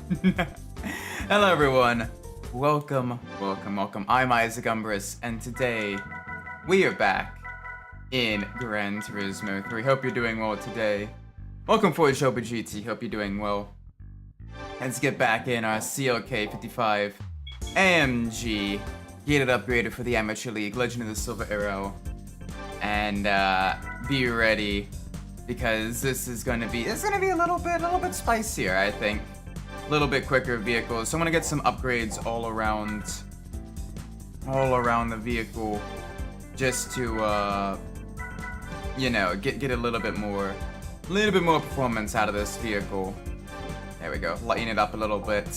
Hello everyone, welcome. I'm Isaac Umbras, and today we are back in Gran Turismo 3. Hope you're doing well today. Welcome for Shoba GT, hope you're doing well. Let's get back in our CLK 55 AMG, get it upgraded for the Amateur League, Legend of the Silver Arrow, and be ready because this is gonna be a little bit spicier, I think. A little bit quicker vehicles. So I'm gonna get some upgrades all around the vehicle, just to you know, get a little bit more performance out of this vehicle. There we go, lighten it up a little bit,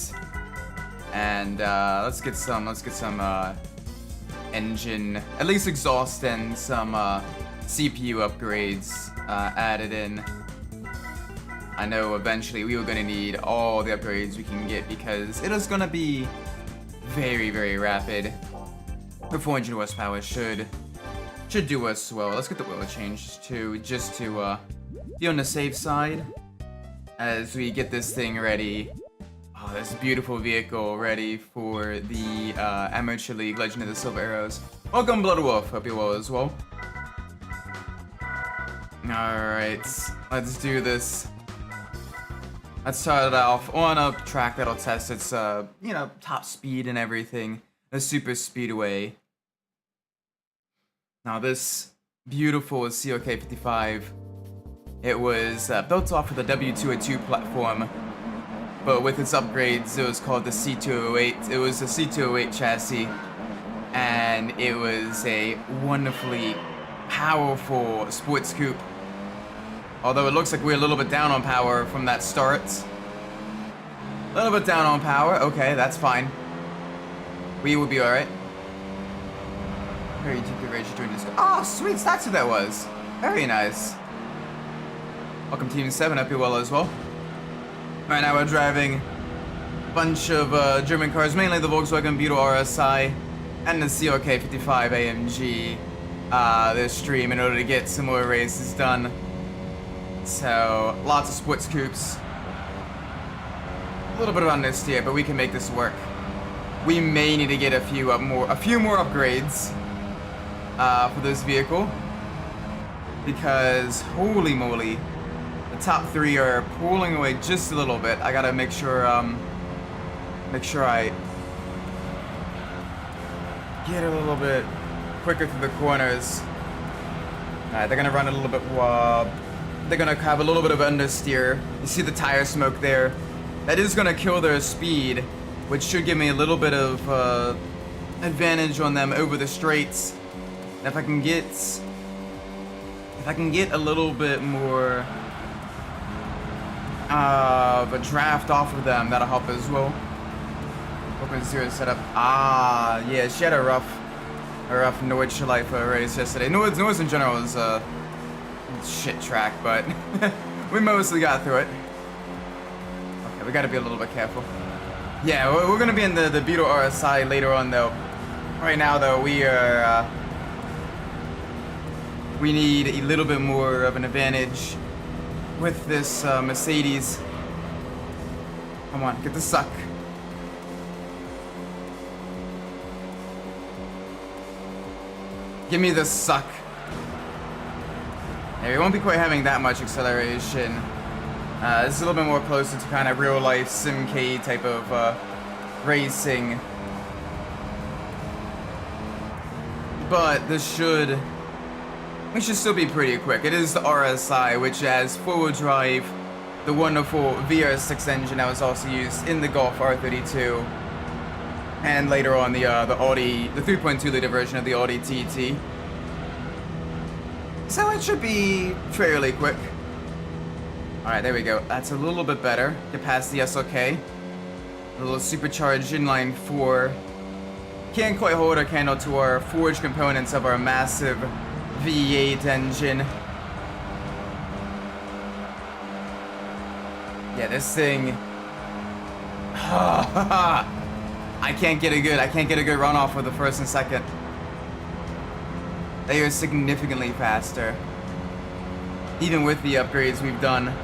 and let's get some engine, at least exhaust, and some CPU upgrades added in. I know eventually we were going to need all the upgrades we can get because it is going to be very, very rapid. The 400 horsepower should do us well. Let's get the oil changed too, just to be on the safe side as we get this thing ready. Oh, this beautiful vehicle ready for the Amateur League, Legend of the Silver Arrows. Welcome, Blood Wolf. Hope you're well as well. Alright, let's do this. Let's start it off on a track that'll test its, you know, top speed and everything. The super speedway. Now this beautiful CLK 55, it was built off of the W202 platform, but with its upgrades, it was called the C208. It was a C208 chassis, and it was a wonderfully powerful sports coupe. Although it looks like we're a little bit down on power from that start. A little bit down on power. Okay, that's fine. We will be alright. Very deeply rage to join this. Oh, sweet. That's who that was. Very nice. Welcome, Team 7. Hope you're well as well. Right now we're driving a bunch of German cars, mainly the Volkswagen Beetle RSI and the CLK 55 AMG this stream in order to get some more races done. So, lots of sports coupes. A little bit of understeer, but we can make this work. We may need to get a few more upgrades for this vehicle, because holy moly, the top three are pulling away just a little bit. I gotta make sure I get a little bit quicker through the corners. Alright, they're gonna run a little bit they're gonna have a little bit of understeer. You see the tire smoke there? That is gonna kill their speed, which should give me a little bit of advantage on them over the straights. And if I can get a little bit more of a draft off of them, that'll help as well. Open zero setup. Ah, yeah, she had a rough Nordschleife race yesterday. Nords in general is shit track, but we mostly got through it. Okay, we gotta be a little bit careful. Yeah, we're gonna be in the Beetle RSI later on though. Right now though, we need a little bit more of an advantage with this Mercedes. Come on, get the suck. Give me the suck. Yeah, we won't be quite having that much acceleration. This is a little bit more closer to kind of real life SimK type of racing. But we should still be pretty quick. It is the RSI, which has four-wheel drive, the wonderful VR6 engine that was also used in the Golf R32, and later on the Audi, the 3.2 liter version of the Audi TT. So it should be fairly quick. Alright, there we go. That's a little bit better. Get past the SLK. A little supercharged inline 4. Can't quite hold a candle to our forged components of our massive V8 engine. Yeah, this thing. I can't get a good runoff for the first and second. They are significantly faster, even with the upgrades we've done.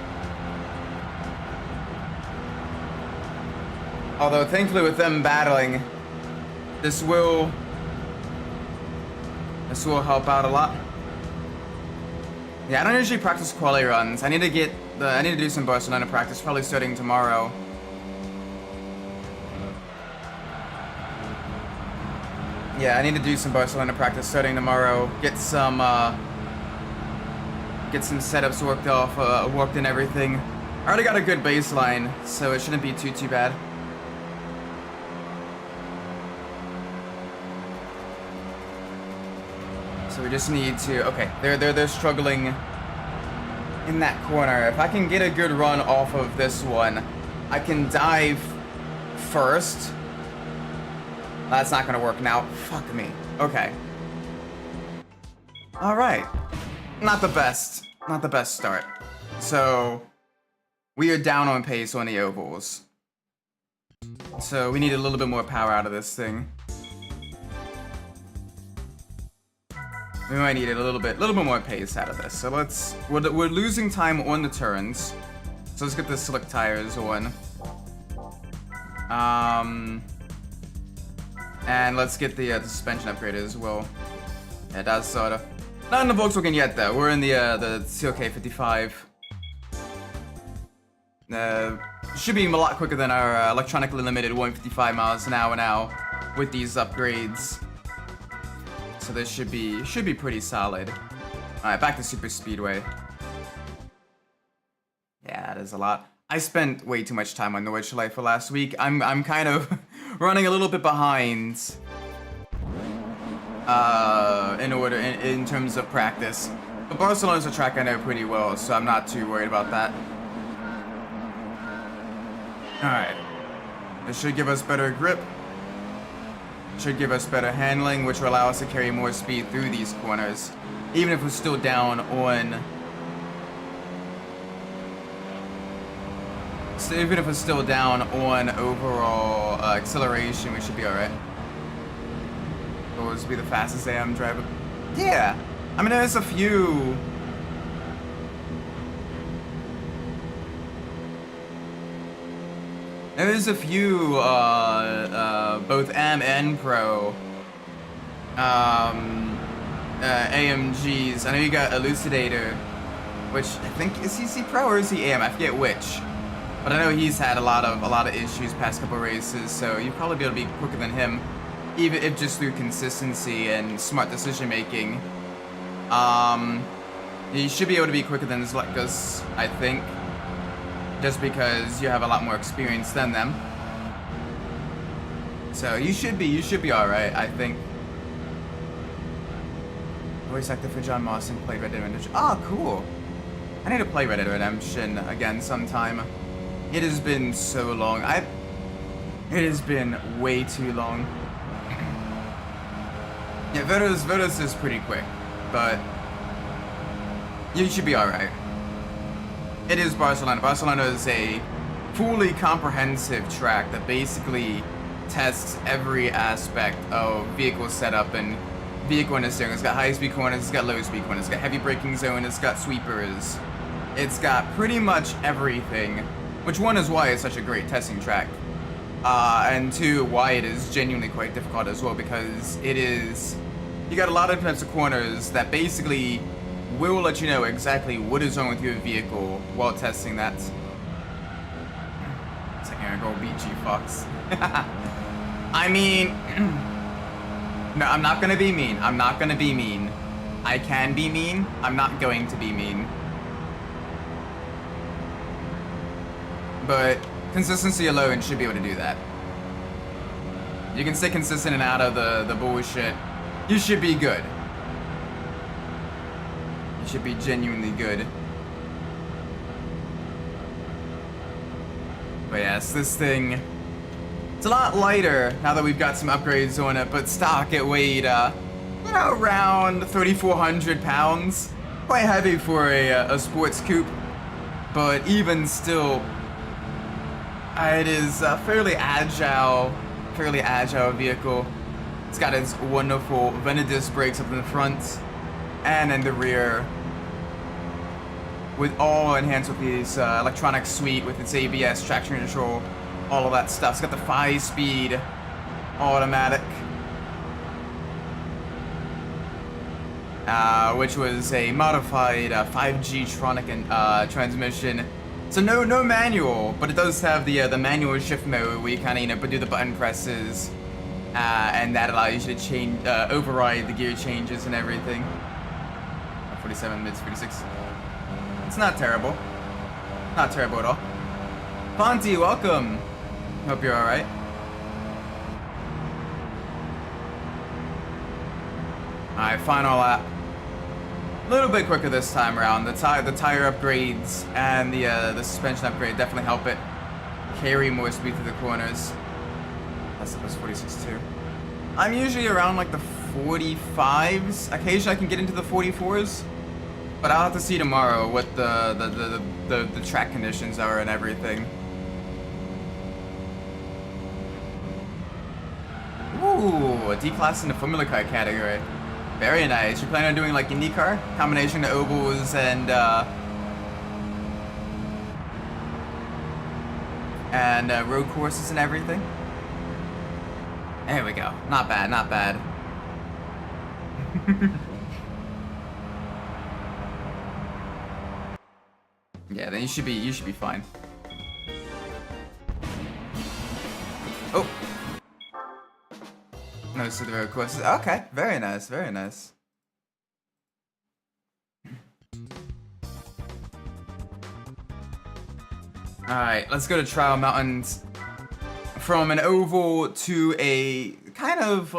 Although thankfully with them battling, this will help out a lot. Yeah, I don't usually practice quali runs. I need to do some Barcelona practice, probably starting tomorrow. Yeah, I need to do some Barcelona practice starting tomorrow. Get some setups worked and everything. I already got a good baseline, so it shouldn't be too bad. So we just need to, okay, they're struggling in that corner. If I can get a good run off of this one, I can dive first. That's not gonna work now. Fuck me. Okay. Alright. Not the best start. So, we are down on pace on the ovals. So we need a little bit more power out of this thing. We might need a little bit more pace out of this. So we're losing time on the turns. So let's get the slick tires on. And let's get the suspension upgraded as well. Yeah, that's sort of not in the Volkswagen yet though. We're in the CLK 55. Should be a lot quicker than our electronically limited 155 miles an hour now with these upgrades. So this should be pretty solid. Alright, back to Super Speedway. Yeah, that is a lot. I spent way too much time on Nordschleife for last week. I'm kind of running a little bit behind in terms of practice. But Barcelona's a track I know pretty well, so I'm not too worried about that. Alright. This should give us better grip. Should give us better handling, which will allow us to carry more speed through these corners. Even if we're still down on... So even if we're still down on overall acceleration, we should be alright. Always be the fastest AM driver. Yeah! I mean, there's a few... There's a few, both M and Pro, AMGs. I know you got Elucidator, which I think, is he Pro or is he AM? I forget which. But I know he's had a lot of issues past couple races, so you'll probably be able to be quicker than him, even if just through consistency and smart decision making. You should be able to be quicker than Zletka's, I think. Just because you have a lot more experience than them. So you should be alright, I think. Voice actor for John Moss and played Red Dead Redemption. Oh, cool. I need to play Red Dead Redemption again sometime. It has been so long. It has been way too long. Yeah, Vodos is pretty quick, but you should be alright. It is Barcelona. Barcelona is a fully comprehensive track that basically tests every aspect of vehicle setup and vehicle understeering. It's got high-speed corners, it's got low-speed corners, it's got heavy braking zone, it's got sweepers. It's got pretty much everything, which one is why it's such a great testing track. And two, why it is genuinely quite difficult as well, because it is... You got a lot of types of corners that basically will let you know exactly what is wrong with your vehicle while testing that. It's like, I'm gonna go beat G-Fox. I mean... No, I'm not gonna be mean. I'm not gonna be mean. I can be mean. I'm not going to be mean. But consistency alone should be able to do that. You can stay consistent and out of the bullshit. You should be good. You should be genuinely good. But yes, this thing... It's a lot lighter now that we've got some upgrades on it, but stock it weighed, you know, around 3,400 pounds. Quite heavy for a sports coupe, but even still, it is a fairly agile vehicle. It's got its wonderful vented disc brakes up in the front and in the rear, with all enhanced with these electronic suite with its ABS, traction control, all of that stuff. It's got the 5-speed automatic, which was a modified 5G Tronic and transmission. So no manual, but it does have the manual shift mode where you kind of do the button presses, and that allows you to change override the gear changes and everything. 47 mids, 46. It's not terrible. Not terrible at all. Ponty, welcome. Hope you're all right. All right, final lap. A little bit quicker this time around. The tire upgrades and the suspension upgrade definitely help it carry more speed through the corners. That's the 46 too. I'm usually around like the 45s. Occasionally I can get into the 44s, but I'll have to see tomorrow what the track conditions are and everything. Ooh, a D-class in the Formula Car category. Very nice. You plan on doing like IndyCar? Combination of ovals and road courses and everything? There we go. Not bad, not bad. Yeah, then you should be fine. Oh. No, so the road courses. Okay, very nice, very nice. Alright, let's go to Trial Mountains. From an oval to a kind of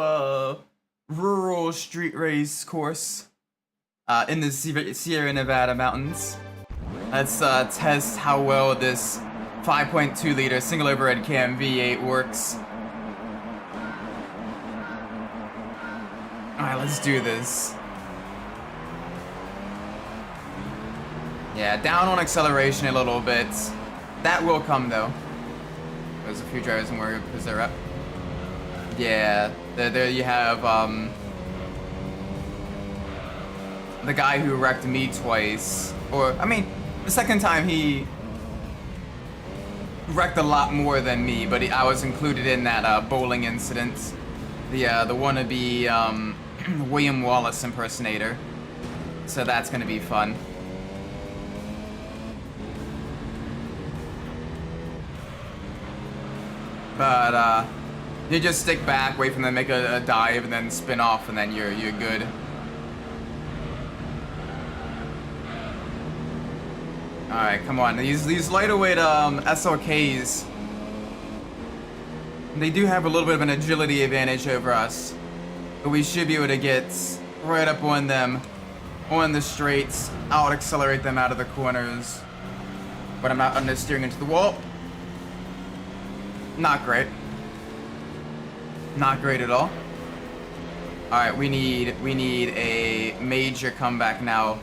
rural street race course in the Sierra Nevada mountains. Let's test how well this 5.2 liter single overhead cam V8 works. Alright, let's do this. Yeah, down on acceleration a little bit. That will come though. There's a few drivers in worry because they're up. Yeah, there you have the guy who wrecked me twice. Or, I mean, the second time he wrecked a lot more than me, but I was included in that bowling incident. The wannabe William Wallace impersonator. So that's gonna be fun. But you just stick back, wait for them to make a dive, and then spin off, and then you're good. All right, come on. These lighter weight SLKs, they do have a little bit of an agility advantage over us, but we should be able to get right up on them, on the straights, out accelerate them out of the corners. But I'm not understeering into the wall. Not great. Not great at all. All right, we need a major comeback now.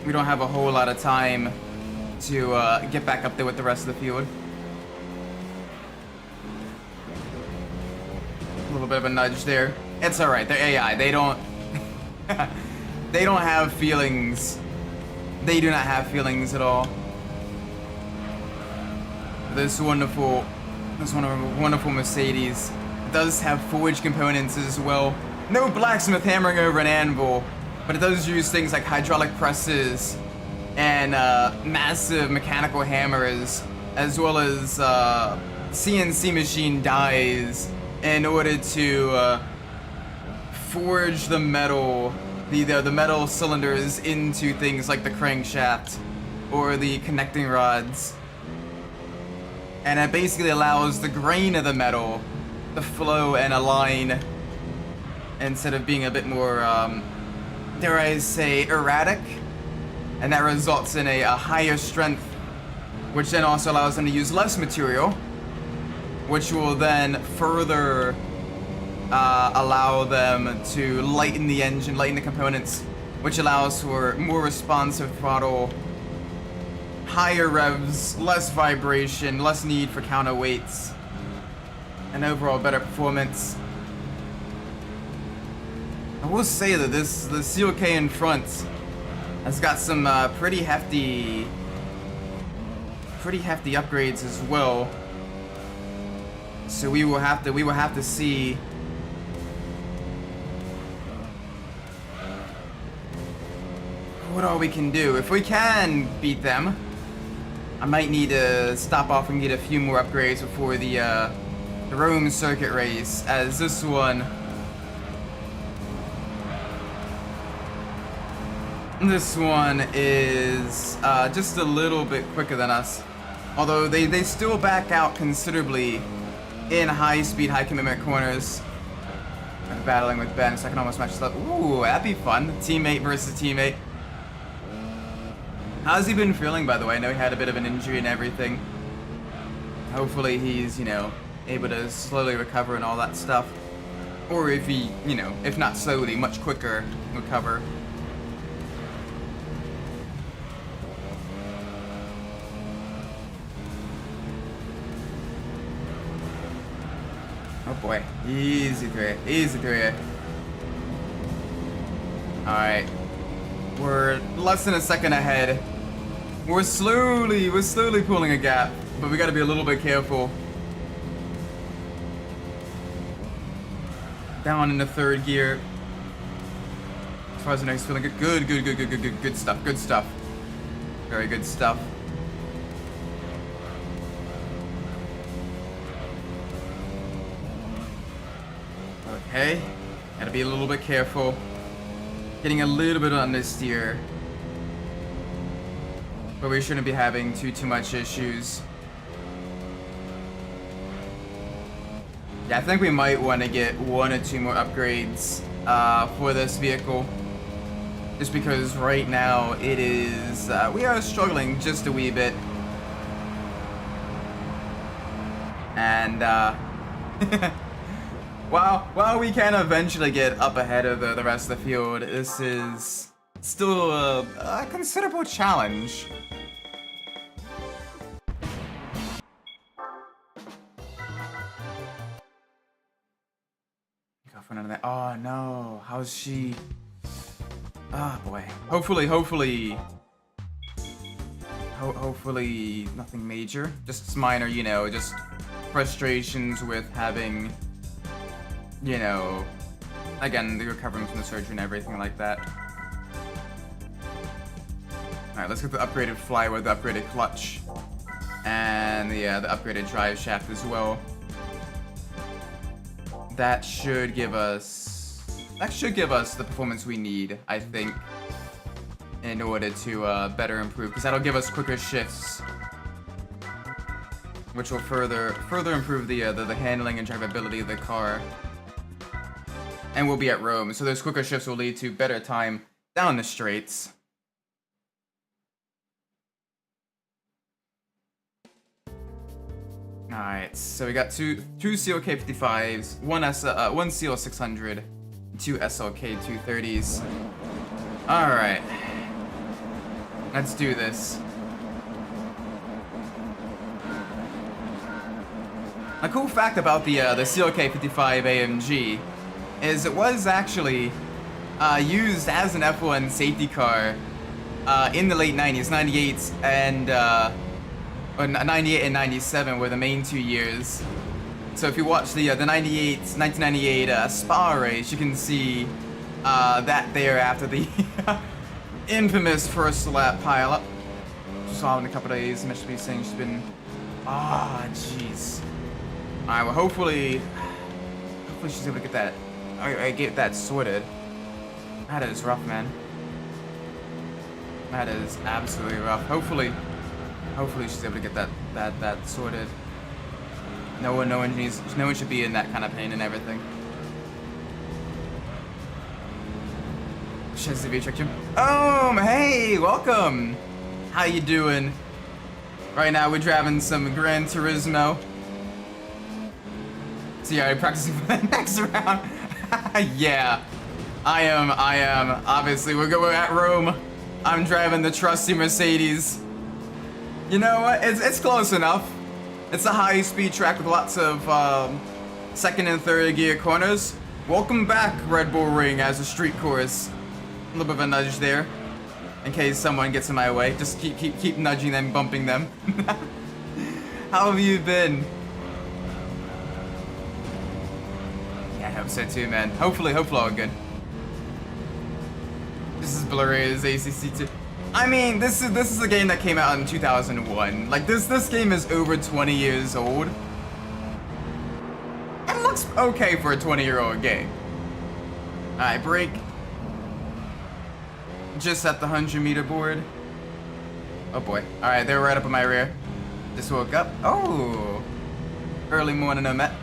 We don't have a whole lot of time to get back up there with the rest of the field. A little bit of a nudge there. It's all right. They're AI. They don't. They don't have feelings. They do not have feelings at all. This wonderful Mercedes does have forged components as well. No blacksmith hammering over an anvil, but it does use things like hydraulic presses and massive mechanical hammers, as well as CNC machine dies in order to forge the metal, the metal cylinders into things like the crankshaft or the connecting rods. And it basically allows the grain of the metal to flow and align instead of being a bit more, dare I say, erratic. And that results in a higher strength, which then also allows them to use less material, which will then further allow them to lighten the engine, lighten the components, which allows for more responsive throttle, higher revs, less vibration, less need for counterweights, and overall better performance. I will say that the CLK in front has got some pretty hefty pretty hefty upgrades as well. So we will have to see what all we can do. If we can beat them, I might need to stop off and get a few more upgrades before the Rome circuit race, as this one is just a little bit quicker than us. Although they still back out considerably in high-speed, high-commitment corners. I'm battling with Ben, so I can almost match this up. Ooh, that'd be fun. Teammate versus teammate. How's he been feeling, by the way? I know he had a bit of an injury and everything. Hopefully he's, you know, able to slowly recover and all that stuff. Or if he, you know, if not slowly, much quicker recover. Oh boy, easy through it, easy through it. Alright, we're less than a second ahead. We're slowly pulling a gap, but we gotta be a little bit careful. Down in the third gear. As far as the next feeling good. Good stuff. Very good stuff. Okay, gotta be a little bit careful. Getting a little bit on this steer. But we shouldn't be having too much issues. Yeah, I think we might want to get 1 or 2 more upgrades for this vehicle. Just because right now it is, we are struggling just a wee bit. And, while we can eventually get up ahead of the rest of the field, this is still a considerable challenge. Go for another. Oh no, how's she? Oh boy. Hopefully nothing major. Just minor, you know, just frustrations with having, you know, again, the recovering from the surgery and everything like that. Alright, let's get the upgraded flywheel, the upgraded clutch, and the upgraded drive shaft as well. That should give us the performance we need, I think, in order to better improve, because that'll give us quicker shifts, which will further improve the handling and drivability of the car. And we'll be at Rome, so those quicker shifts will lead to better time down the straights. Alright, so we got two CLK 55s, one CL 600, 2 SLK 230s. Alright, let's do this. A cool fact about the CLK 55 AMG is it was actually used as an F1 safety car in the late 90s, 98 and 98 and 97 were the main 2 years. So if you watch the 1998 Spa race, you can see that there after the infamous first lap pileup. Just saw in a couple days, and should be saying she's been, jeez. Alright, well hopefully she's able to get that. I get that sorted. That is rough, man. That is absolutely rough. Hopefully she's able to get that sorted. No one should be in that kind of pain and everything. Hey, welcome. How you doing? Right now we're driving some Gran Turismo. So yeah, I'm practicing for the next round. Yeah, I am. Obviously, we're at Rome. I'm driving the trusty Mercedes. You know what? It's close enough. It's a high-speed track with lots of second and third gear corners. Welcome back, Red Bull Ring, as a street course. A little bit of a nudge there, in case someone gets in my way. Just keep nudging them, bumping them. How have you been? Yeah, I hope so too, man. Hopefully all good. This is blurry as ACC2. I mean, this is a game that came out in 2001. Like this game is over 20 years old. It looks okay for a 20-year-old game. Alright, break. Just at the 100-meter board. Oh boy. Alright, they were right up in my rear. Just woke up. Oh! Early morning, I met.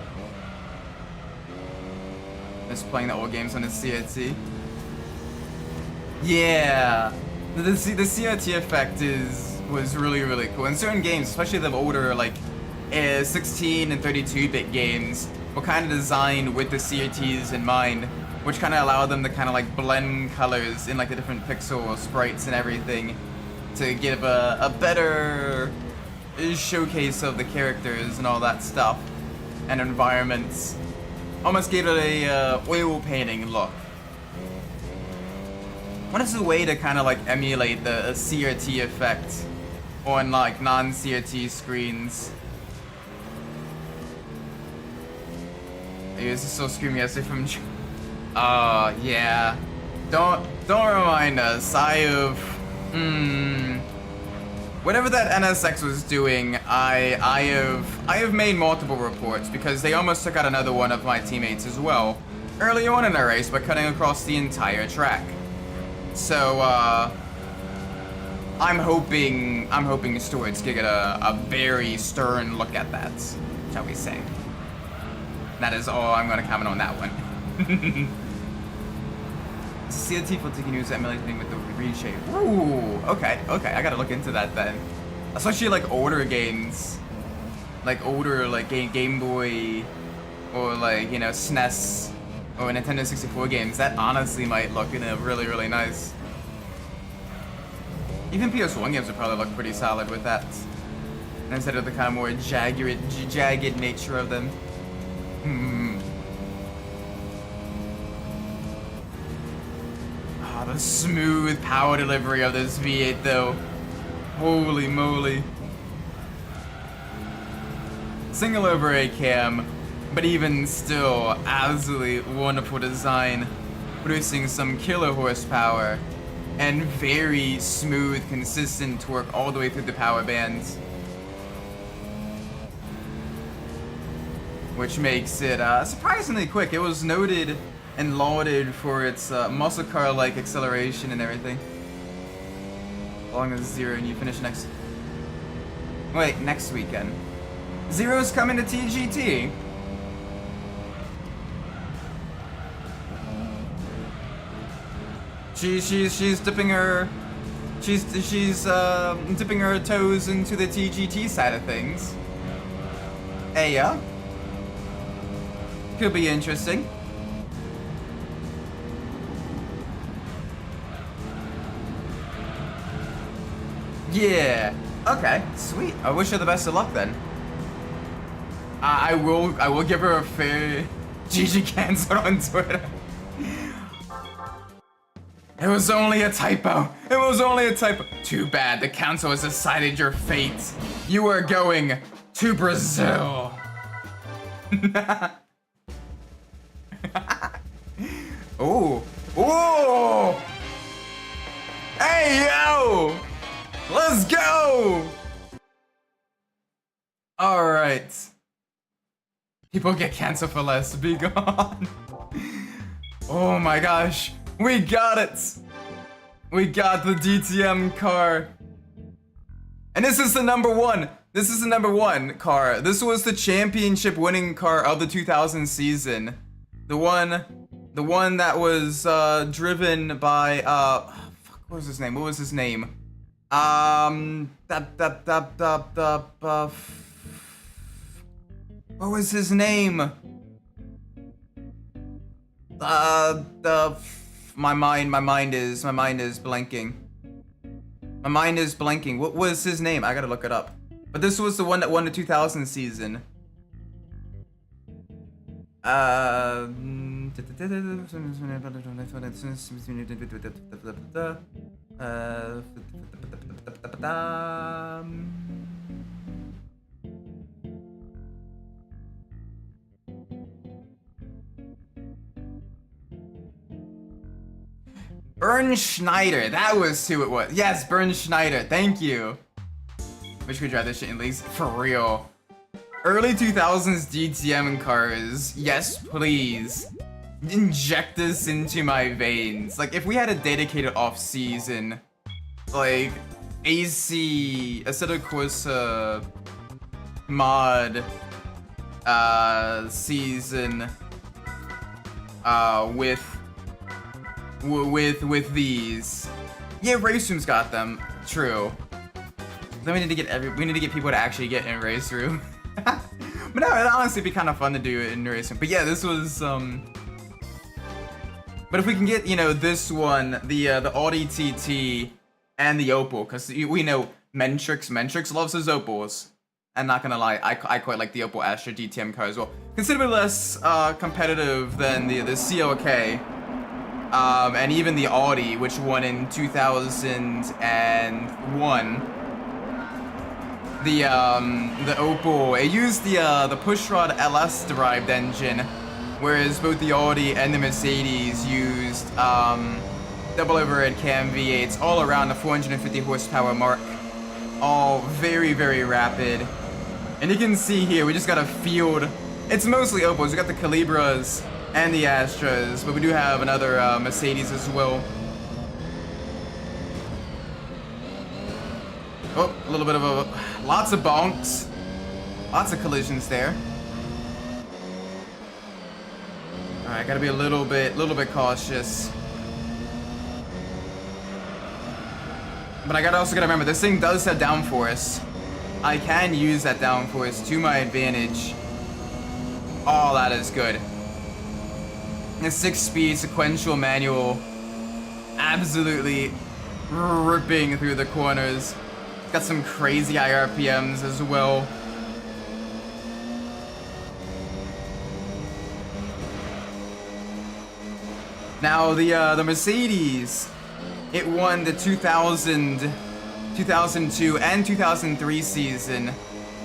Just playing the old games on the CRT. Yeah! The CRT effect was really cool. In certain games, especially the older, like, 16 and 32-bit games, were kind of designed with the CRTs in mind, which kind of allowed them to kind of like blend colors in like the different pixel sprites and everything to give a better showcase of the characters and all that stuff and environments. Almost gave it a oil painting look. What is a way to kind of like emulate the CRT effect on like non-CRT screens? Hey, this is so screamy as if from. Yeah. Don't remind us. Whatever that NSX was doing, I have made multiple reports because they almost took out another one of my teammates as well early on in the race by cutting across the entire track. So I'm hoping stewards can get a very stern look at that, shall we say. That is all I'm gonna comment on that one. CRT for taking use emulating with the reshape. Ooh, okay, I gotta look into that then. Especially like older games, like older like Game Boy, or like SNES or Nintendo 64 games. That honestly might look really nice. Even PS1 games would probably look pretty solid with that, instead of the kind of more jagged nature of them. The smooth power delivery of this V8 though. Holy moly. Single overhead cam, but even still, absolutely wonderful design. Producing some killer horsepower and very smooth, consistent torque all the way through the power bands. Which makes it surprisingly quick. It was noted and lauded for its muscle car-like acceleration and everything. As long as Zero and you finish next... Wait, next weekend. Zero's coming to TGT. She's dipping her... She's dipping her toes into the TGT side of things. Hey, yeah. Could be interesting. Yeah. Okay. Sweet. I wish her the best of luck then. I will give her a fair GG cancel on Twitter. It was only a typo. It was only a typo. Too bad. The council has decided your fate. You are going to Brazil. Oh. Oh. Hey, yo. Let's go! Alright. People get canceled for less. Be gone. Oh my gosh. We got it! We got the DTM car. And this is the number one. This is the number one car. This was the championship winning car of the 2000 season. The one that was driven by what was his name? What was his name? What was his name? My mind is blanking. My mind is blanking. What was his name? I gotta look it up. But this was the one that won the 2000 season. Bernd Schneider, that was who it was. Yes, Bernd Schneider, thank you. Wish we could drive this shit in least for real. Early 2000s DTM cars, yes please. Inject this into my veins. Like, if we had a dedicated off-season, like, AC, Assetto Corsa mod, season, with these. Yeah, Race Room's got them, true. Then we need to get people to actually get in Race Room. But no, it'd honestly be kind of fun to do it in Race Room. But yeah, this was, but if we can get, you know, this one, the Audi TT and the Opel, because we know Mentrix loves his Opels. And not gonna lie, I quite like the Opel Astra DTM car as well. Considerably less competitive than the CLK, and even the Audi, which won in 2001. The Opel, it used the pushrod LS derived engine, whereas both the Audi and the Mercedes used double overhead cam V8s all around the 450 horsepower mark, all very, very rapid. And you can see here, we just got a field. It's mostly Opels. We got the Calibras and the Astras, but we do have another Mercedes as well. Oh, a little bit of lots of bonks, lots of collisions there. All right, gotta be a little bit cautious. But I also gotta remember, this thing does have downforce. I can use that downforce to my advantage. Oh, that is good. A 6-speed sequential manual, absolutely ripping through the corners. It's got some crazy high RPMs as well. Now the Mercedes, it won the 2000, 2002, and 2003 season,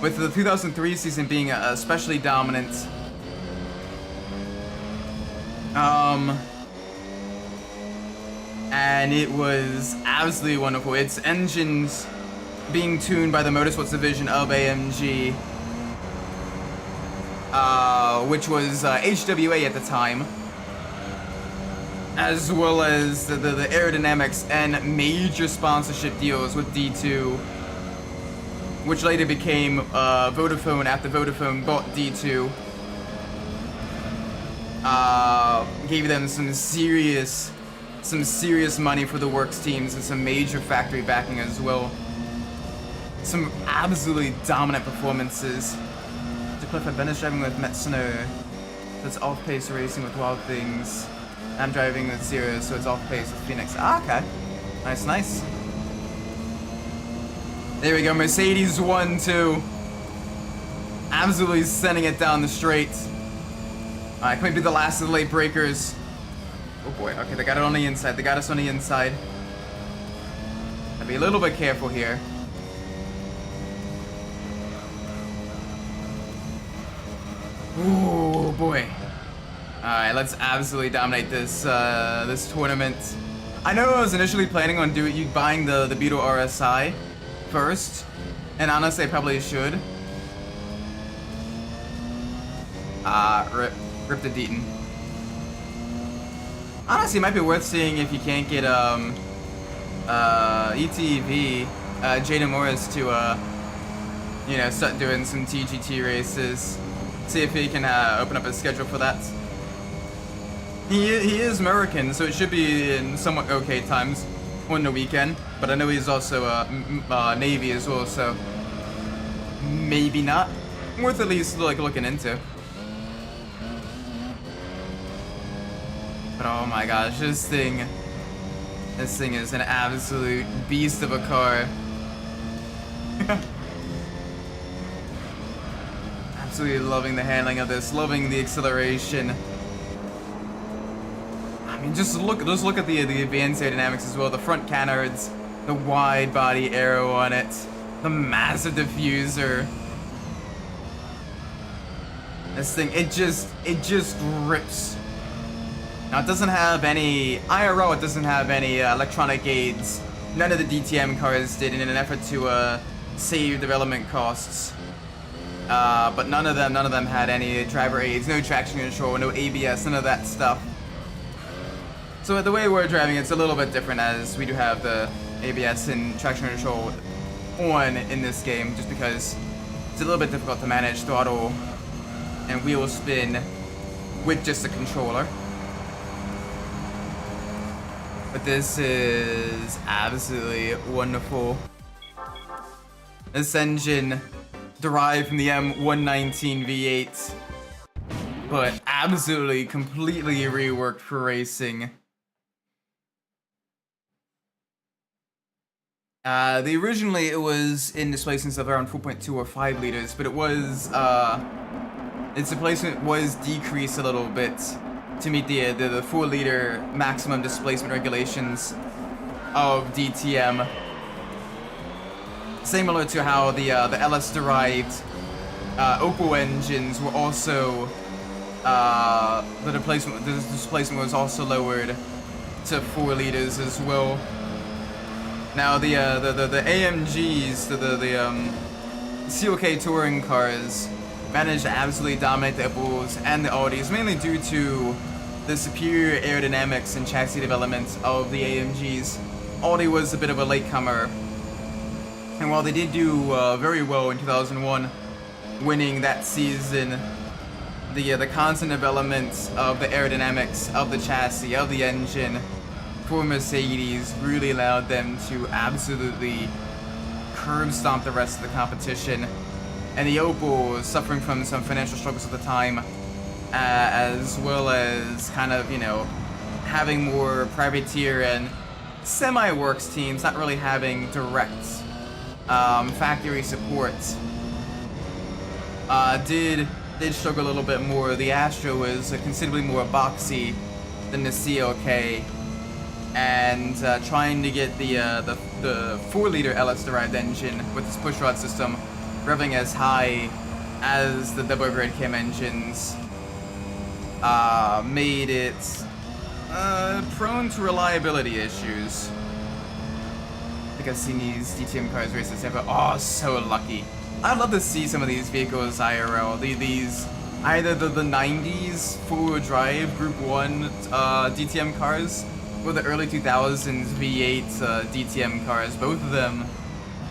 with the 2003 season being especially dominant. And it was absolutely wonderful. Its engines being tuned by the Motorsports division of AMG, which was HWA at the time, as well as the aerodynamics and major sponsorship deals with D2, which later became Vodafone after Vodafone bought D2. Gave them some serious money for the works teams and some major factory backing as well. Some absolutely dominant performances. DeCliff, I've been driving with Metzner, so it's off-pace racing with Wild Things. I'm driving with Zero, so it's off-pace with Phoenix. Ah, okay. Nice, nice. There we go, Mercedes 1-2. Absolutely sending it down the straight. Alright, can we be the last of the late breakers? Oh boy, okay, they got it on the inside. They got us on the inside. Gotta be a little bit careful here. Oh boy. Alright, let's absolutely dominate this this tournament. I know I was initially planning on buying the Beetle RSI first, and honestly I probably should. Rip the Deaton. Honestly, it might be worth seeing if you can't get ETV, Jaden Morris to you know, start doing some TGT races. See if he can open up his schedule for that. He is American, so it should be in somewhat okay times on the weekend. But I know he's also Navy as well, so maybe not. Worth at least like looking into. But oh my gosh, this thing is an absolute beast of a car. Absolutely loving the handling of this, loving the acceleration. I mean, just look at the advanced aerodynamics as well. The front canards, the wide body aero on it, the massive diffuser. This thing, it just rips. Now it doesn't have any IRL. It doesn't have any electronic aids. None of the DTM cars did in an effort to save development costs. But none of them had any driver aids, no traction control, no ABS, none of that stuff. So the way we're driving, it's a little bit different, as we do have the ABS and traction control on in this game, just because it's a little bit difficult to manage throttle and wheel spin with just a controller. But this is absolutely wonderful. This engine derived from the M119 V8, but absolutely completely reworked for racing. Originally it was in displacements of around 4.2 or 5 liters, but it was its displacement was decreased a little bit to meet the 4-liter maximum displacement regulations of DTM. Similar to how the LS-derived Opel engines were also the displacement was also lowered to 4 liters as well. Now the AMGs, the CLK touring cars, managed to absolutely dominate the Opels and the Audis, mainly due to the superior aerodynamics and chassis development of the AMGs. Audi was a bit of a latecomer, and while they did do very well in 2001, winning that season, the constant development of the aerodynamics of the chassis, of the engine for Mercedes really allowed them to absolutely curb stomp the rest of the competition. And the Opel, suffering from some financial struggles at the time, as well as kind of, you know, having more privateer and semi-works teams, not really having direct factory support, did struggle a little bit more. The Astra was considerably more boxy than the CLK, and trying to get the 4-liter LS-derived engine with this pushrod system revving as high as the double grid cam engines made it prone to reliability issues. I think I've seen these DTM cars race this ever. Oh, so lucky. I'd love to see some of these vehicles IRL. These either the 90s four-wheel drive Group 1 DTM cars, or the early 2000s V8 DTM cars. Both of them,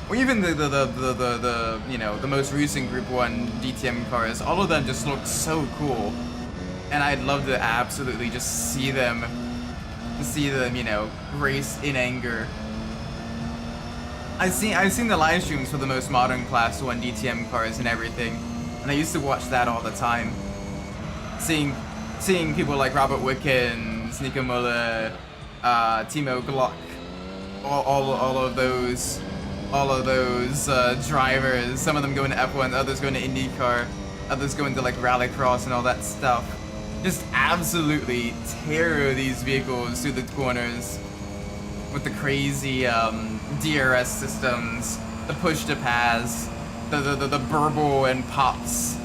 or even the you know, the most recent Group 1 DTM cars. All of them just look so cool, and I'd love to absolutely just see them, you know, race in anger. I've seen the live streams for the most modern Class 1 DTM cars and everything, and I used to watch that all the time. Seeing people like Robert Wickens, Nico Muller, Timo Glock, all of those drivers. Some of them going to F1, others going to IndyCar, others going to like Rallycross and all that stuff. Just absolutely tear these vehicles through the corners with the crazy DRS systems, the push to pass, the burble and pops,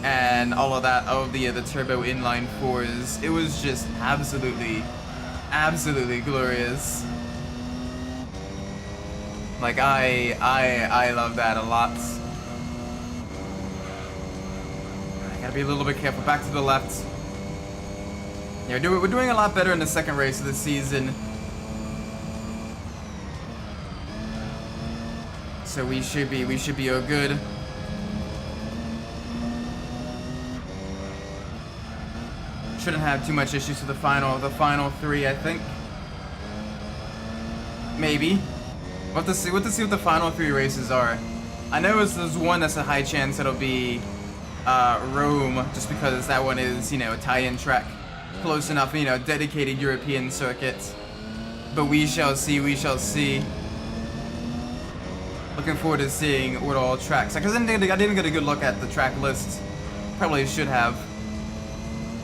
and all of that of the turbo inline fours. It was just absolutely glorious. Like I love that a lot. I gotta be a little bit careful. Back to the left. Yeah, we're doing a lot better in the second race of the season. So we should be all good. Shouldn't have too much issues with the final three, I think. Maybe. We'll have to see what the final three races are. I know there's one that's a high chance it'll be Rome, just because that one is, you know, Italian track, close enough, you know, dedicated European circuit. But we shall see. Looking forward to seeing what all tracks. Because I didn't get a good look at the track list. Probably should have.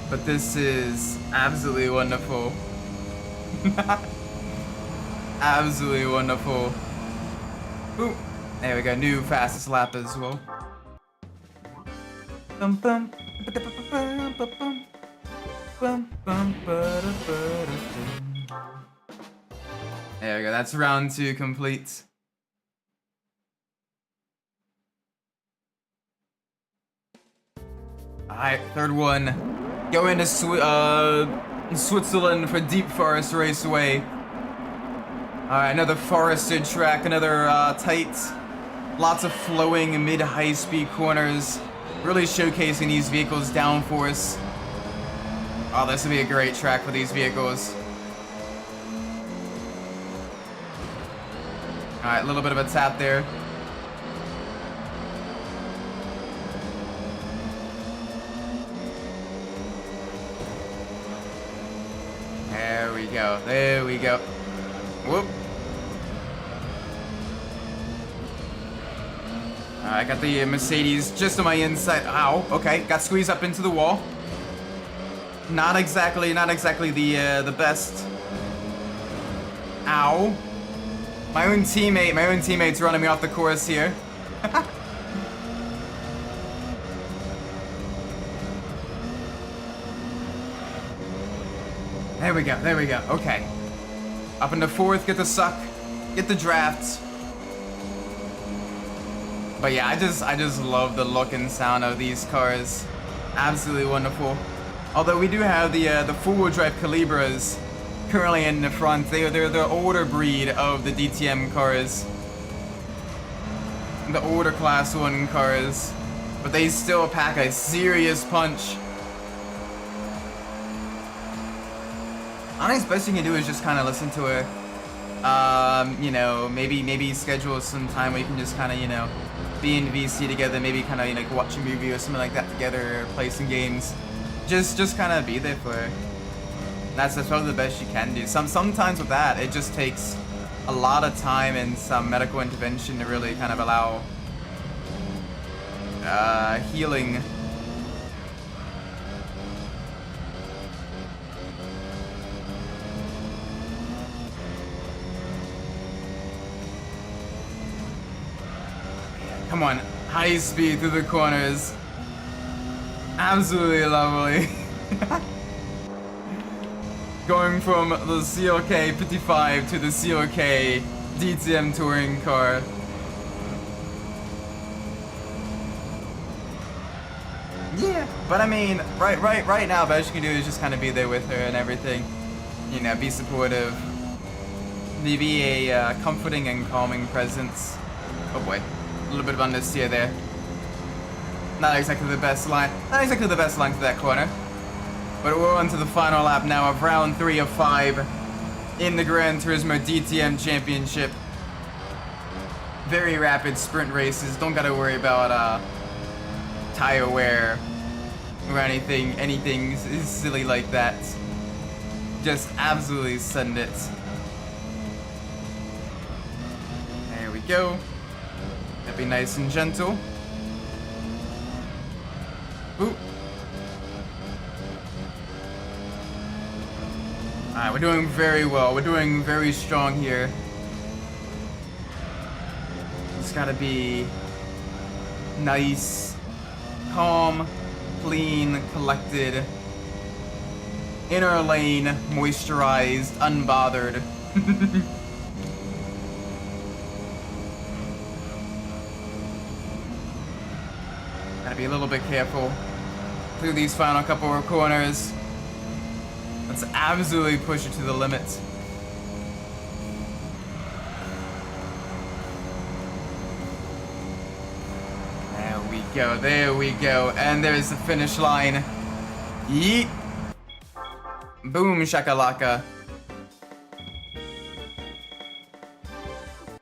But this is absolutely wonderful. Absolutely wonderful. Ooh, there we go. New fastest lap as well. Bum, bum, ba-da-ba-ba-ba-ba-bum. Bum, bum, ba-da, ba-da, there we go, that's round 2 complete. Alright, third one. Going to Switzerland for Deep Forest Raceway. Alright, another forested track, another tight, lots of flowing mid-high speed corners. Really showcasing these vehicles' downforce. Oh, this would be a great track for these vehicles. Alright, a little bit of a tap there. There we go, there we go. Whoop. I got the Mercedes just on my inside. Ow, okay, got squeezed up into the wall. Not exactly the best. Ow. My own teammate's running me off the course here. There we go, there we go, okay. Up into 4th, get the suck, get the drafts. But yeah, I just love the look and sound of these cars. Absolutely wonderful. Although we do have the four-wheel drive Calibras currently in the front. They're the older breed of the DTM cars. The older Class 1 cars. But they still pack a serious punch. Honestly, best you can do is just kind of listen to it. You know, maybe schedule some time where you can just kind of, you know, be in VC together, maybe kind of, you know, like watch a movie or something like that together, or play some games. Just kind of be there for it. That's probably the best you can do. Sometimes with that, it just takes a lot of time and some medical intervention to really kind of allow healing. Come on, high speed through the corners. Absolutely lovely. Going from the CLK 55 to the CLK DTM touring car. Yeah, but I mean, right now, best you can do is just kind of be there with her and everything. You know, be supportive. Be a comforting and calming presence. Oh boy. A little bit of understeer there. Not exactly the best line. Not exactly the best line to that corner. But we're on to the final lap now of round 3 of 5 in the Gran Turismo DTM Championship. Very rapid sprint races. Don't gotta worry about tire wear or anything silly like that. Just absolutely send it. There we go. That'd be nice and gentle. Ooh. Alright, we're doing very well. We're doing very strong here. It's gotta be nice, calm, clean, collected, inner lane, moisturized, unbothered. Gotta be a little bit careful through these final couple of corners. Let's absolutely push it to the limit. There we go, and there's the finish line. Yeet! Boom shakalaka.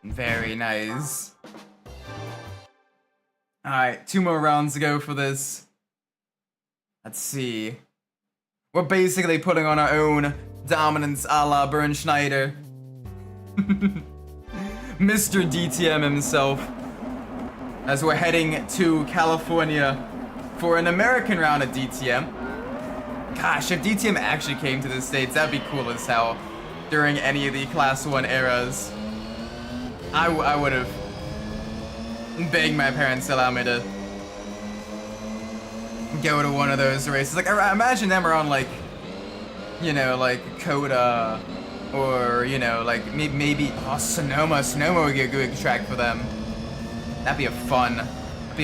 Very nice. Alright, 2 more rounds to go for this. Let's see. We're basically putting on our own dominance a la Bernd Schneider. Mr. DTM himself. As we're heading to California for an American round of DTM. Gosh, if DTM actually came to the States, that'd be cool as hell. During any of the Class 1 eras. I would have begged my parents to allow me to go to one of those races. Like, I imagine them around, like, you know, like Coda, or, you know, like maybe oh, Sonoma would be a good track for them. That'd be a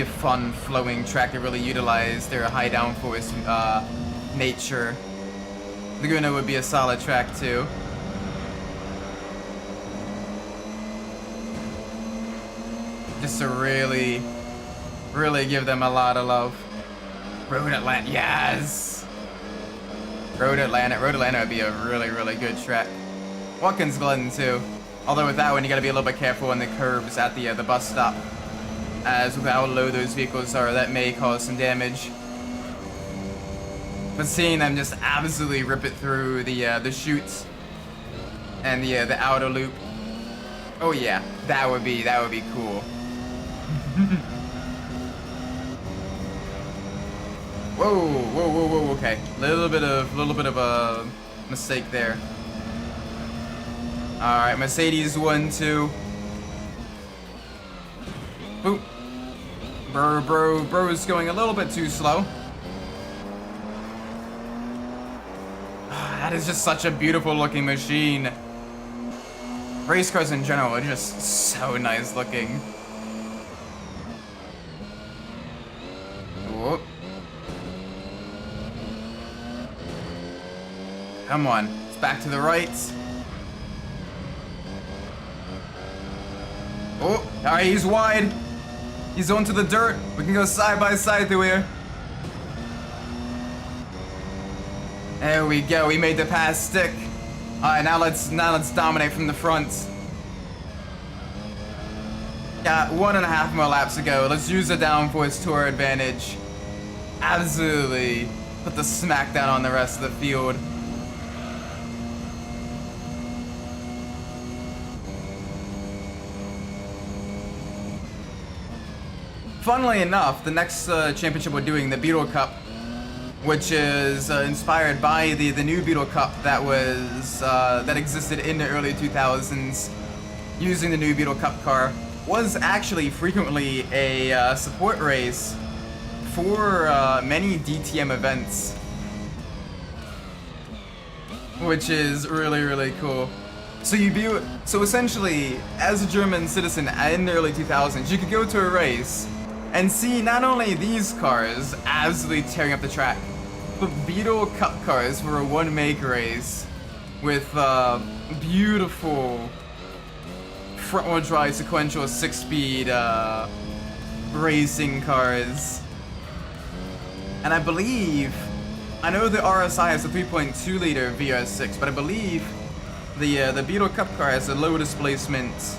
fun flowing track to really utilize their high downforce nature. Laguna would be a solid track too. Just to really give them a lot of love. Road Atlanta, yes! Road Atlanta would be a really good track. Watkins Glen too. Although with that one, you gotta be a little bit careful on the curves at the bus stop. As with how low those vehicles are, that may cause some damage. But seeing them just absolutely rip it through the chutes and the outer loop. Oh yeah, that would be cool. Whoa, okay. Little bit of a mistake there. Alright, Mercedes 1-2. Boop. Bro is going a little bit too slow. That is just such a beautiful looking machine. Race cars in general are just so nice looking. Whoop. Come on, it's back to the right. Oh, alright, he's wide. He's onto the dirt. We can go side by side through here. There we go. We made the pass stick. All right, now let's dominate from the front. Got 1.5 more laps to go. Let's use the downforce to our advantage. Absolutely put the smackdown on the rest of the field. Funnily enough, the next championship we're doing, the Beetle Cup, which is inspired by the new Beetle Cup that was that existed in the early 2000s, using the new Beetle Cup car, was actually frequently a support race for many DTM events, which is really cool. So essentially, as a German citizen in the early 2000s, you could go to a race and see not only these cars absolutely tearing up the track, but Beetle Cup cars for a one-make race with beautiful front-wheel drive sequential 6-speed racing cars. And I believe, I know the RSI has a 3.2 liter VR6, but I believe the Beetle Cup car has a low displacement,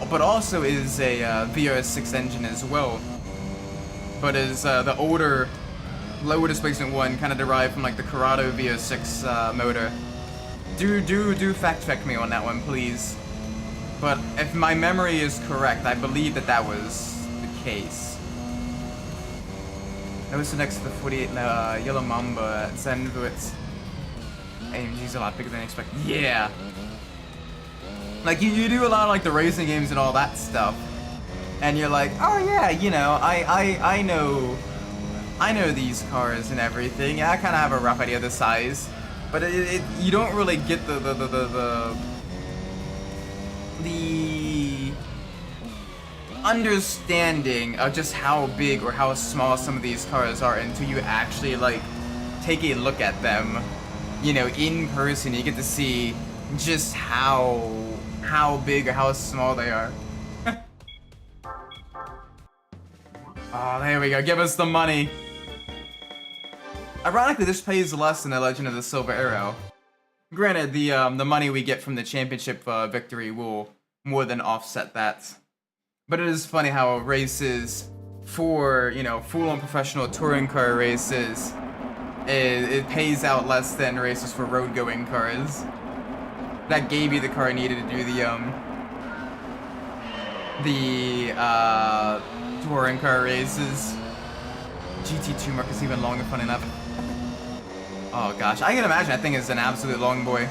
but also is a VR6 engine as well. But is the older, lower displacement one kind of derived from like the Corrado VR6 motor. Do fact check me on that one, please. But if my memory is correct, I believe that was the case. That was next to the 48 Yellow Mamba at Zandvoort. AMG's a lot bigger than I expected. Yeah. Like you do a lot of like the racing games and all that stuff. And you're like, oh yeah, you know, I know these cars and everything. Yeah, I kind of have a rough idea of the size, but you don't really get the understanding of just how big or how small some of these cars are until you actually like take a look at them, you know, in person. You get to see just how big or how small they are. Oh, there we go. Give us the money. Ironically, this pays less than the Legend of the Silver Arrow. Granted, the money we get from the championship victory will more than offset that. But it is funny how races for, you know, full-on professional touring car races, it pays out less than races for road-going cars. That gave you the car needed to do the touring car races. GT2 mark is even longer, fun enough. Oh gosh, I can imagine that thing is an absolute long boy.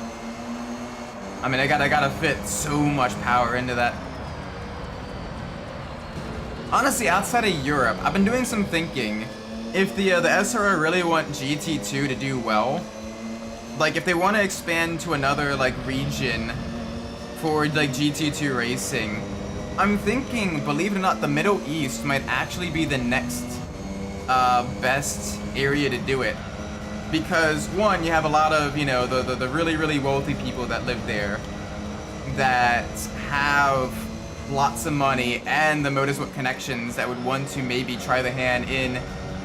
I mean, I gotta fit so much power into that. Honestly, outside of Europe, I've been doing some thinking. If the SRO really want GT2 to do well, like if they want to expand to another like region for like GT2 racing, I'm thinking, believe it or not, the Middle East might actually be the next best area to do it. Because one, you have a lot of, you know, the really, really wealthy people that live there that have lots of money and the motorsport connections that would want to maybe try the hand in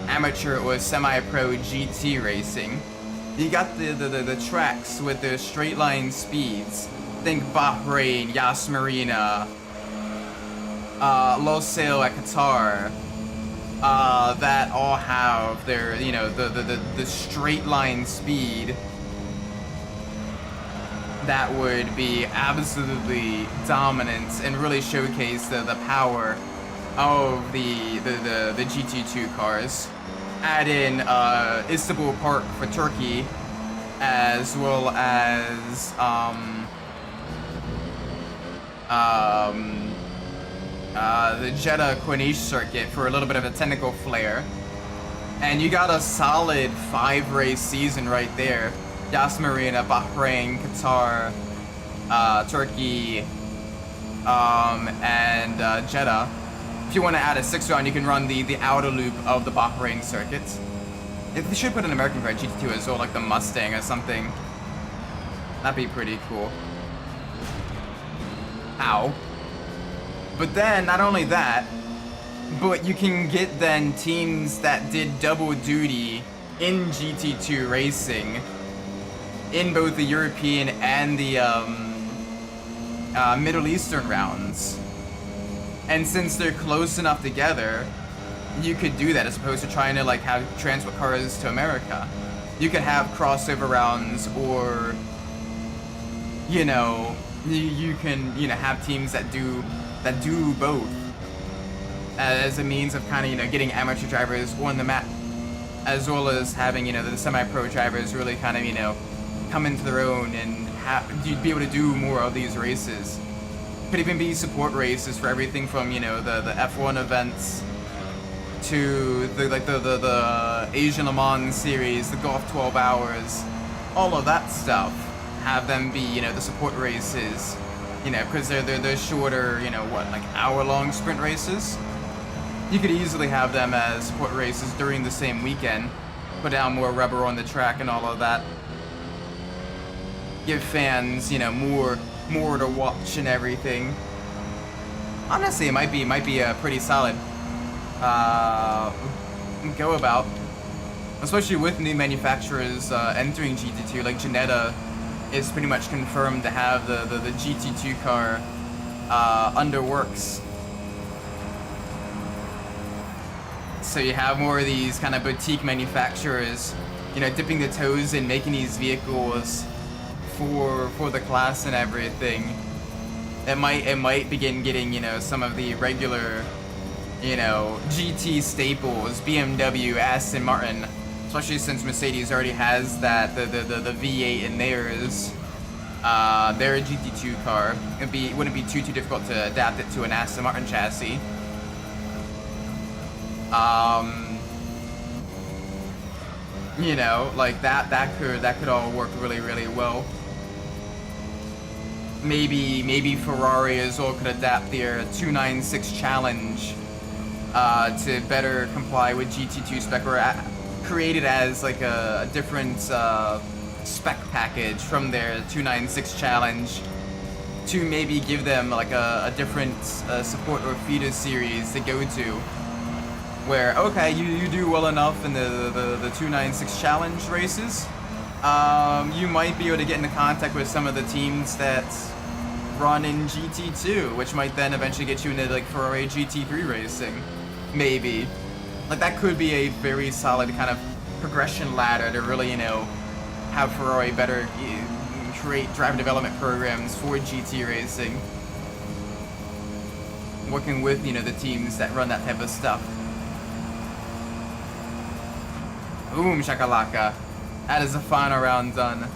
amateur or semi-pro GT racing. You got the tracks with their straight line speeds. Think Bahrain, Yas Marina, Losail at Qatar, that all have their, you know, the straight line speed that would be absolutely dominant and really showcase the power of the GT2 cars. Add in Istanbul Park for Turkey, as well as the Jeddah Corniche circuit for a little bit of a technical flair. And you got a solid 5-race season right there. Yas Marina, Bahrain, Qatar, Turkey, and Jeddah. If you want to add a 6th round, you can run the outer loop of the Bahrain circuit. If they should put an American car GT2 as well, like the Mustang or something. That'd be pretty cool. Ow. But then, not only that, but you can get then teams that did double duty in GT2 racing in both the European and the Middle Eastern rounds. And since they're close enough together, you could do that as opposed to trying to like have transport cars to America. You could have crossover rounds, or you know, you can, you know, have teams that do both as a means of kind of, you know, getting amateur drivers on the map, as well as having, you know, the semi-pro drivers really kind of, you know, come into their own and be able to do more of these races. Could even be support races for everything from, you know, the F1 events to the Asian Le Mans series, the Golf 12 Hours, all of that stuff. Have them be, you know, the support races, you know, because they're shorter, you know, what, like hour-long sprint races. You could easily have them as support races during the same weekend, put down more rubber on the track and all of that. Give fans, you know, more to watch and everything. Honestly, it might be a pretty solid go about, especially with new manufacturers entering GT2. Like Janetta is pretty much confirmed to have the GT2 car under works. So you have more of these kind of boutique manufacturers, you know, dipping their toes in making these vehicles for the class and everything. It might begin getting, you know, some of the regular, you know, GT staples, BMW, Aston Martin, especially since Mercedes already has that the V8 in theirs. Their GT2 car. It wouldn't be too difficult to adapt it to an Aston Martin chassis. You know, like that could all work really well. Maybe Ferrari as well could adapt their 296 challenge to better comply with GT2 spec, or create it as like a different spec package from their 296 challenge to maybe give them like a different support or feeder series to go to, where, okay, you do well enough in the 296 challenge races, you might be able to get into contact with some of the teams that run in GT2, which might then eventually get you into like Ferrari GT3 racing. Maybe. Like that could be a very solid kind of progression ladder to really, you know, have Ferrari better create driver development programs for GT racing. Working with, you know, the teams that run that type of stuff. Boom shakalaka. That is the final round done.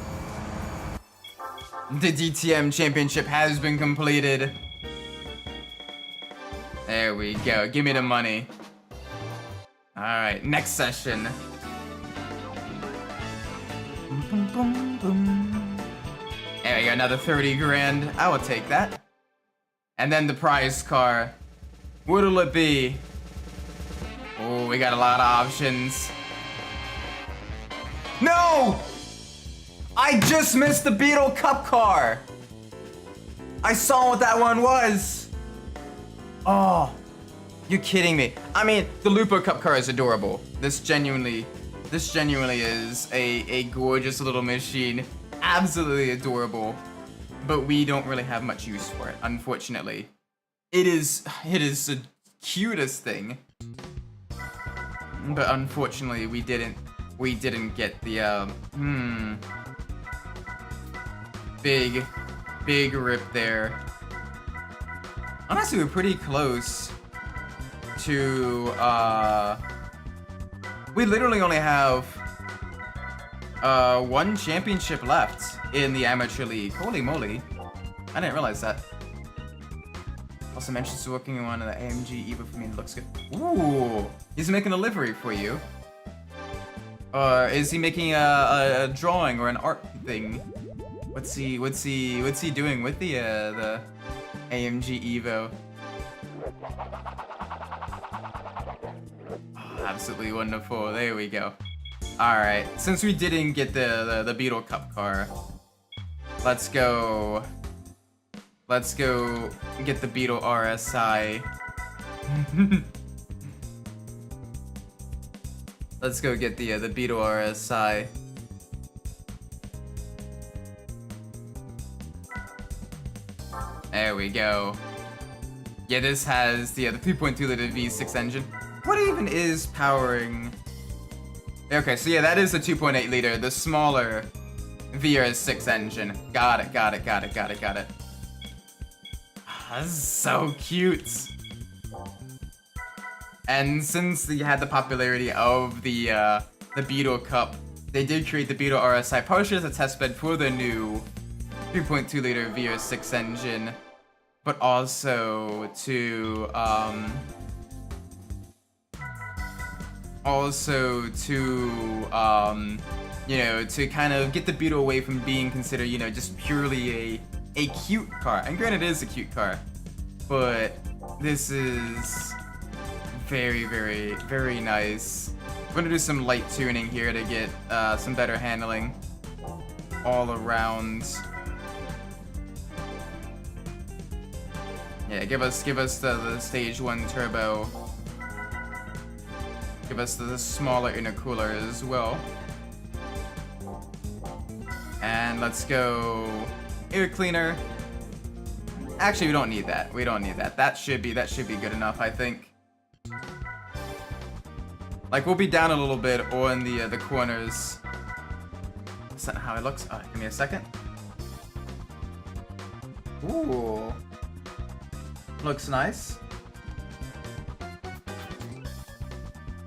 The DTM championship has been completed. There we go. Give me the money. Alright, next session. There we go, another 30 grand. I will take that. And then the prize car. What'll it be? Oh, we got a lot of options. No! I just missed the Beetle Cup car. I saw what that one was. Oh, you're kidding me. I mean, the Lupo Cup car is adorable. This genuinely is a gorgeous little machine. Absolutely adorable. But we don't really have much use for it, unfortunately. It is the cutest thing. But unfortunately, we didn't get the big rip there. Honestly, we're pretty close to we literally only have one championship left in the amateur league. Holy moly. I didn't realize that. Also mentions working on the AMG EVO for me. It looks good. Ooh, he's making a livery for you. Or is he making a drawing or an art thing? What's he doing with the AMG EVO? Oh, absolutely wonderful. There we go. All right. Since we didn't get the Beetle Cup car, let's go get the Beetle RSI. Let's go get the Beetle RSI. There we go. Yeah, this has the 3.2 liter V6 engine. What even is powering? Okay, so yeah, that is the 2.8 liter, the smaller VR6 engine. Got it. This is so cute. And since they had the popularity of the Beetle Cup, they did create the Beetle RSI partially as a testbed for the new 3.2 liter VR6 engine, but also to you know, to kind of get the Beetle away from being considered, you know, just purely a cute car. And granted, it is a cute car, but this is very, very, very nice. We're gonna do some light tuning here to get some better handling all around. Yeah, give us the stage 1 turbo. Give us the smaller intercooler as well. And let's go air cleaner. Actually, we don't need that. That should be good enough, I think. Like, we'll be down a little bit on the corners. That's not how it looks. Give me a second. Ooh. Looks nice.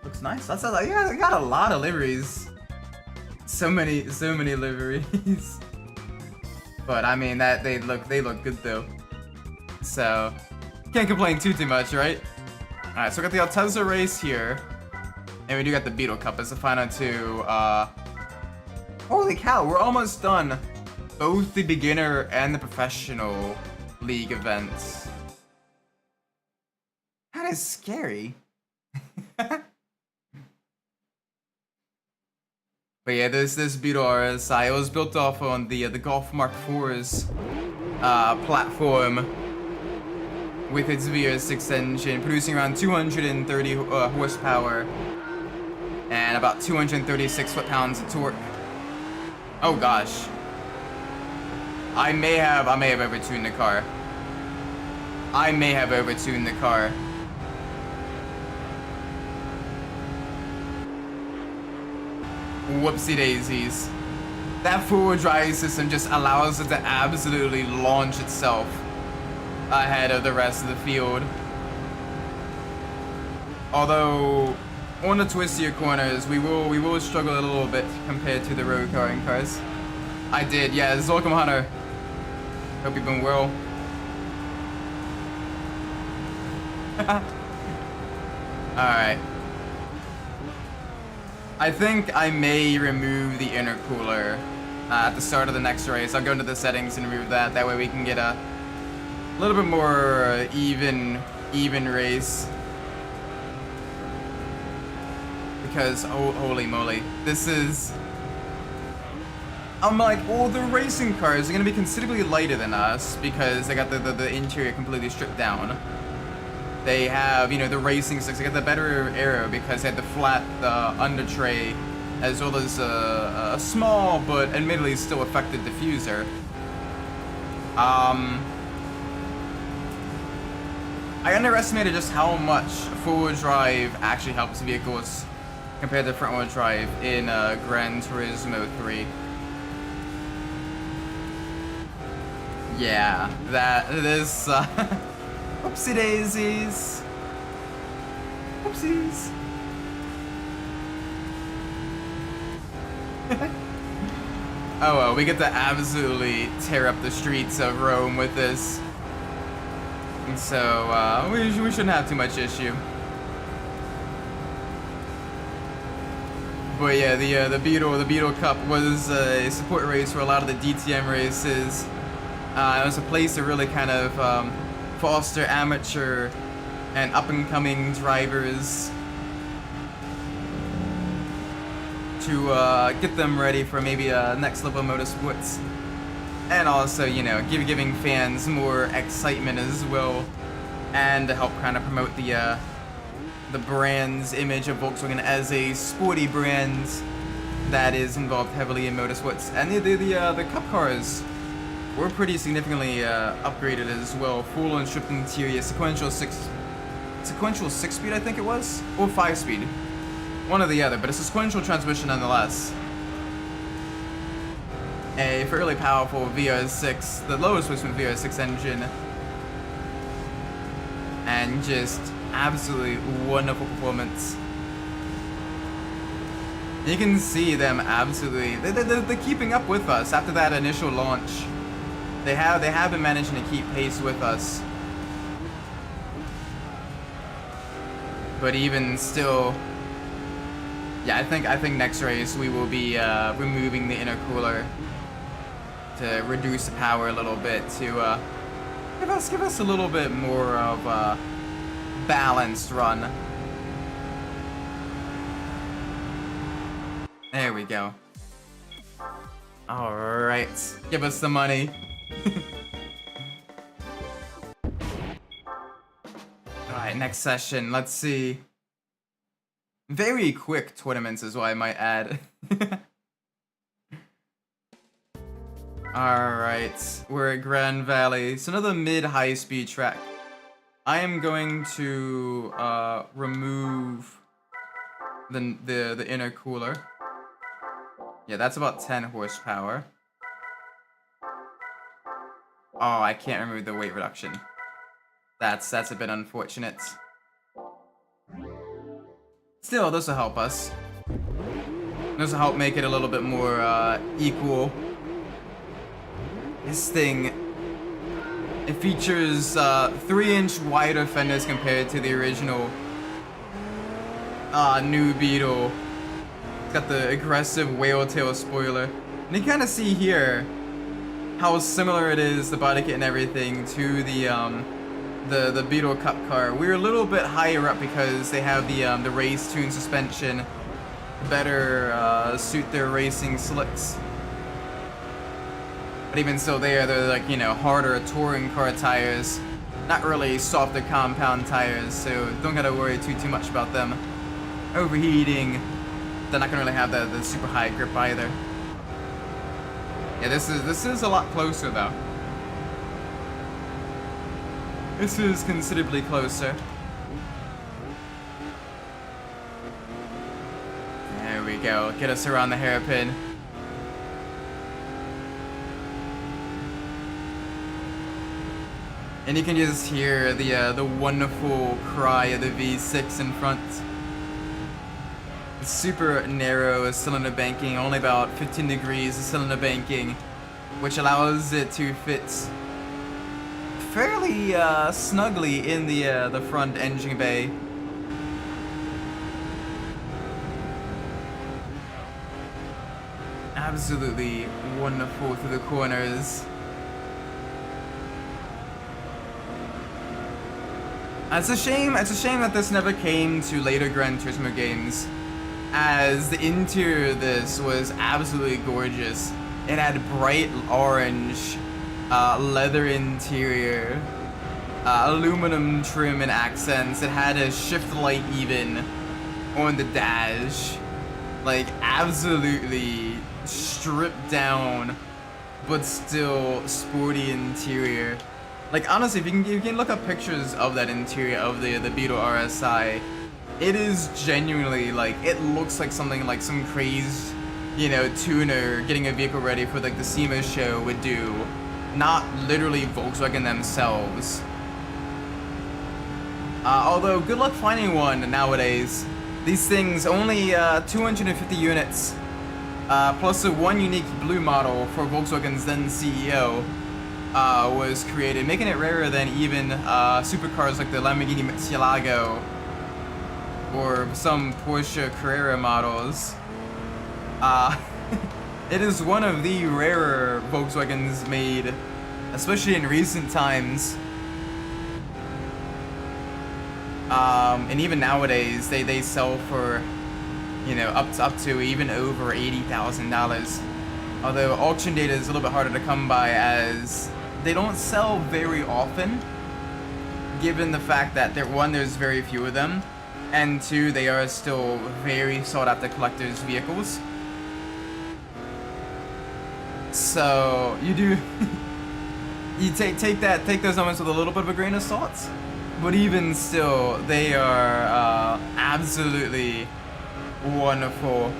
Looks nice. That's yeah, we got a lot of liveries. So many liveries. But I mean that they look good though. So can't complain too much, right? Alright, so we got the Altezza race here. And we do got the Beetle Cup as the final two. Holy cow, we're almost done. Both the beginner and the professional league events. That is scary. But yeah, this Beetle RSI, it was built off on the Golf Mark IV's platform with its VR6 engine, producing around 230 horsepower and about 236 foot-pounds of torque. Oh gosh, I may have overtuned the car. Whoopsie daisies. That four-wheel drive system just allows it to absolutely launch itself ahead of the rest of the field. Although on the twistier corners, we will struggle a little bit compared to the road carring cars. I did, yeah. Welcome, Hunter. Hope you've been well. Alright. I think I may remove the intercooler at the start of the next race. I'll go into the settings and remove that. That way we can get a little bit more even race. Because, oh, holy moly, this is... I'm like, well, the racing cars are going to be considerably lighter than us because they got the interior completely stripped down. They have, you know, the racing sticks. They got the better aero because they had the flat under tray, as well as a small but admittedly still effective diffuser. I underestimated just how much four-wheel drive actually helps vehicles compared to front-wheel drive in Gran Turismo 3. Yeah, that is whoopsie daisies. Whoopsies. Oh well, we get to absolutely tear up the streets of Rome with this. And so we shouldn't have too much issue. But yeah, the Beetle Cup was a support race for a lot of the DTM races. It was a place to really kind of foster amateur and up-and-coming drivers to get them ready for maybe next level motorsports, and also, you know, giving fans more excitement as well, and to help kind of promote the brand's image of Volkswagen as a sporty brand that is involved heavily in motorsports. And the Cup cars were pretty significantly upgraded as well. Full and stripped interior, sequential six speed, I think it was, or 5 speed, one or the other, but a sequential transmission nonetheless. A fairly powerful VR6, the lowest replacement VR6 engine, and just absolutely wonderful performance. You can see them absolutely, they're keeping up with us after that initial launch. They have been managing to keep pace with us. But even still, yeah, I think next race we will be removing the intercooler to reduce the power a little bit to give us a little bit more of a balanced run. There we go. All right, give us the money. Alright, next session, let's see. Very quick tournaments is what I might add. Alright, we're at Grand Valley. It's another mid-high speed track. I am going to remove the intercooler. Yeah, that's about 10 horsepower. Oh, I can't remove the weight reduction. That's a bit unfortunate. Still, this will help us. This will help make it a little bit more equal. This thing, it features 3-inch wider fenders compared to the original new Beetle. It's got the aggressive whale tail spoiler. And you kind of see here how similar it is, the body kit and everything, to the Beetle Cup car. We're a little bit higher up because they have the race tuned suspension to better suit their racing slicks. But even still, they're like, you know, harder touring car tires, not really softer compound tires. So don't gotta worry too much about them overheating. They're not gonna really have the super high grip either. Yeah, this is a lot closer though. This is considerably closer. There we go. Get us around the hairpin. And you can just hear the wonderful cry of the V6 in front. It's super narrow cylinder banking, only about 15 degrees of cylinder banking, which allows it to fit fairly snugly in the front engine bay. Absolutely wonderful through the corners. It's a shame that this never came to later Gran Turismo games, as the interior of this was absolutely gorgeous. It had bright orange, leather interior, aluminum trim and accents. It had a shift light even on the dash. Like, absolutely stripped down, but still sporty interior. Like, honestly, if you can look up pictures of that interior of the Beetle RSI, it is genuinely, like, it looks like something like some crazed, you know, tuner getting a vehicle ready for, like, the SEMA show would do. Not literally Volkswagen themselves. Although, good luck finding one nowadays. These things, only 250 units, plus a one unique blue model for Volkswagen's then CEO, was created, making it rarer than even supercars like the Lamborghini Murcielago or some Porsche Carrera models. It is one of the rarer Volkswagens made, especially in recent times. And even nowadays, they sell for, you know, up to even over $80,000. Although auction data is a little bit harder to come by, as they don't sell very often, given the fact that there's very few of them, and two, they are still very sought after collectors' vehicles. So you do you take those numbers with a little bit of a grain of salt. But even still, they are absolutely wonderful.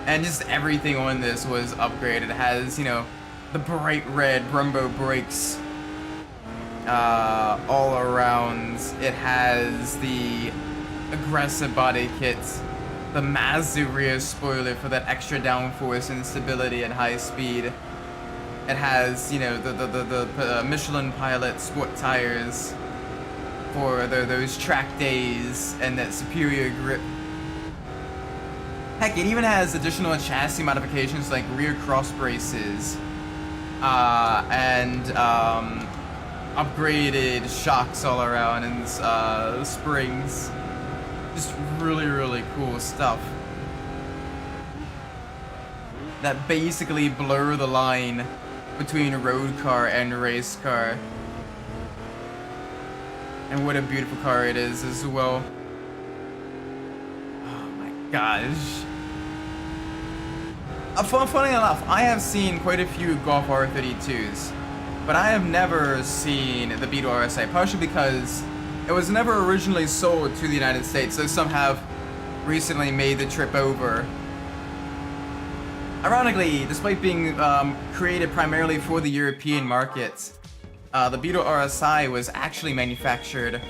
And just everything on this was upgraded. It has, you know, the bright red Brembo brakes all around. It has the aggressive body kit, the massive rear spoiler for that extra downforce and stability at high speed. It has, you know, the Michelin Pilot sport tires for those track days and that superior grip. Heck, it even has additional chassis modifications like rear cross braces and upgraded shocks all around and springs. Just really, really cool stuff that basically blur the line between road car and race car. And what a beautiful car it is as well. Oh my gosh. Funny enough, I have seen quite a few Golf R32s, but I have never seen the Beetle RSI, partially because it was never originally sold to the United States, though some have recently made the trip over. Ironically, despite being created primarily for the European market, the Beetle RSI was actually manufactured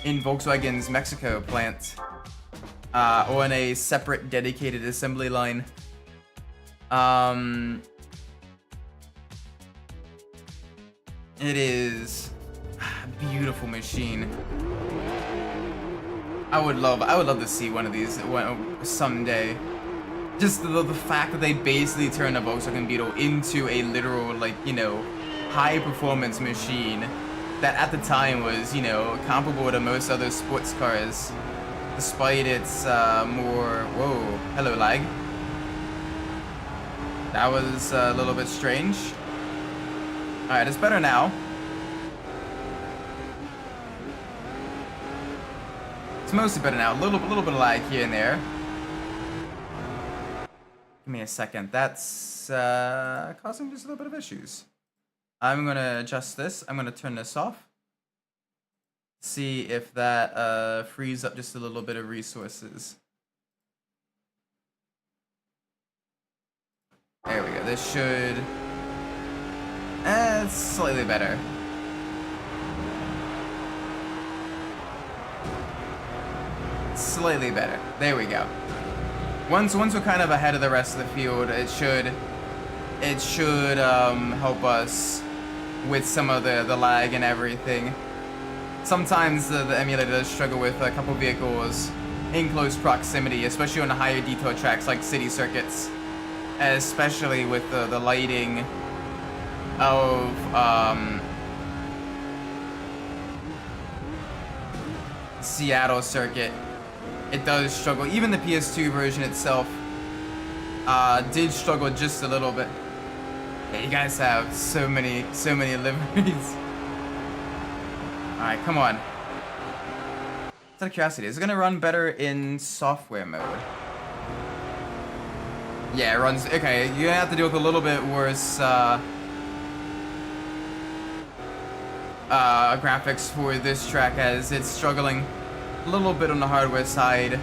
in Volkswagen's Mexico plant on a separate dedicated assembly line. It is a beautiful machine. I would love to see one of these someday. Just the fact that they basically turned a Volkswagen Beetle into a literal, like, you know, high performance machine that at the time was, you know, comparable to most other sports cars, despite its more, whoa, hello lag. That was a little bit strange. Alright, it's better now. It's mostly better now. A little bit of lag here and there. Give me a second. That's causing just a little bit of issues. I'm gonna adjust this. I'm gonna turn this off. See if that frees up just a little bit of resources. There we go. This should... it's slightly better. Slightly better. There we go. Once we're kind of ahead of the rest of the field, it should help us with some of the lag and everything. Sometimes the emulator does struggle with a couple vehicles in close proximity, especially on the higher detail tracks like city circuits. especially with the lighting of Seattle circuit. It does struggle. Even the PS2 version itself did struggle just a little bit. Yeah, you guys have so many liveries. Alright, come on. Just out of curiosity, is it gonna run better in software mode? Yeah, it runs. Okay, you're gonna have to deal with a little bit worse graphics for this track, as it's struggling a little bit on the hardware side in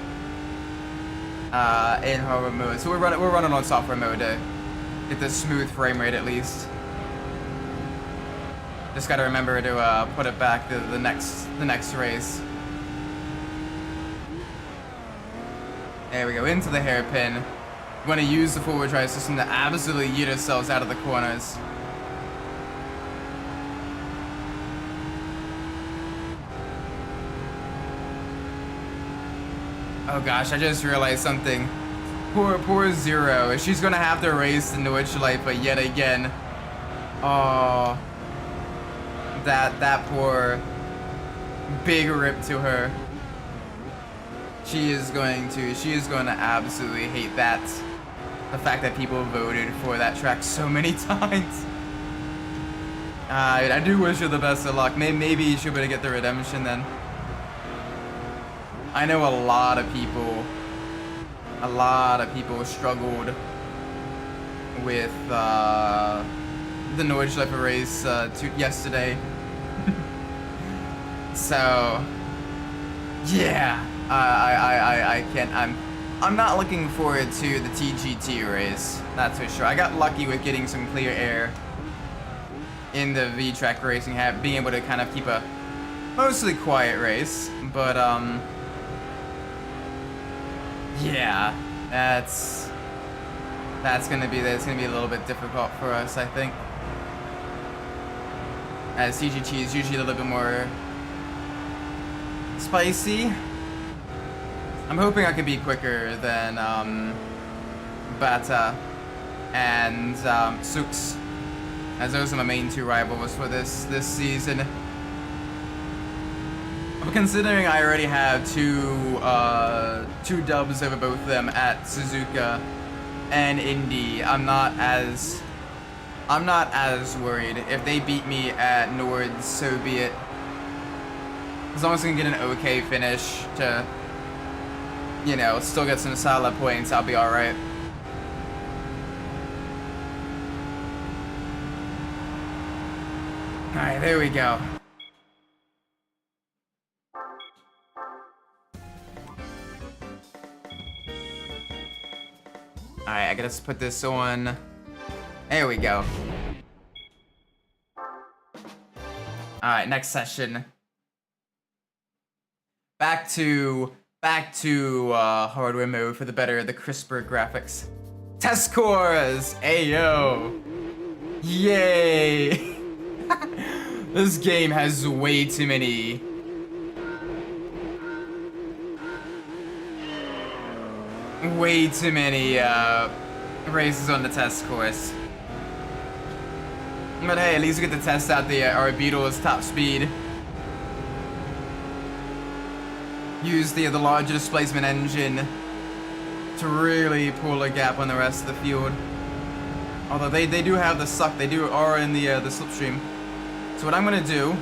hardware mode. So we're running on software mode to get the smooth frame rate at least. Just gotta remember to put it back to the next race. There we go, into the hairpin. We want to use the forward drive system to absolutely yeet ourselves out of the corners. Oh gosh, I just realized something. Poor Zero. She's gonna have to race in Nordschleife, but yet again. Oh, that poor big rip to her. She is going to absolutely hate that. The fact that people voted for that track so many times. I do wish her the best of luck. Maybe she'll be able to get the redemption then. I know a lot of people struggled with the Nordschleife race yesterday. So yeah, I can't. I'm not looking forward to the TGT race. That's for sure. I got lucky with getting some clear air in the V-track racing, being able to kind of keep a mostly quiet race, but yeah, that's gonna be a little bit difficult for us, I think, as TGT is usually a little bit more spicy. I'm hoping I can be quicker than Bata and Sux, as those are my main two rivals for this season. But considering I already have two dubs over both of them at Suzuka and Indy, I'm not as worried. If they beat me at Nords, so be it. As long as I can get an okay finish to, you know, still get some solid points, I'll be alright. Alright, there we go. Alright, I gotta put this on. There we go. Alright, next session. Back to hardware mode for the crisper graphics. Test scores! Ayo! Yay! This game has way too many races on the test course. But hey, at least we get to test out our Beetle's top speed. Use the larger displacement engine to really pull a gap on the rest of the field. Although they do have the suck, they are in the slipstream. So what I'm gonna do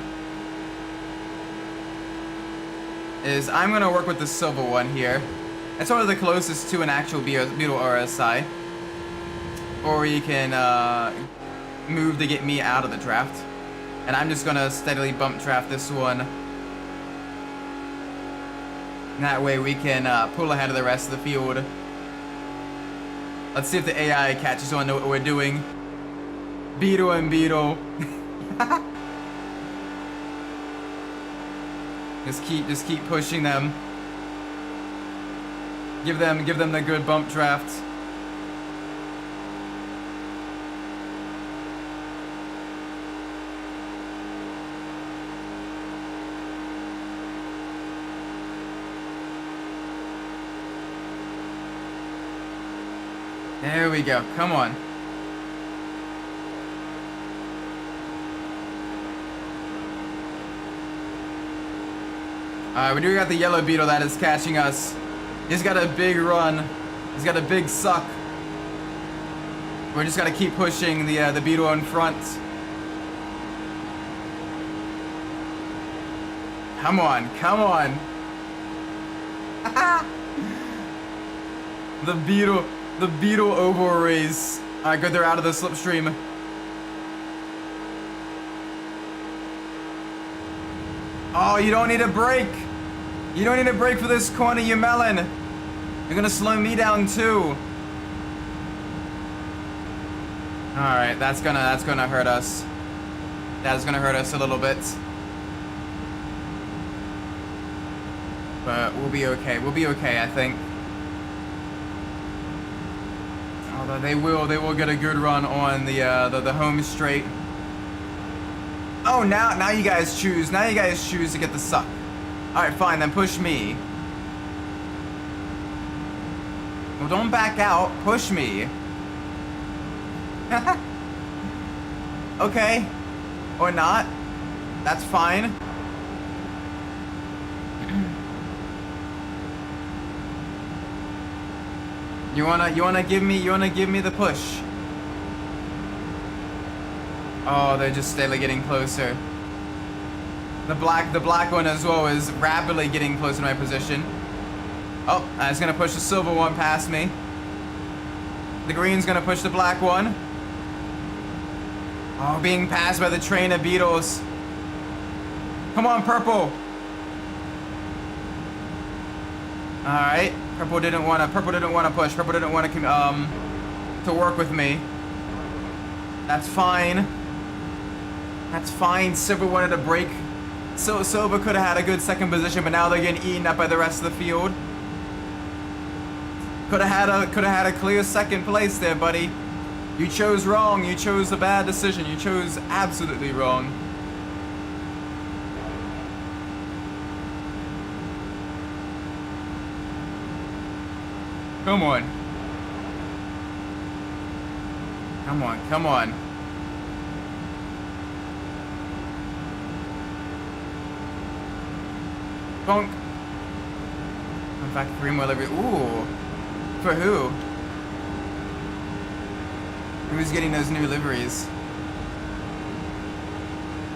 is I'm gonna work with the silver one here. It's one of the closest to an actual Beetle RSI. Or you can move to get me out of the draft. And I'm just gonna steadily bump draft this one. And that way we can pull ahead of the rest of the field. Let's see if the AI catches on to what we're doing. Beetle and Beetle. Just keep pushing them. Give them the good bump draft. There we go. Come on. Alright, we do got the yellow beetle that is catching us. He's got a big run. He's got a big suck. We're just gotta keep pushing the beetle in front. Come on, come on. The beetle oval race. Alright, good, they're out of the slipstream. Oh, you don't need a brake. You don't need a brake for this corner, you melon. You're gonna slow me down too. Alright, that's gonna hurt us. That is gonna hurt us a little bit. But we'll be okay. We'll be okay, I think. Although they will get a good run on the home straight. Oh, now you guys choose. Now you guys choose to get the suck. All right, fine. Then push me. Well, don't back out. Push me. Okay. Or not. That's fine. You wanna give me the push? Oh, they're just steadily getting closer. The black one as well is rapidly getting closer to my position. Oh, it's gonna push the silver one past me. The green's gonna push the black one. Oh, being passed by the train of beetles. Come on, purple. All right. Purple didn't want to push. Purple didn't want to work with me. That's fine. That's fine. Silver wanted to break. So Silver could have had a good second position, but now they're getting eaten up by the rest of the field. Could have had a clear second place there, buddy. You chose wrong. You chose a bad decision. You chose absolutely wrong. Come on. Come on, come on. Bonk. In fact, 3 more livery. Ooh. For who? Who's getting those new liveries?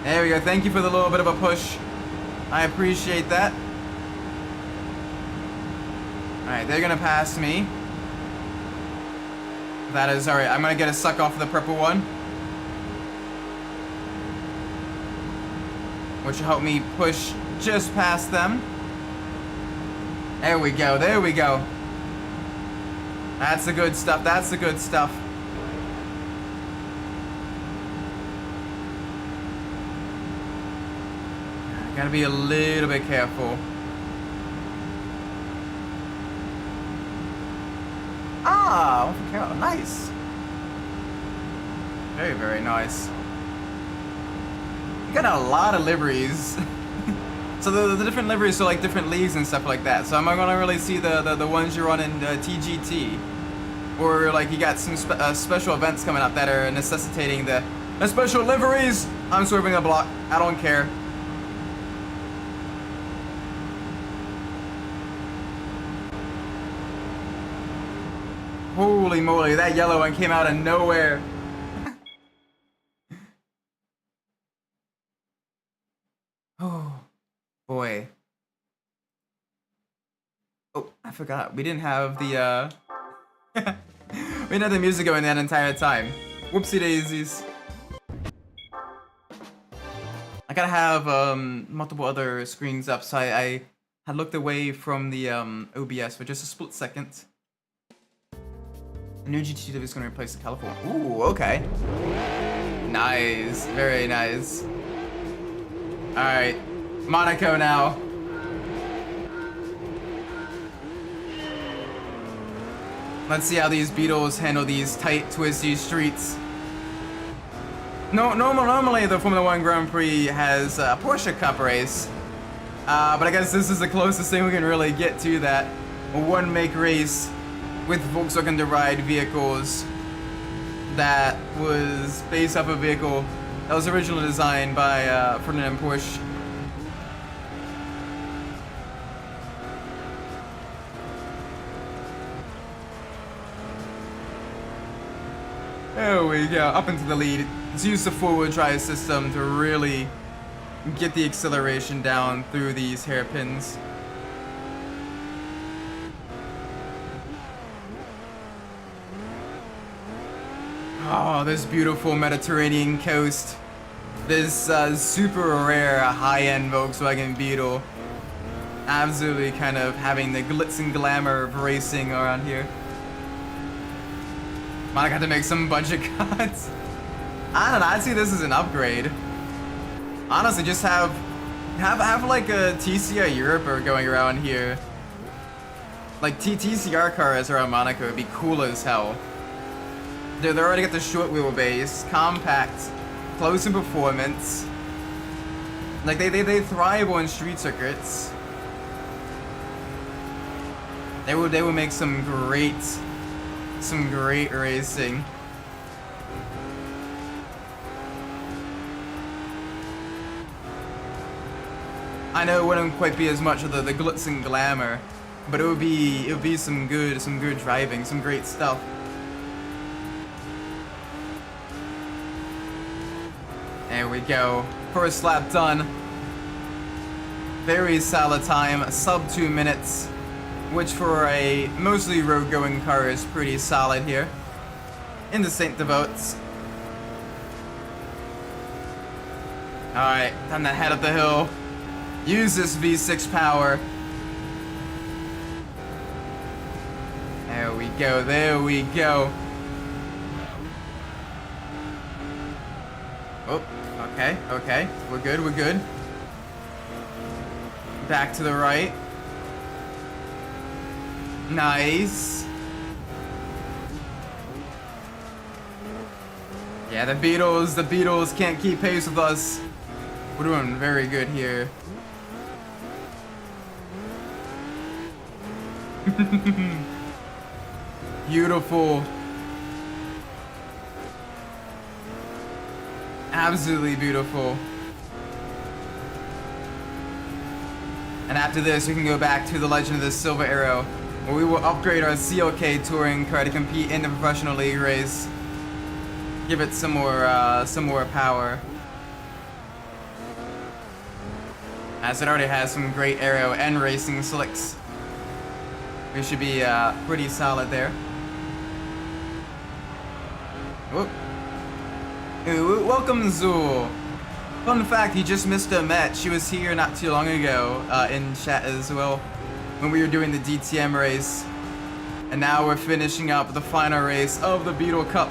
There we go. Thank you for the little bit of a push. I appreciate that. Alright, they're gonna pass me. That is alright. I'm gonna get a suck off of the purple one, which will help me push just past them. There we go. There we go. That's the good stuff. That's the good stuff. Gotta be a little bit careful. Ah, one for Carol. Nice. Very, very nice. You got a lot of liveries. So the different liveries are like different leagues and stuff like that. So I'm not gonna really see the ones you run in TGT, or like you got some special events coming up that are necessitating the special liveries. I'm swerving a block. I don't care. Holy moly, that yellow one came out of nowhere. Oh, boy. Oh, I forgot. We didn't have the, we didn't have the music going that entire time. Whoopsie daisies. I gotta have, multiple other screens up, so I had looked away from the, OBS for just a split second. The new GT2 is going to replace the California. Ooh, okay. Nice. Very nice. Alright. Monaco now. Let's see how these Beetles handle these tight, twisty streets. Normally the Formula 1 Grand Prix has a Porsche Cup race. But I guess this is the closest thing we can really get to that. A one-make race. with Volkswagen derived vehicles that was based off a vehicle that was originally designed by Ferdinand Porsche. There we go, up into the lead. Let's use the four-wheel drive system to really get the acceleration down through these hairpins. Oh, this beautiful Mediterranean coast. This super rare high-end Volkswagen Beetle. Absolutely kind of having the glitz and glamour of racing around here. Might have to make some budget cuts. I don't know, I'd see this as an upgrade. Honestly, just have like a TCR Europe going around here. Like TCR cars around Monaco would be cool as hell. They already got the short wheelbase, compact, close in performance. Like they thrive on street circuits. They would make some great racing. I know it wouldn't quite be as much of the glitz and glamour, but it would be some good driving, some great stuff. There we go. First lap done. Very solid time, sub 2 minutes, which for a mostly road-going car is pretty solid here in the Saint Devotes. Alright, time to head up the hill. Use this V6 power. There we go, there we go. Oh, okay, okay. We're good, we're good. Back to the right. Nice. Yeah, the Beatles can't keep pace with us. We're doing very good here. Beautiful. Absolutely beautiful. And after this, we can go back to the Legend of the Silver Arrow, where we will upgrade our CLK touring car to compete in the professional league race. Give it some more power. As it already has some great aero and racing slicks. We should be pretty solid there. Whoop. Ooh, welcome, Zool. Fun fact, you just missed a Met. She was here not too long ago in chat as well when we were doing the DTM race. And now we're finishing up the final race of the Beetle Cup,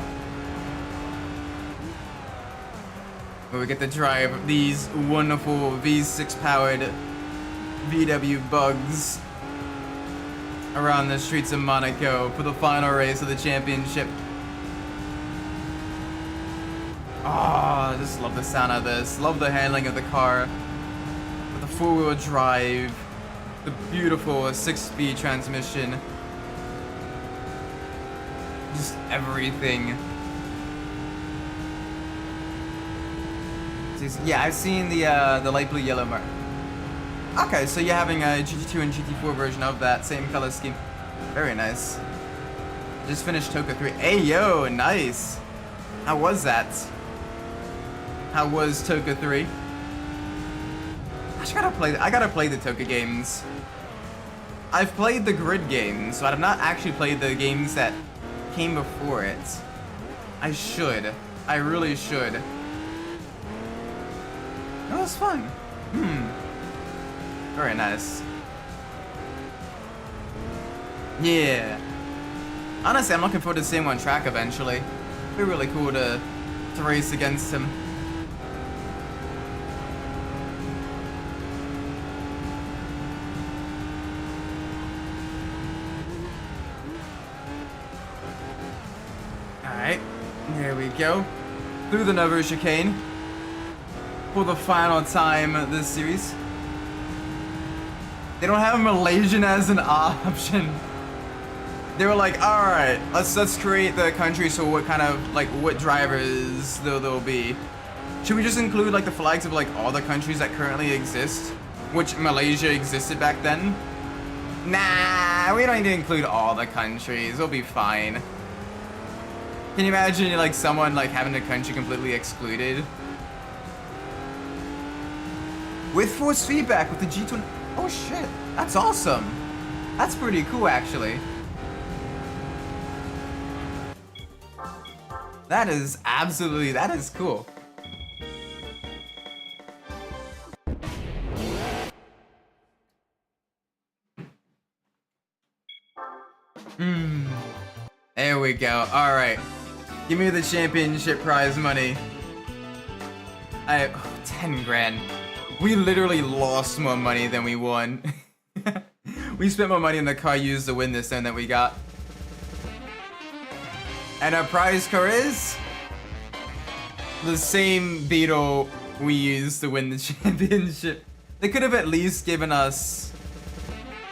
where we get to drive these wonderful V6 powered VW bugs around the streets of Monaco for the final race of the championship. Oh, I just love the sound of this. Love the handling of the car. With the four-wheel drive, the beautiful 6-speed transmission. Just everything. Yeah, I've seen the light blue yellow mark. Okay, so you're having a GT2 and GT4 version of that same color scheme. Very nice. Just finished Toka 3. Hey yo, nice. How was that? How was Toka 3? I gotta play the Toka games. I've played the grid games, but I've not actually played the games that came before it. I should. I really should. That was fun. Very nice. Yeah. Honestly, I'm looking forward to seeing him on track eventually. It'd be really cool to race against him. Alright. There we go. Through the Novo chicane. For the final time this series. They don't have Malaysian as an option. They were like, all right, let's create the country. So what kind of like what drivers there'll be? Should we just include like the flags of like all the countries that currently exist, which Malaysia existed back then? Nah, we don't need to include all the countries. We'll be fine. Can you imagine like someone like having a country completely excluded? With force feedback with the G20. Oh shit, that's awesome. That's pretty cool actually. That is cool. There we go. All right. Give me the championship prize money. 10 grand. We literally lost more money than we won. We spent more money on the car used to win this than that we got. And our prize car is the same beetle we used to win the championship. They could have at least given us...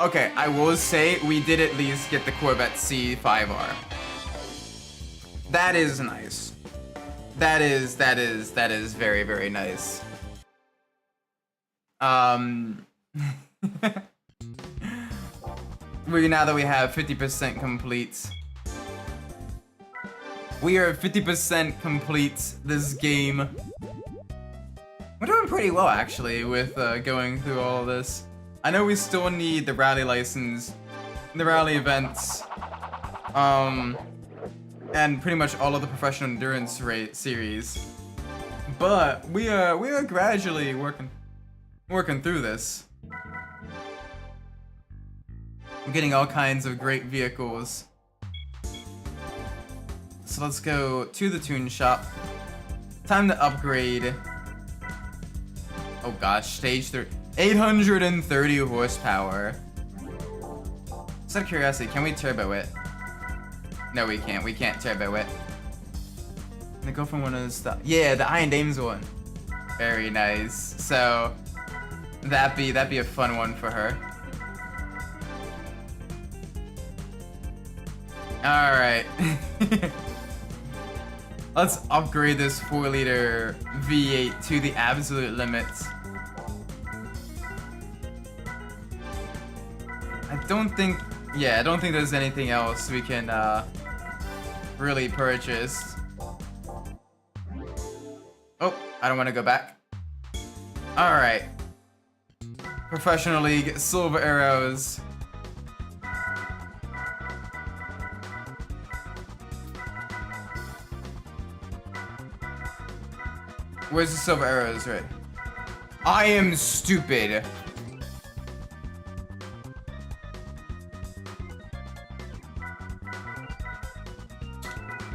Okay, I will say we did at least get the Corvette C5R. That is nice. That is very, very nice. Now that we have 50% complete. We are 50% complete this game. We're doing pretty well actually with going through all of this. I know we still need the rally license, the rally events, and pretty much all of the professional endurance series. But we are gradually working through this. We're getting all kinds of great vehicles. So let's go to the tune shop. Time to upgrade. Oh gosh, stage 3. 830 horsepower. Just out of curiosity, can we turbo it? No, we can't. We can't turbo it. And the go from one of the stuff. Yeah, the Iron Dames one. Very nice. So that'd be a fun one for her. All right. Let's upgrade this 4-liter V8 to the absolute limit. I don't think there's anything else we can really purchase. Oh, I don't want to go back. All right. Professional League, Silver Arrows. Where's the Silver Arrows, right? I am stupid.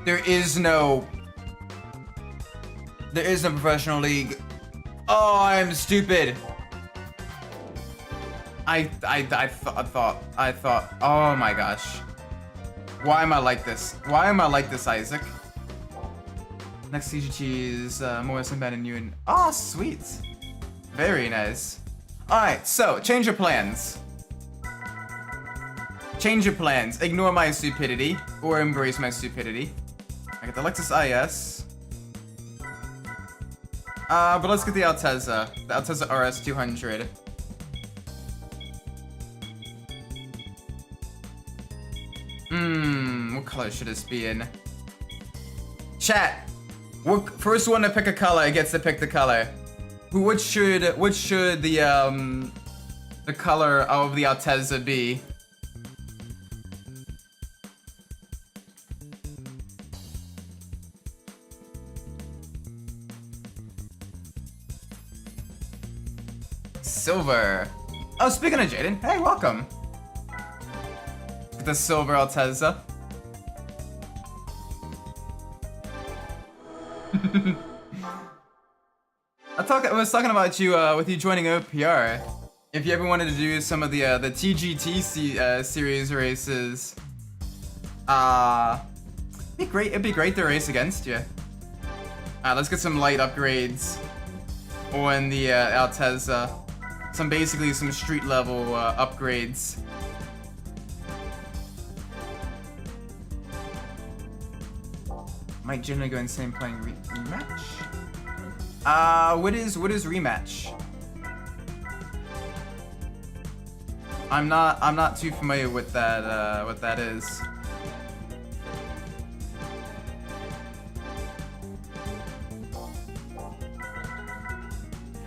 There is no professional league. Oh, I'm stupid. I thought. Oh my gosh. Why am I like this? Why am I like this, Isaac? Next CGT is Morrison, Ben, and you and... Oh, sweet. Very nice. Alright, so, change your plans. Change your plans. Ignore my stupidity, or embrace my stupidity. I got the Lexus IS. But let's get the Altezza. The Altezza RS 200. What color should this be in? Chat! First one to pick a color gets to pick the color. What should the color of the Altezza be? Silver. Oh, speaking of Jaden, hey, welcome. The silver Altezza. I was talking about you with you joining OPR. If you ever wanted to do some of the TGT series races, it'd be great to race against you. Let's get some light upgrades on the Altezza. Basically some street level upgrades. Might generally go insane playing rematch. What is rematch? I'm not too familiar with that. What that is.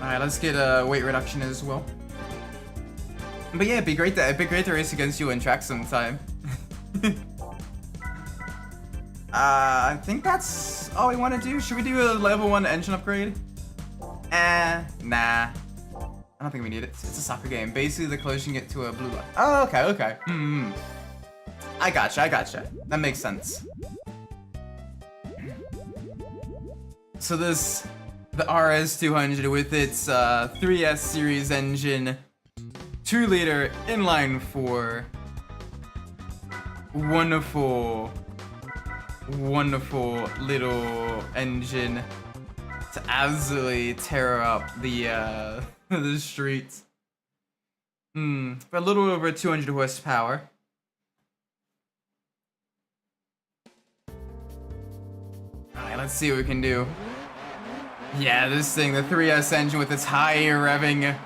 All right, let's get a weight reduction as well. But yeah, it'd be great to race against you in track sometime. I think that's all we want to do. Should we do a level 1 engine upgrade? Nah. I don't think we need it. It's a soccer game. Basically, the closer you get to a blue light. Oh, okay. I gotcha. That makes sense. So the RS200 with its 3S series engine, 2-liter inline 4, wonderful little engine to absolutely tear up the the streets. For a little over 200 horsepower. Alright, let's see what we can do. Yeah, this thing, the 3S engine with its high revving.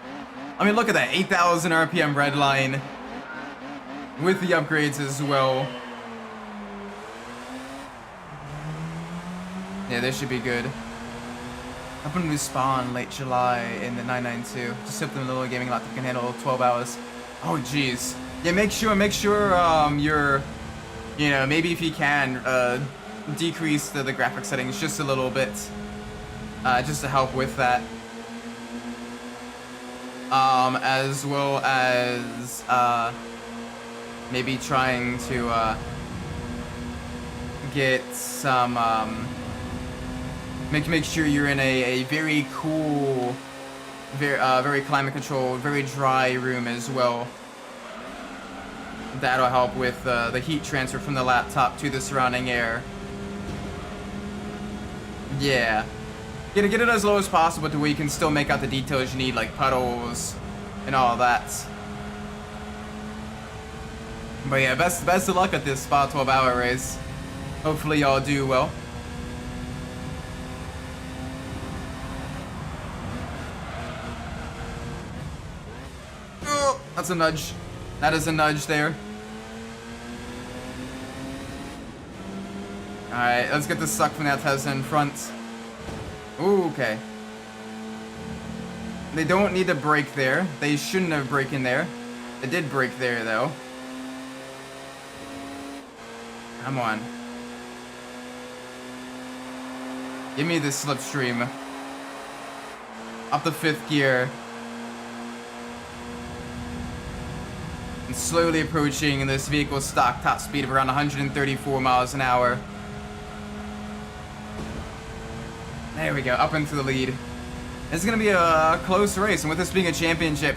I mean, look at that, 8,000 RPM red line. With the upgrades as well. Yeah, this should be good. Hoping to spawn late July in the 992. Just hope the little gaming laptop can handle 12 hours. Oh, jeez. Yeah, make sure you're, you know, maybe if you can, decrease the graphic settings just a little bit. Just to help with that. As well as, maybe trying to, get some, make sure you're in a very cool, very climate controlled, very dry room as well. That'll help with the heat transfer from the laptop to the surrounding air. Yeah. Get it as low as possible to where you can still make out the details you need, like puddles and all that. But yeah, best of luck at this Spa 12-hour race. Hopefully y'all do well. Oh, that's a nudge. That is a nudge there. Alright, let's get the suck from that Tesla in front. Ooh, okay. They don't need to brake there. They shouldn't have brake in there. They did brake there, though. Come on. Give me this slipstream. Up the 5th gear. And slowly approaching this vehicle's stock top speed of around 134 miles an hour. There we go, up into the lead. This is gonna be a close race, and with this being a championship,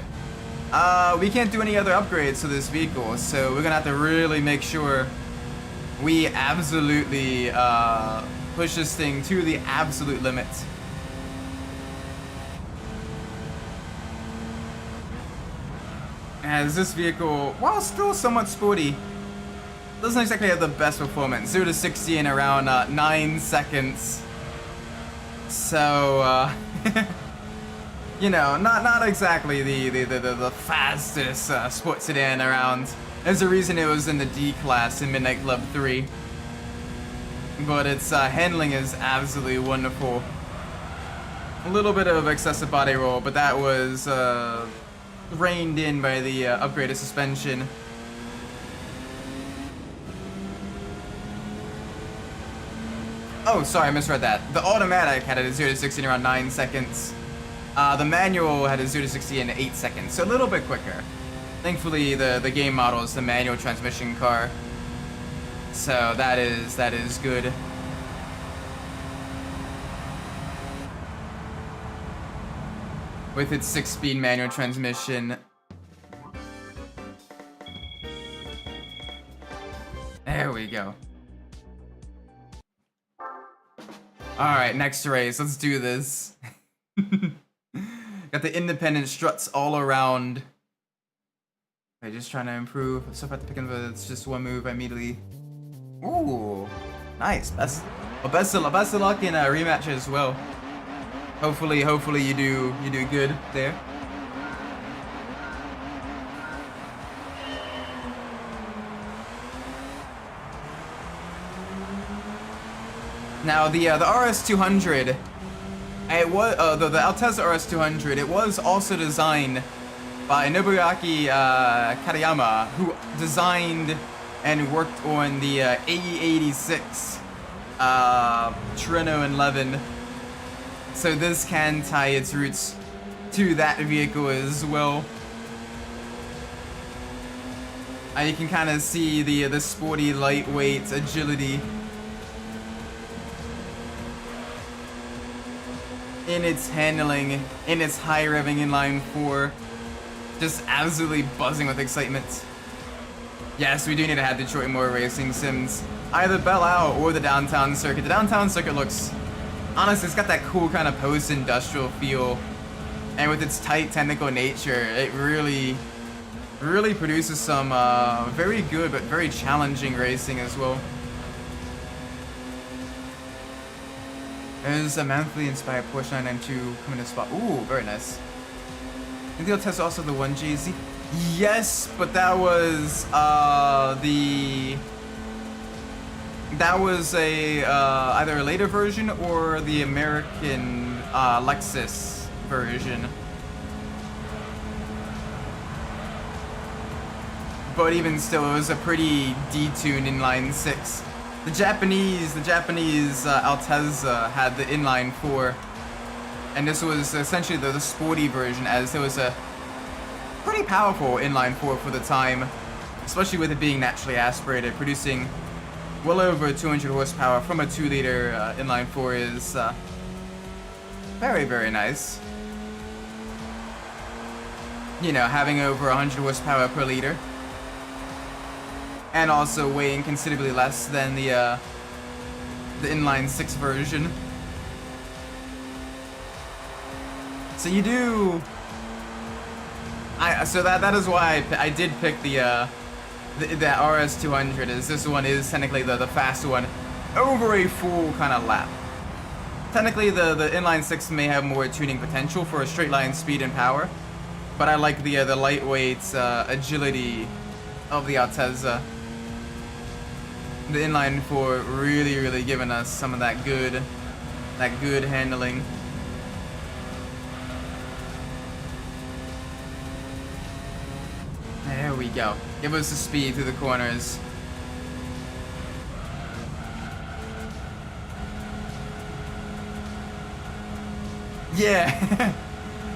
we can't do any other upgrades to this vehicle, so we're gonna have to really make sure we absolutely push this thing to the absolute limit. As this vehicle, while still somewhat sporty, doesn't exactly have the best performance. 0 to 60 in around 9 seconds. So, you know, not exactly the fastest sports sedan around. There's a reason it was in the D class in Midnight Club 3. But its handling is absolutely wonderful. A little bit of excessive body roll, but that was reined in by the upgraded suspension. Oh, sorry, I misread that. The automatic had a 0 to 60 in around 9 seconds. The manual had a 0 to 60 in 8 seconds, so a little bit quicker. Thankfully, the game model is the manual transmission car. So that is good. With its 6-speed manual transmission. There we go. Alright, next race. Let's do this. Got the independent struts all around. Okay, just trying to improve. So if I have to pick up, it's just one move immediately. Ooh, nice. Well, best of luck in a rematch as well. Hopefully you do good there. Now the RS200, it was the Altezza RS200. It was also designed by Nobuyuki Katayama, who designed and worked on the AE86 Treno 11. So this can tie its roots to that vehicle as well. You can kind of see the sporty, lightweight agility in its handling, in its high revving inline 4. Just absolutely buzzing with excitement. Yes, we do need to have Detroit more racing sims. Either Belle Isle or the downtown circuit. The downtown circuit looks, honestly, it's got that cool kind of post-industrial feel. And with its tight technical nature, it really produces some very good but very challenging racing as well. There's a monthly inspired Porsche 992 coming to spot. Ooh, very nice. I think they'll test also the 1JZ. Yes, but that was either a later version or the American Lexus version. But even still, it was a pretty detuned inline 6. The Japanese Altezza had the inline 4, and this was essentially the sporty version, as it was a pretty powerful inline 4 for the time, especially with it being naturally aspirated. Producing well over 200 horsepower from a 2-liter inline 4 is very, very nice. You know, having over 100 horsepower per liter. And also weighing considerably less than the inline 6 version. So you do. So that is why I did pick the RS200, as this one is technically the faster one over a full kind of lap. Technically, the inline 6 may have more tuning potential for a straight line speed and power, but I like the lightweight agility of the Altezza. The inline 4 really giving us some of that good handling. There we go. Give us the speed through the corners. Yeah.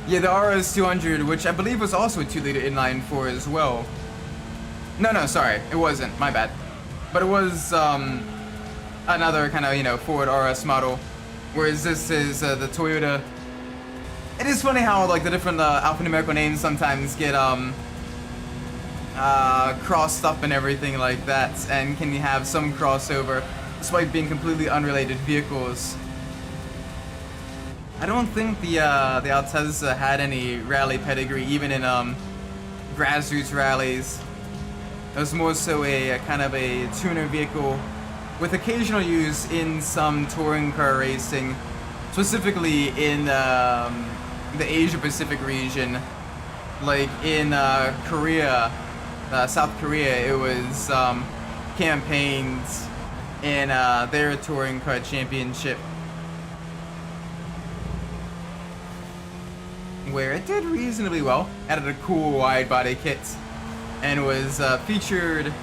Yeah, the RS200, which I believe was also a 2-liter inline 4 as well. No, sorry, it wasn't. My bad. But it was another kind of, you know, Ford RS model, whereas this is the Toyota. It is funny how like the different alphanumerical names sometimes get crossed up and everything like that, and can have some crossover despite being completely unrelated vehicles. I don't think the Altezza had any rally pedigree, even in grassroots rallies. It was more so a kind of a tuner vehicle with occasional use in some touring car racing, specifically in the Asia Pacific region. Like in Korea, South Korea, it was campaigned in their touring car championship, where it did reasonably well. Added a cool wide body kit, and was featured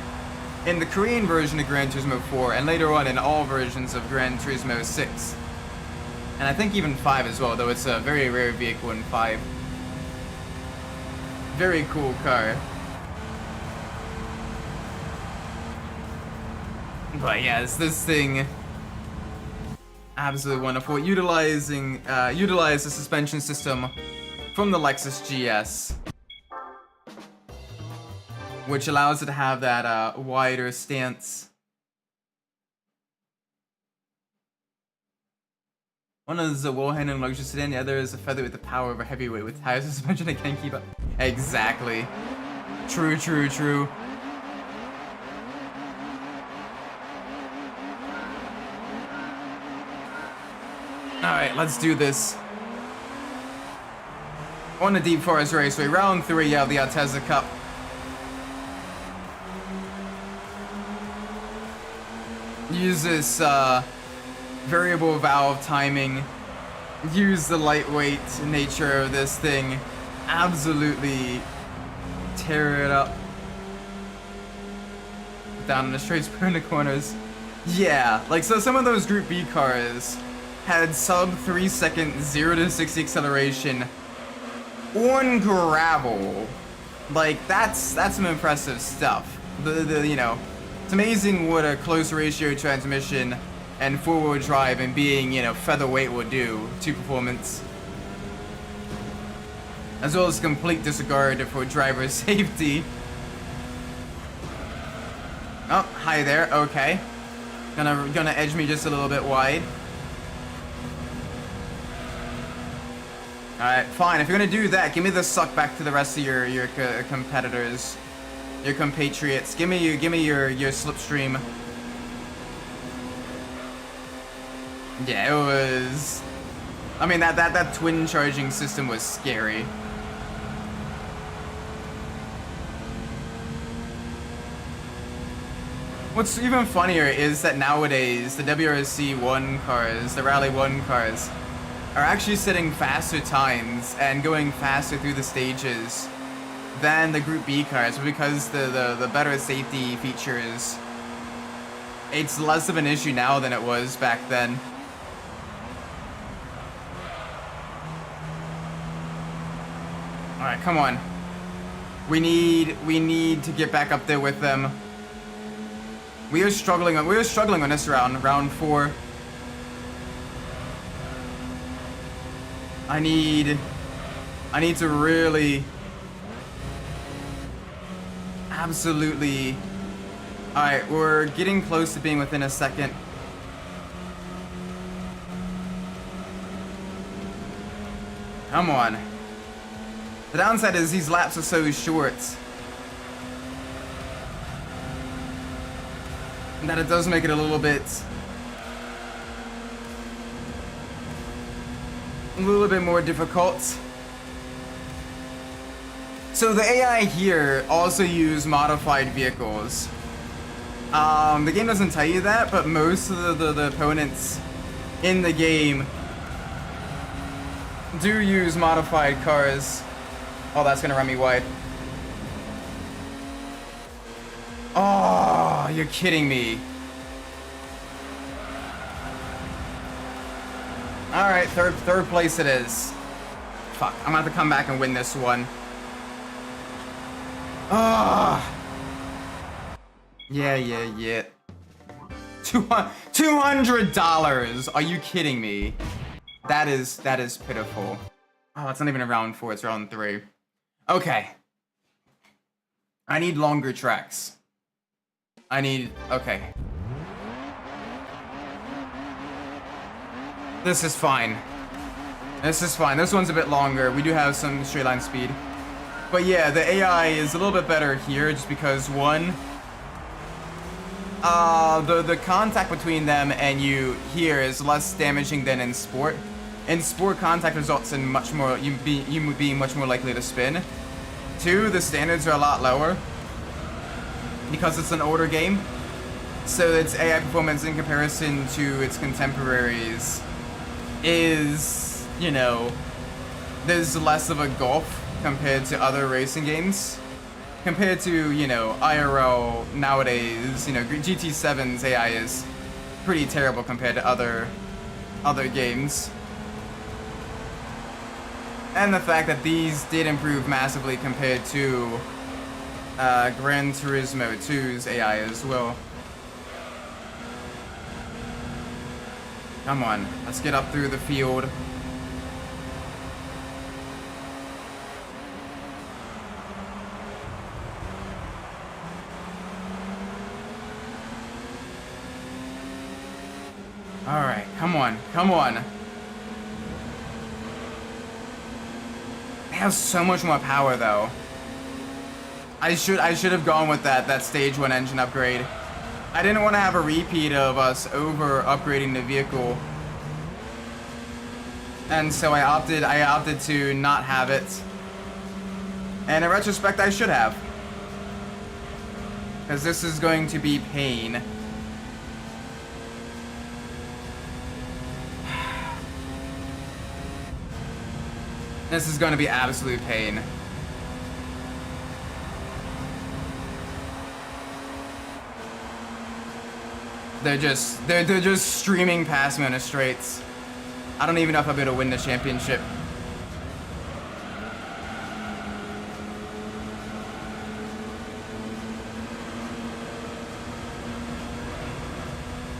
in the Korean version of Gran Turismo 4, and later on in all versions of Gran Turismo 6. And I think even 5 as well, though it's a very rare vehicle in 5. Very cool car. But yes, this thing, absolutely wonderful. Utilize the suspension system from the Lexus GS, which allows it to have that wider stance. One is a well-handled luxury sedan, the other is a featherweight with the power of a heavyweight with tire suspension that can't keep up. Exactly. True. Alright, let's do this. On the Deep Forest Raceway, round 3 of the Altezza Cup. Use this variable valve timing. Use the lightweight nature of this thing. Absolutely tear it up. Down in the straights, in the corners. Yeah, like, so some of those Group B cars had sub 3 second 0 to 60 acceleration on gravel. Like, that's some impressive stuff. You know, it's amazing what a close ratio transmission and four-wheel drive and being, you know, featherweight will do to performance. As well as complete disregard for driver safety. Oh, hi there, okay. Gonna edge me just a little bit wide. Alright, fine. If you're gonna do that, give me the suck back to the rest of your competitors, your compatriots. Give me your slipstream. Yeah, it was. I mean, that twin charging system was scary. What's even funnier is that nowadays the WRC 1 cars, the Rally 1 cars, are actually setting faster times and going faster through the stages than the Group B cars because the better safety features. It's less of an issue now than it was back then. Alright, come on. We need to get back up there with them. We are struggling on this round 4. I need to really absolutely. Alright, we're getting close to being within a second. Come on. The downside is these laps are so short that it does make it a little bit more difficult. So the AI here also use modified vehicles. The game doesn't tell you that, but most of the opponents in the game do use modified cars. Oh, that's gonna run me wide. Oh, you're kidding me. Alright, third place it is. Fuck, I'm gonna have to come back and win this one. Ah. Yeah. $200. Are you kidding me? That is pitiful. Oh, it's not even a round 4, it's round 3. Okay. I need longer tracks. Okay. This is fine. This one's a bit longer. We do have some straight line speed. But yeah, the AI is a little bit better here just because, one, the contact between them and you here is less damaging than in sport. In sport, contact results in much more, you being much more likely to spin. 2, the standards are a lot lower because it's an older game. So its AI performance in comparison to its contemporaries is, you know, there's less of a gulf compared to other racing games. Compared to, you know, IRL nowadays, you know, GT7's AI is pretty terrible compared to other games. And the fact that these did improve massively compared to Gran Turismo 2's AI as well. Come on, let's get up through the field. Alright, come on. They have so much more power though. I should have gone with that stage 1 engine upgrade. I didn't want to have a repeat of us over upgrading the vehicle. And so I opted to not have it. And in retrospect, I should have. Because this is going to be pain. This is going to be absolute pain. They're just streaming past me on the straights. I don't even know if I'll be able to win the championship.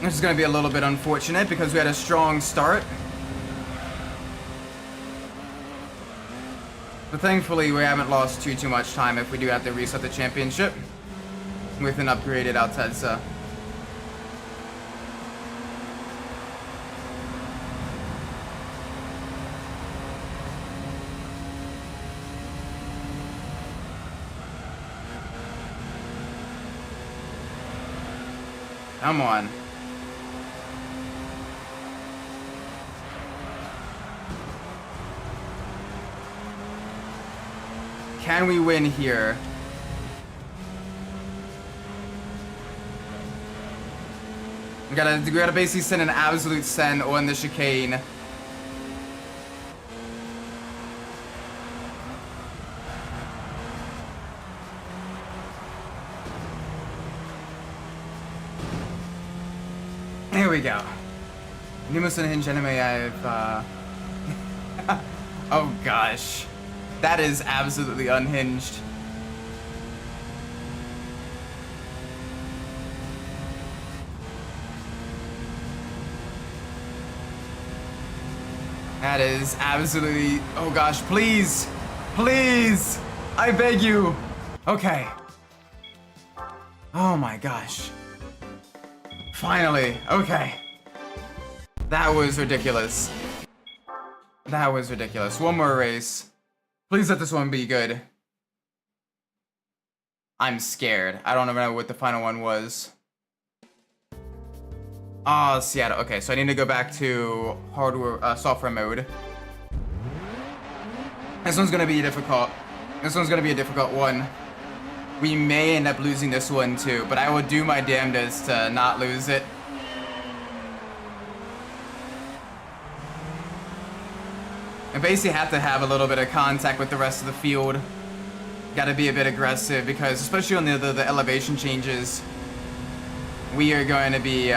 This is going to be a little bit unfortunate because we had a strong start. But thankfully, we haven't lost too much time if we do have to reset the championship with an upgraded Altezza. Come on. Can we win here? We gotta basically send an absolute send on the chicane. Here we go. The most unhinged anime I've, oh gosh. That is absolutely unhinged. That is absolutely... Oh gosh, please! Please! I beg you! Okay. Oh my gosh. Finally, okay. That was ridiculous. That was ridiculous. One more race. Please let this one be good. I'm scared. I don't even know what the final one was. Oh, Seattle. Okay, so I need to go back to software mode. This one's gonna be difficult. This one's gonna be a difficult one. We may end up losing this one too, but I will do my damnedest to not lose it. I basically have to have a little bit of contact with the rest of the field. Gotta be a bit aggressive because, especially on the elevation changes, we are going to be,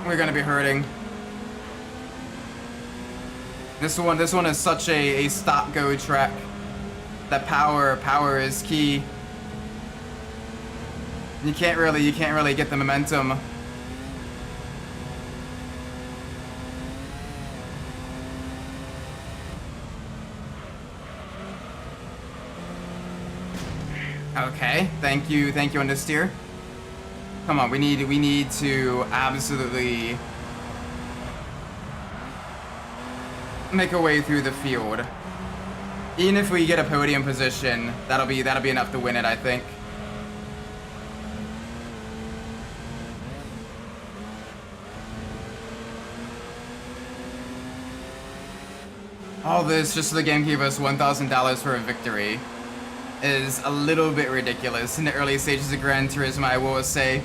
we're going to be hurting. This one is such a stop-go track. That power is key. You can't really get the momentum. Okay, thank you understeer. Come on, we need to absolutely make a way through the field. Even if we get a podium position, that'll be enough to win it, I think. All this just so the game gave us $1,000 for a victory is a little bit ridiculous in the early stages of Gran Turismo, I will say.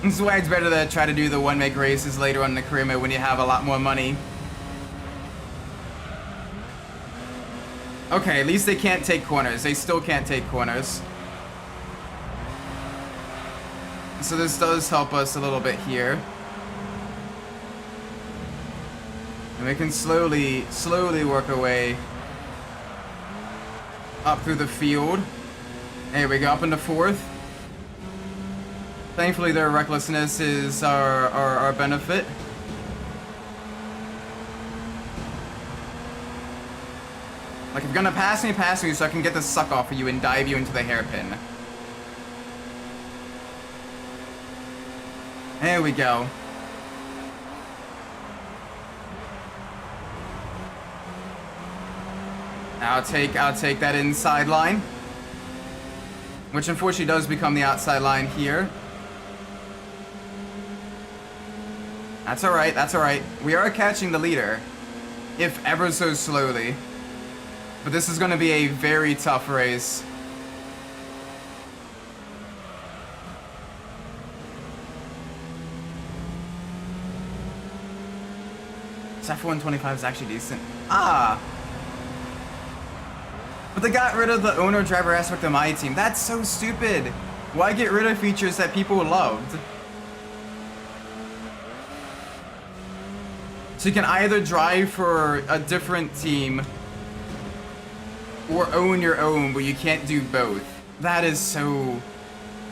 This is why it's better to try to do the one-make races later on in the career mode when you have a lot more money. Okay, at least they can't take corners. They still can't take corners. So this does help us a little bit here. And we can slowly work our way up through the field. There we go, up into fourth. Thankfully their recklessness is our benefit. Like, if you're gonna pass me so I can get the suck off of you and dive you into the hairpin. There we go. I'll take that inside line. which unfortunately does become the outside line here. That's alright, that's alright. We are catching the leader, if ever so slowly. But this is going to be a very tough race. F125 is actually decent. Ah! But they got rid of the owner-driver aspect of my team. That's so stupid. Why get rid of features that people loved? So you can either drive for a different team or own your own, but you can't do both. That is so...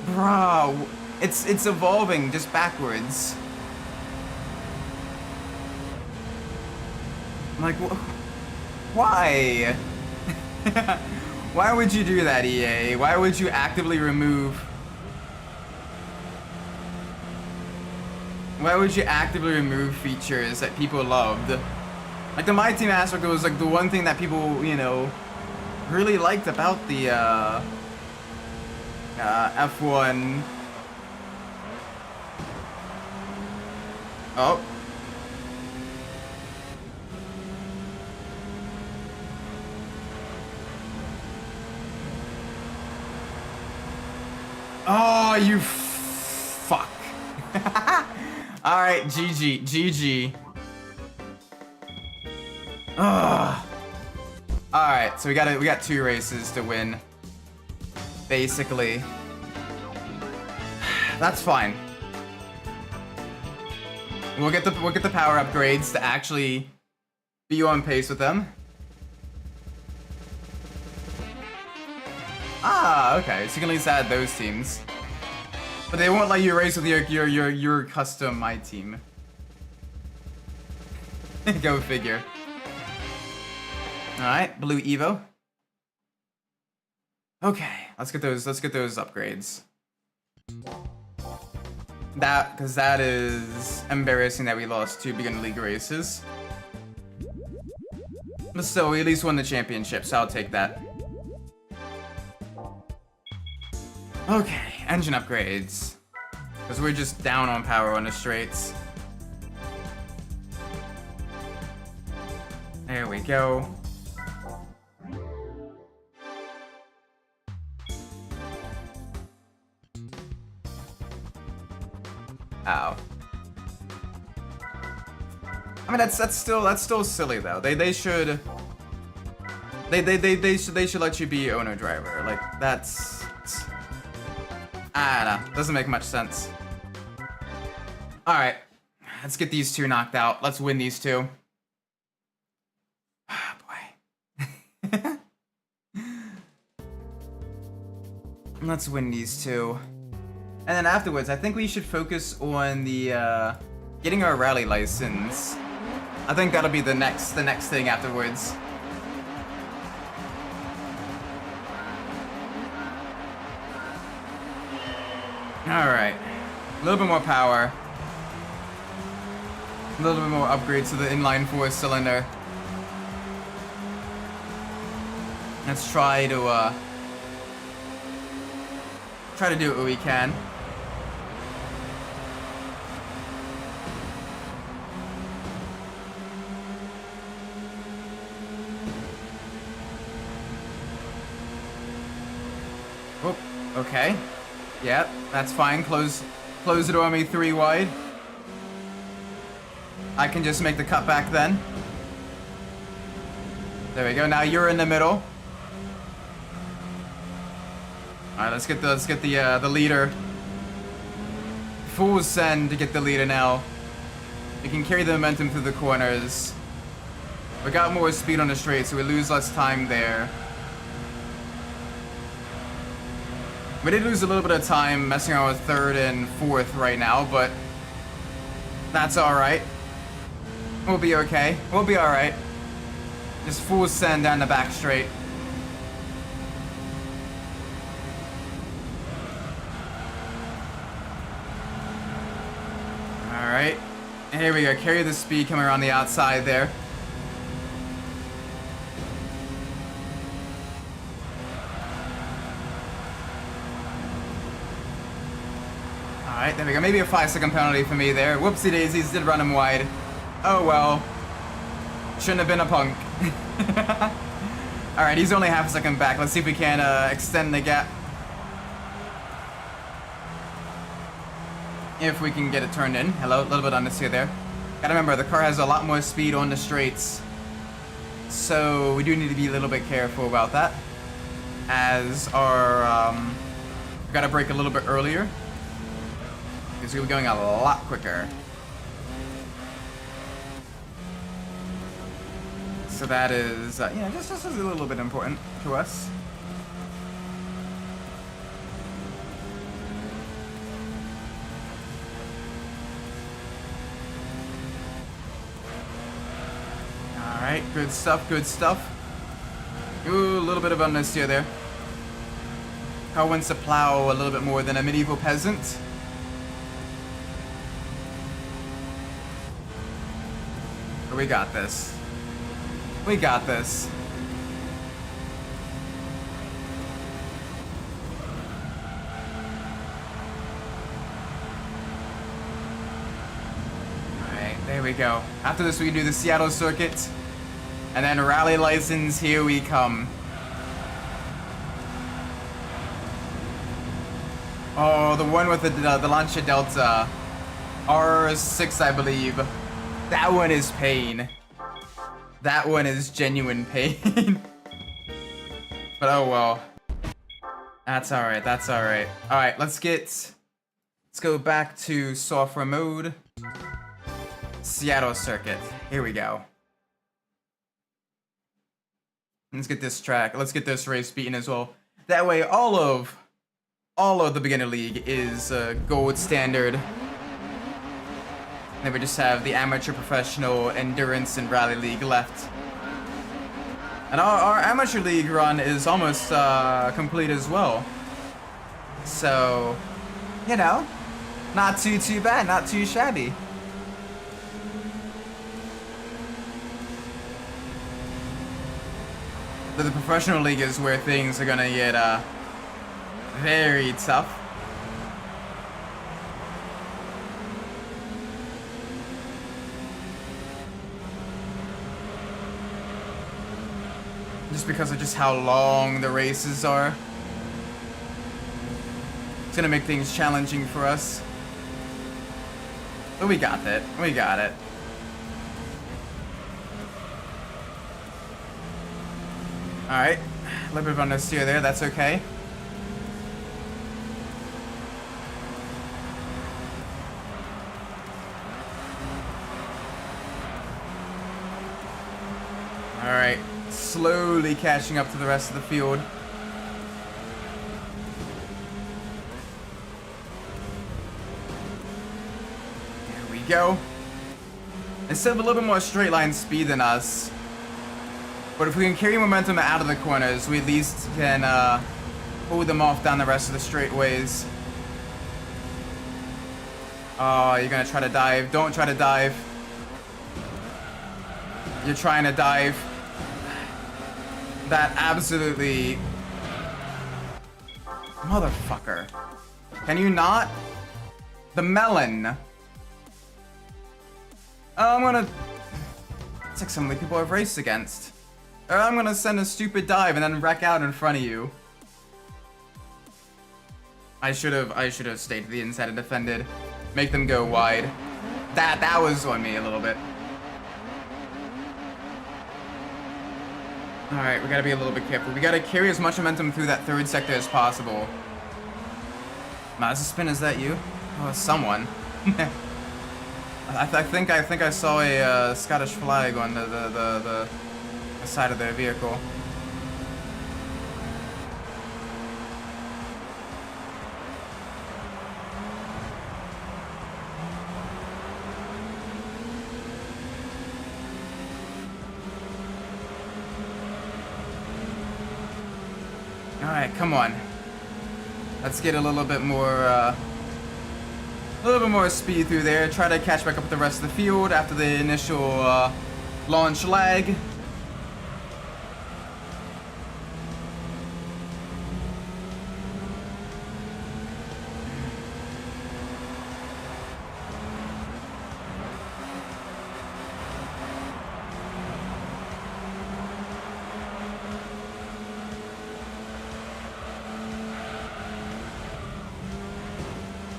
Bro, it's evolving just backwards. I'm like, why? Why would you do that, EA? Why would you actively remove... Why would you actively remove features that people loved? Like the My Team aspect was like the one thing that people, you know, really liked about the F1. Oh. Oh, you fuck. Alright, GG, GG. Ugh. Alright, so we got 2 races to win. Basically. That's fine. We'll get the power upgrades to actually be on pace with them. Ah, okay. So you can at least add those teams. But they won't let you race with your custom My Team. Go figure. Alright, Blue Evo. Okay, let's get those upgrades. Because that is embarrassing that we lost 2 beginner league races. But still, we at least won the championship, so I'll take that. Okay, engine upgrades. Because we're just down on power on the straights. There we go. Ow. I mean that's still silly though. They should let you be owner driver. Like that's I don't know. Doesn't make much sense. Alright. Let's get these 2 knocked out. Let's win these 2. Ah, boy. Let's win these 2. And then afterwards, I think we should focus on the, getting our rally license. I think that'll be the next thing afterwards. Alright. A little bit more power. A little bit more upgrades to the inline 4 cylinder. Let's try to do what we can. Oh, okay. Yep, that's fine. Close it on me 3 wide. I can just make the cutback then. There we go. Now you're in the middle. All right, let's get the leader. Full send to get the leader now. We can carry the momentum through the corners. We got more speed on the straight, so we lose less time there. We did lose a little bit of time messing around with 3rd and 4th right now, but that's alright. We'll be okay. We'll be alright. Just full send down the back straight. Alright. Here we go. Carry the speed coming around the outside there. Alright, there we go. Maybe a 5-second penalty for me there. Whoopsie daisies, did run him wide. Oh well. Shouldn't have been a punk. Alright, he's only half a second back. Let's see if we can extend the gap. If we can get it turned in. Hello, a little bit understeer there. Gotta remember, the car has a lot more speed on the straights. So we do need to be a little bit careful about that. As our, we gotta brake a little bit earlier. Because we're going a lot quicker. So that is, yeah, just a little bit important to us. Alright, good stuff, good stuff. Ooh, a little bit of understeer there. Car wants to plow a little bit more than a medieval peasant. But we got this. We got this. Alright, there we go. After this we can do the Seattle circuit. And then rally license, here we come. Oh, the one with the Lancia Delta. R6, I believe. That one is pain. That one is genuine pain. But oh well. That's alright, that's alright. Alright, let's go back to software mode. Seattle circuit. Here we go. Let's get this track. Let's get this race beaten as well. That way, all of the beginner league is gold standard. Then we just have the amateur, professional, endurance, and rally league left. And our amateur league run is almost complete as well. So, you know, not too bad, not too shabby. But the professional league is where things are gonna get very tough. Just because of just how long the races are. It's gonna make things challenging for us. But we got it. We got it. Alright. A little bit of understeer there, that's okay. Alright. Slowly catching up to the rest of the field. There we go. They still have a little bit more straight line speed than us. But if we can carry momentum out of the corners, we at least can hold them off down the rest of the straightaways. Oh, you're gonna try to dive. Don't try to dive. You're trying to dive. That absolutely... Motherfucker. Can you not? The melon. I'm gonna... It's like some of the people I've raced against. Or I'm gonna send a stupid dive and then wreck out in front of you. I should have stayed to the inside and defended. Make them go wide. That was on me a little bit. Alright, we gotta be a little bit careful. We gotta carry as much momentum through that third sector as possible. Mazda, is that you? Oh, someone. I think I saw a Scottish flag on the side of their vehicle. Alright, come on. Let's get a little bit more speed through there. Try to catch back up with the rest of the field after the initial launch lag.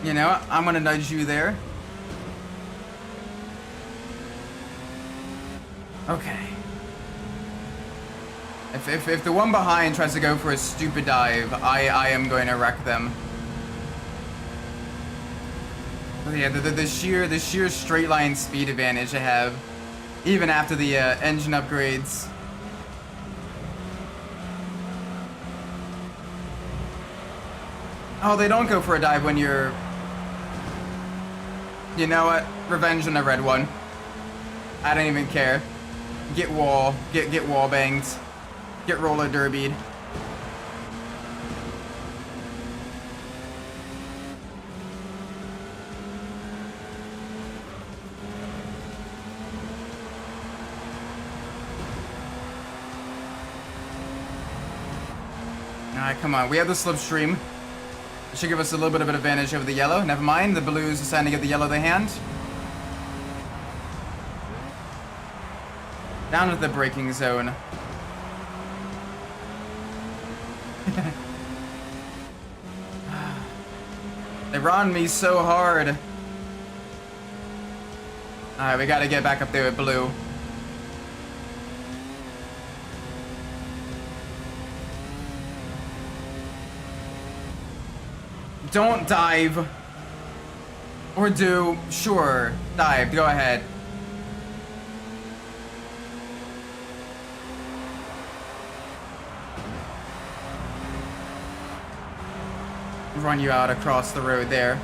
You know what? I'm gonna nudge you there. Okay. If the one behind tries to go for a stupid dive, I am going to wreck them. But yeah, the sheer straight line speed advantage I have, even after the engine upgrades. Oh, they don't go for a dive when you're... You know what? Revenge on the red one. I don't even care. Get wall banged. Get roller derbied. Alright, come on. We have the slipstream. It should give us a little bit of an advantage over the yellow. Never mind. The blues are starting to get the yellow the hand. Down to the braking zone. They run me so hard. Alright, we gotta get back up there with blue. Don't dive. Or do. Sure. Dive. Go ahead. Run you out across the road there.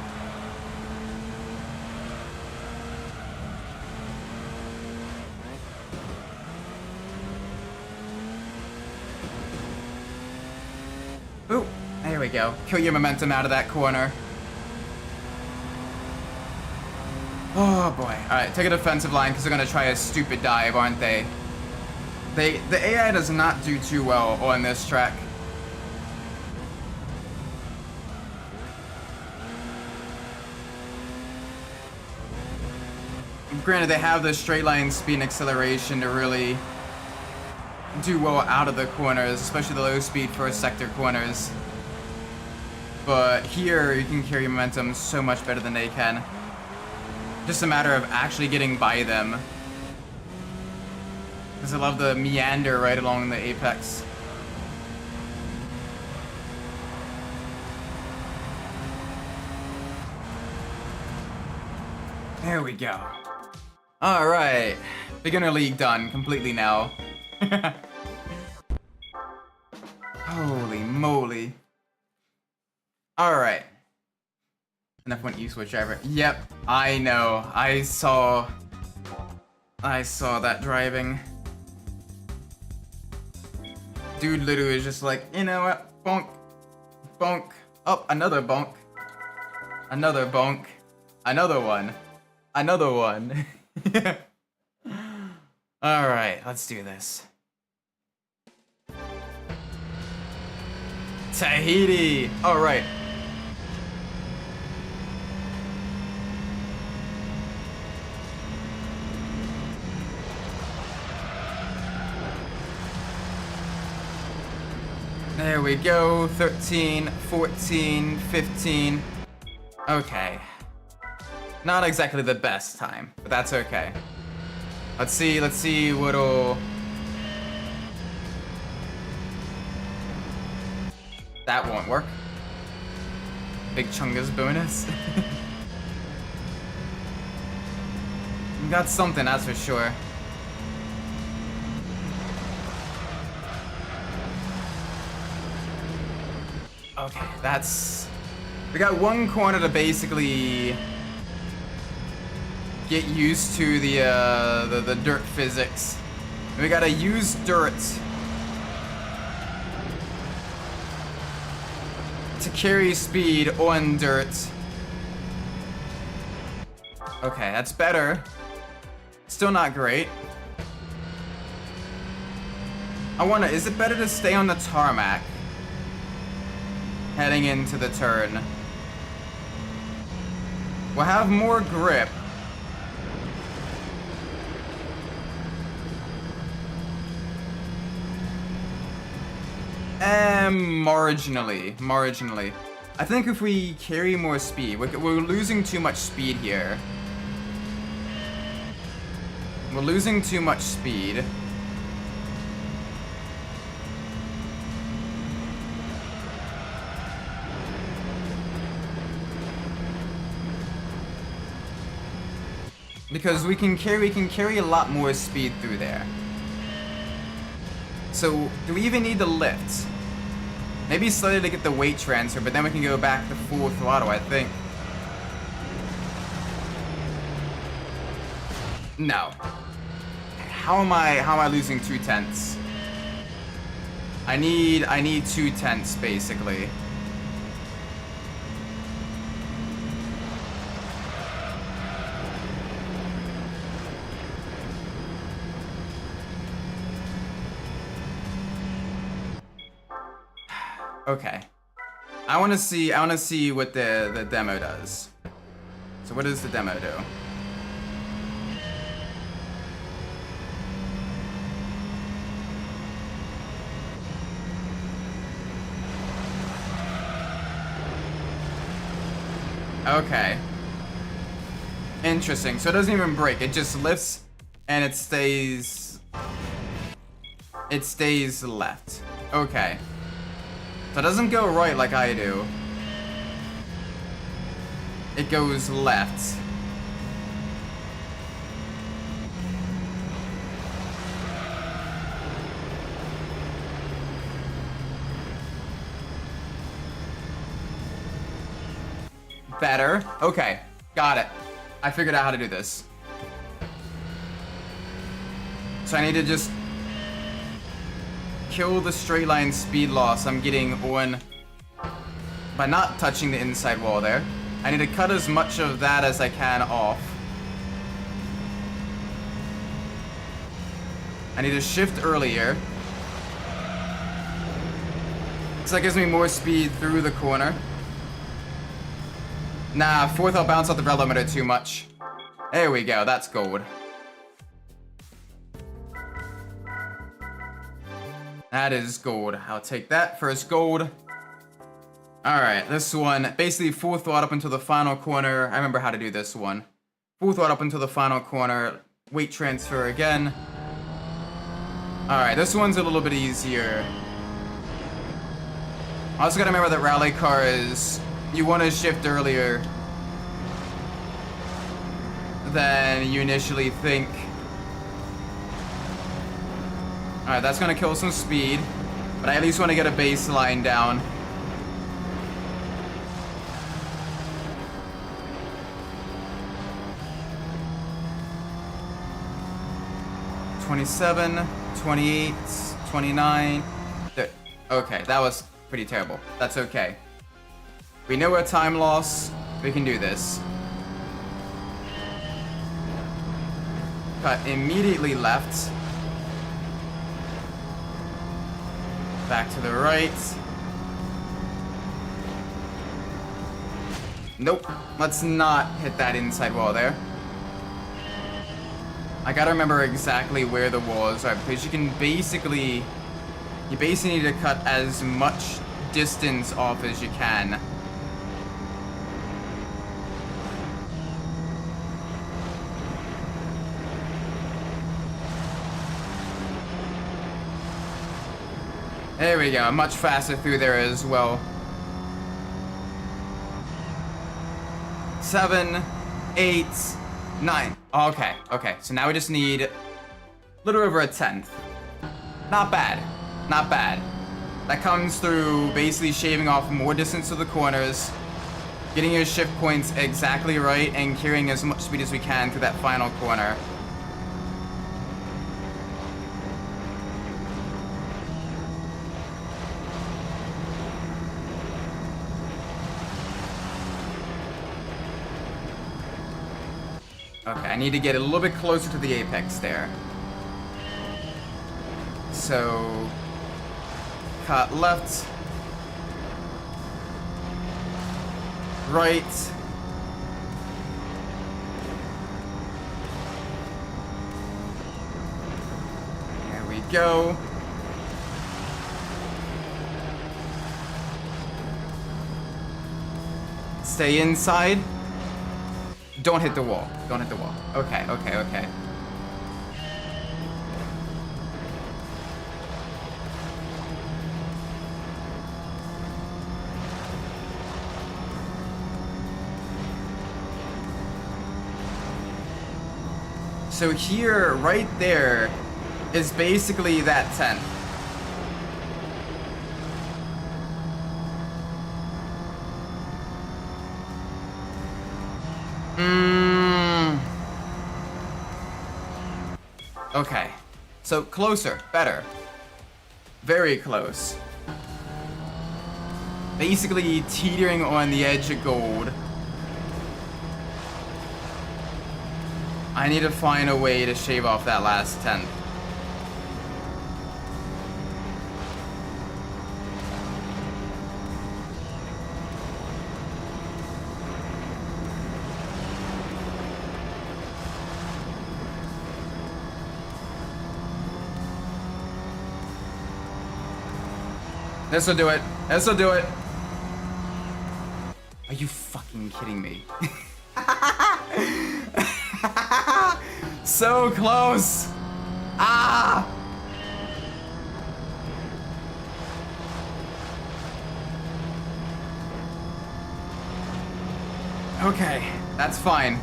Ooh, there we go. Kill your momentum out of that corner. Oh boy. Alright, take a defensive line because they're gonna try a stupid dive, aren't they? The AI does not do too well on this track. Granted, they have the straight line speed and acceleration to really do well out of the corners, especially the low speed first sector corners. But here, you can carry momentum so much better than they can. Just a matter of actually getting by them. Because I love the meander right along the apex. There we go. Alright, beginner league done completely now. Holy moly. Alright. Enough one E-switch driver. Yep, I know. I saw that driving. Dude literally is just like, you know what? Bonk. Bonk. Oh, another bonk. Another bonk. Another one. Another one. Alright, let's do this. Tahiti! Alright. There we go. 13, 14, 15. Okay. Not exactly the best time, but that's okay. Let's see what'll... That won't work. Big Chunga's bonus. We got something, that's for sure. Okay, that's... We got one corner to basically get used to the dirt physics. We gotta use dirt to carry speed on dirt. Okay, that's better. Still not great. I wonder, is it better to stay on the tarmac heading into the turn? We'll have more grip. Marginally. I think if we carry more speed, we're losing too much speed here. We're losing too much speed. Because we can carry a lot more speed through there. So, do we even need the lift? Maybe slightly to get the weight transfer, but then we can go back to full throttle, I think. No. How am I losing 2/10? I need 2/10 basically. Okay. I want to see what the demo does. So what does the demo do? Okay. Interesting. So it doesn't even break. It just lifts and it stays left. Okay. So it doesn't go right like I do. It goes left. Better. Okay, got it. I figured out how to do this. So I need to just kill the straight line speed loss I'm getting on by not touching the inside wall there. I need to cut as much of that as I can off. I need to shift earlier. So that gives me more speed through the corner. Nah, fourth I'll bounce out the rel limiter too much. There we go, that's gold. That is gold. I'll take that first gold. Alright, this one, basically full throttle up until the final corner. I remember how to do this one. Full throttle up until the final corner. Weight transfer again. Alright, this one's a little bit easier. Also gotta remember that rally cars, you want to shift earlier than you initially think. Alright, that's gonna kill some speed, but I at least want to get a baseline down. (27, 28, 29). Okay, that was pretty terrible. That's okay. We know our time loss. We can do this. Cut immediately left. Back to the right. Nope. Let's not hit that inside wall there. I gotta remember exactly where the walls are, because you basically need to cut as much distance off as you can. There we go, much faster through there as well. 7, 8, 9. Okay, okay, so now we just need a little over a 10th. Not bad, not bad. That comes through basically shaving off more distance to the corners, getting your shift points exactly right, and carrying as much speed as we can through that final corner. Okay, I need to get a little bit closer to the apex there. So, cut left, right, there we go. Stay inside. Don't hit the wall. Don't hit the wall. Okay, okay, okay. So here, right there, is basically that tent. Okay. So closer, better. Very close. Basically teetering on the edge of gold. I need to find a way to shave off that last tenth. This'll do it. This'll do it. Are you fucking kidding me? So close. Ah! Okay, that's fine.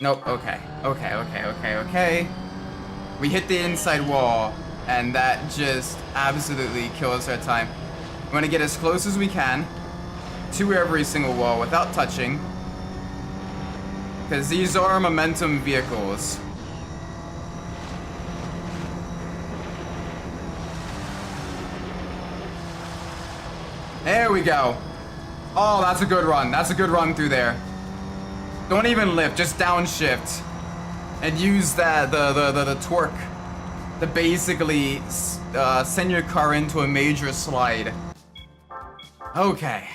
Nope, okay. Okay. We hit the inside wall, and that just absolutely kills our time. We want to get as close as we can to every single wall without touching, because these are momentum vehicles. There we go. Oh, that's a good run. That's a good run through there. Don't even lift, just downshift. And use that, the torque to basically send your car into a major slide. Okay.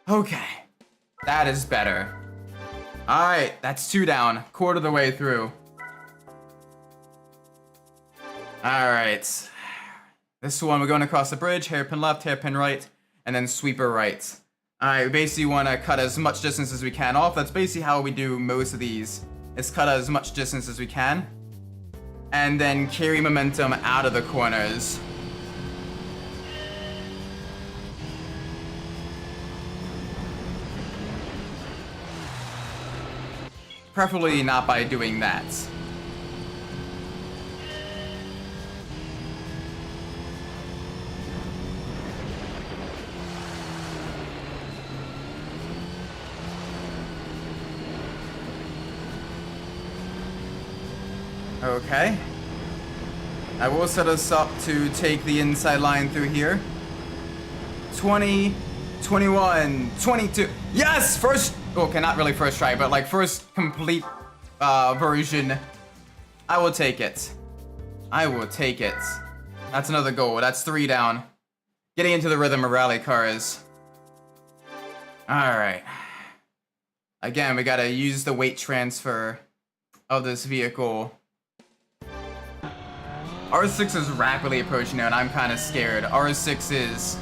Okay. That is better. Alright, that's 2 down. Quarter of the way through. Alright. This one, we're going across the bridge, hairpin left, hairpin right, and then sweeper right. Alright, we basically want to cut as much distance as we can off. That's basically how we do most of these, is cut as much distance as we can. And then carry momentum out of the corners. Preferably not by doing that. Okay. I will set us up to take the inside line through here. 20, 21, 22. Yes! First, okay, not really first try, but like first complete version. I will take it. I will take it. That's another goal. That's 3 down. Getting into the rhythm of rally cars. Alright. Again, we gotta use the weight transfer of this vehicle. R6 is rapidly approaching now, and I'm kind of scared. R6 is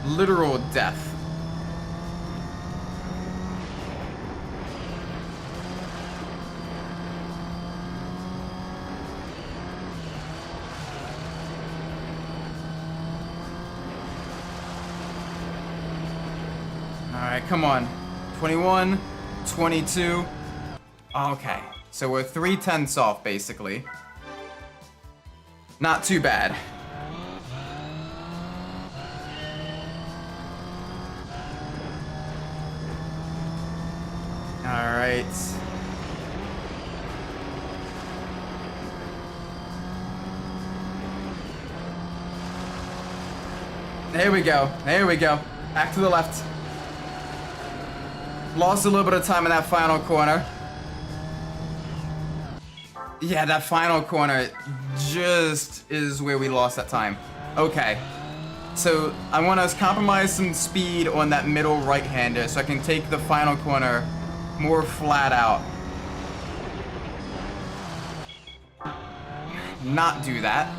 literal death. Alright, come on. 21, 22. Okay, so we're 3/10 off, basically. Not too bad. All right. There we go. There we go. Back to the left. Lost a little bit of time in that final corner. Yeah, that final corner just is where we lost that time. Okay. So I want to compromise some speed on that middle right-hander so I can take the final corner more flat out. Not do that.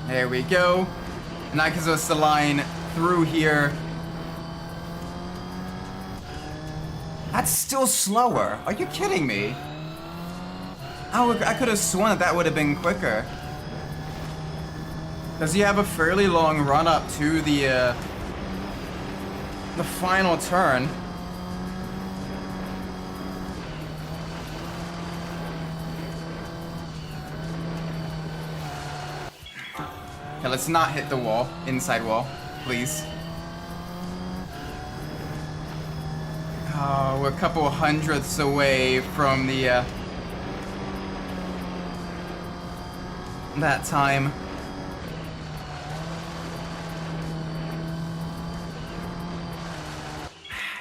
There we go. And that gives us the line through here. That's still slower. Are you kidding me? I could have sworn that that would have been quicker. Because you have a fairly long run up to the final turn. Okay, let's not hit the wall, inside wall, please. Oh, we're a couple hundredths away from the that time.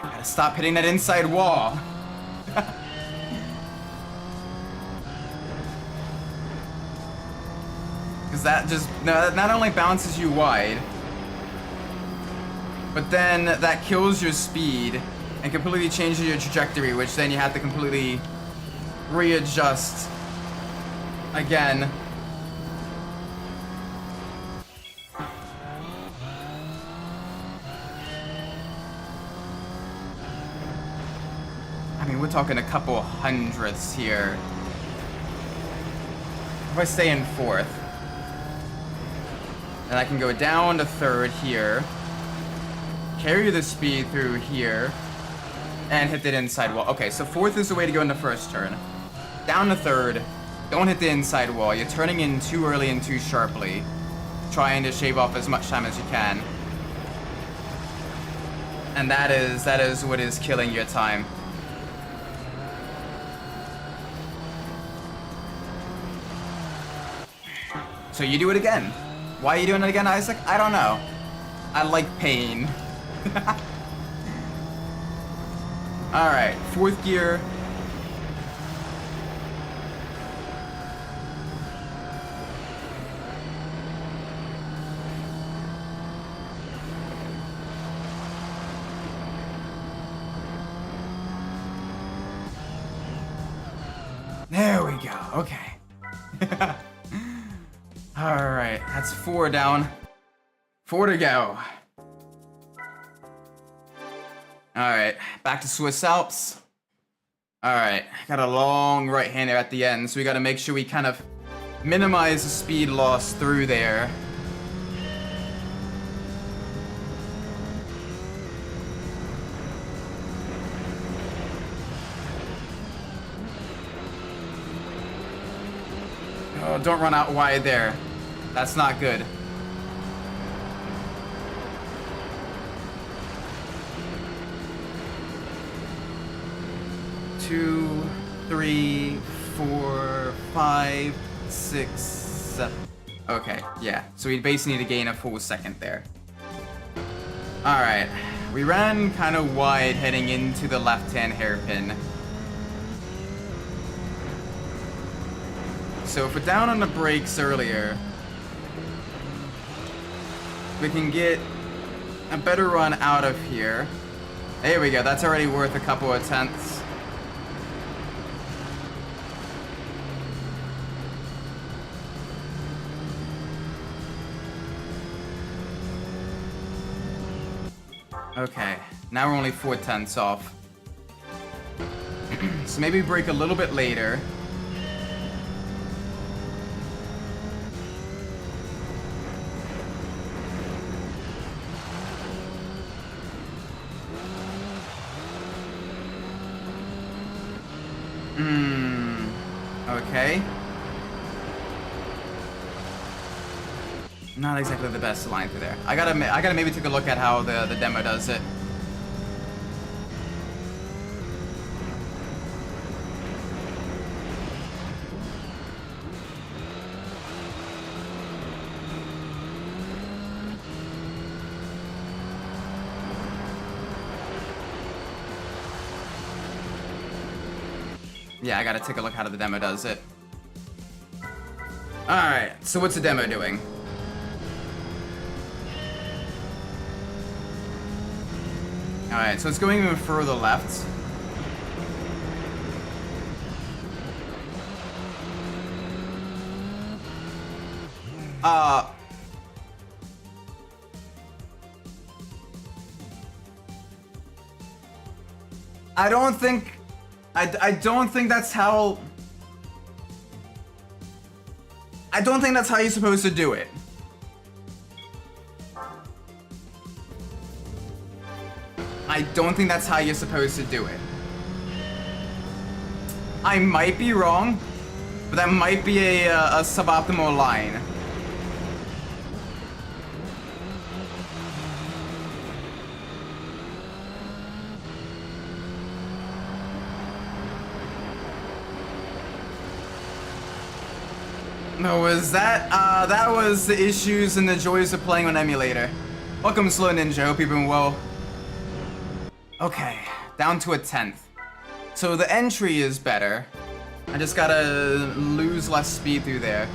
Gotta stop hitting that inside wall. Because that just not only bounces you wide, but then that kills your speed and completely changes your trajectory, which then you have to completely readjust again. I mean, we're talking a couple hundredths here. If I stay in fourth, then I can go down to third here, carry the speed through here, and hit that inside wall. Okay, so fourth is the way to go in the first turn. Down to third, don't hit the inside wall. You're turning in too early and too sharply, trying to shave off as much time as you can. And that is what is killing your time. So you do it again. Why are you doing it again, Isaac? I don't know. I like pain. Alright, fourth gear. There we go, okay. Alright, that's 4 down. 4 to go. Alright, back to Swiss Alps. Alright, got a long right-hander at the end, so we gotta make sure we kind of minimize the speed loss through there. Oh, don't run out wide there. That's not good. Two, 3, 4, 5, 6, 7. Okay, yeah. So we basically need to gain a full second there. Alright. We ran kind of wide heading into the left-hand hairpin. So if we're down on the brakes earlier, we can get a better run out of here. There we go, that's already worth a couple of tenths. Okay, now we're only 4 tenths off. So maybe brake a little bit later. Okay. Not exactly the best line through there. I gotta maybe take a look at how the demo does it. Yeah, I gotta take a look how the demo does it. Alright, so what's the demo doing? Alright, so it's going even further left. I don't think that's how... I don't think that's how you're supposed to do it. I don't think that's how you're supposed to do it. I might be wrong, but that might be a suboptimal line. No, was that, that was the issues and the joys of playing on emulator. Welcome, Slow Ninja, hope you've been well. Okay, down to a 10th. So the entry is better. I just gotta lose less speed through there.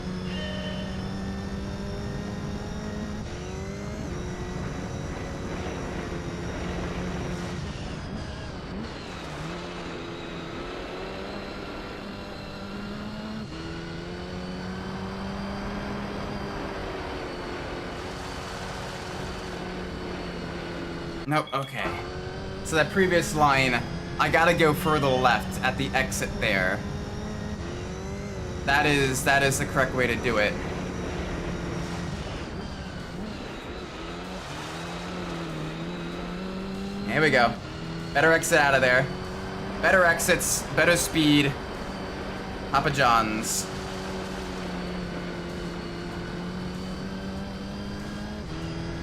Nope, okay. So that previous line, I gotta go further left at the exit there. That is the correct way to do it. Here we go. Better exit out of there. Better exits, better speed. Papa John's.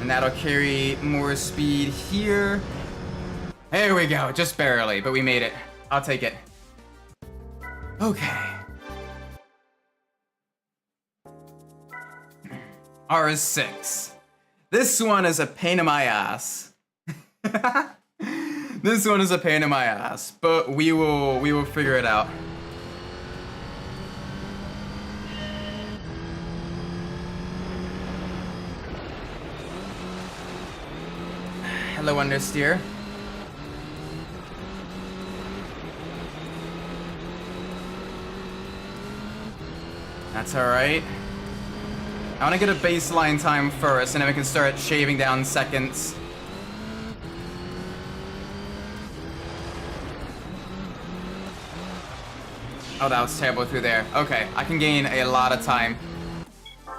And that'll carry more speed here. There we go, just barely, but we made it. I'll take it. Okay. R6. This one is a pain in my ass. This one is a pain in my ass, but we will figure it out. Hello, understeer. That's alright. I want to get a baseline time first, and then we can start shaving down seconds. Oh, that was terrible through there. Okay, I can gain a lot of time.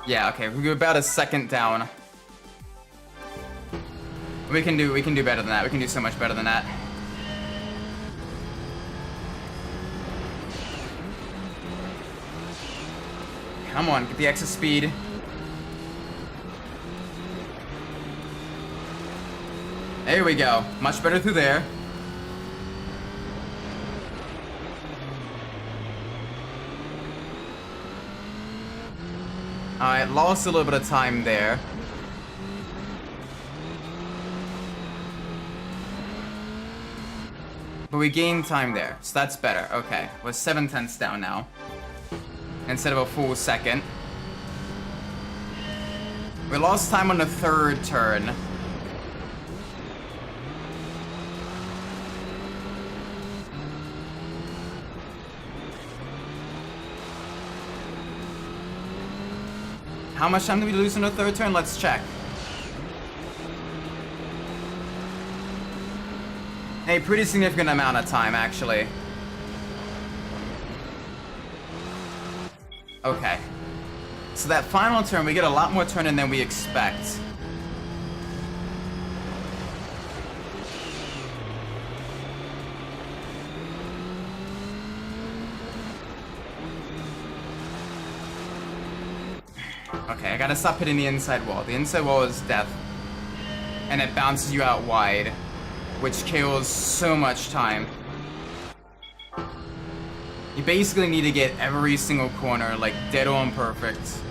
Yeah, okay, we're about a second down. We can do better than that. We can do so much better than that. Come on, get the extra speed. There we go. Much better through there. Alright, lost a little bit of time there. But we gained time there, so that's better. Okay, we're 7/10 down now. Instead of a full second. We lost time on the third turn. How much time did we lose on the third turn? Let's check. A pretty significant amount of time, actually. Okay. So that final turn, we get a lot more turn in than we expect. Okay, I gotta stop hitting the inside wall. The inside wall is death. And it bounces you out wide, which kills so much time. You basically need to get every single corner, like, dead on perfect.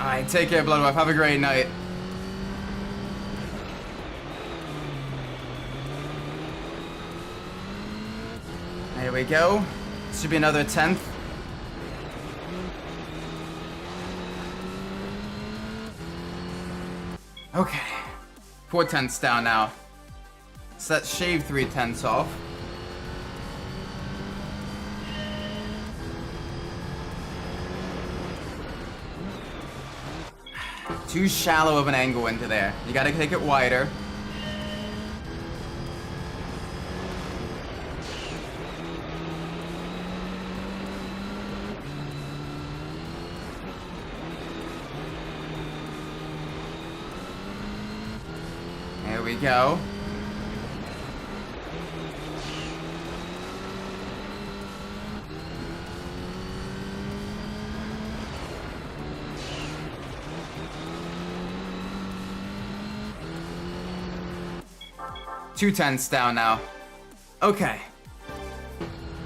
Alright, take care, Bloodwife. Have a great night. There we go. This should be another 10th. Okay. 4 tenths down now. So let's shave 3 tenths off. Too shallow of an angle into there. You gotta take it wider. There we go. Two tenths down now. Okay.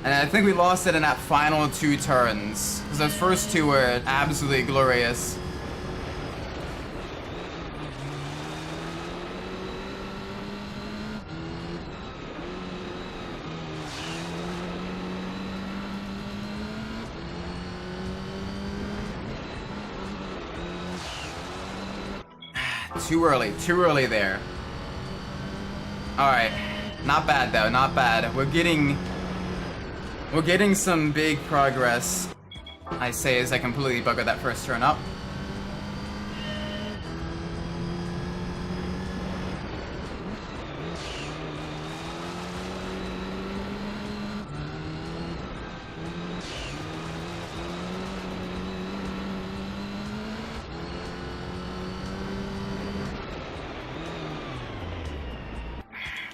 And I think we lost it in that final 2 turns. Because those first 2 were absolutely glorious. Too early there. Alright, not bad though, not bad. We're getting some big progress, I say, as I completely buggered that first turn up.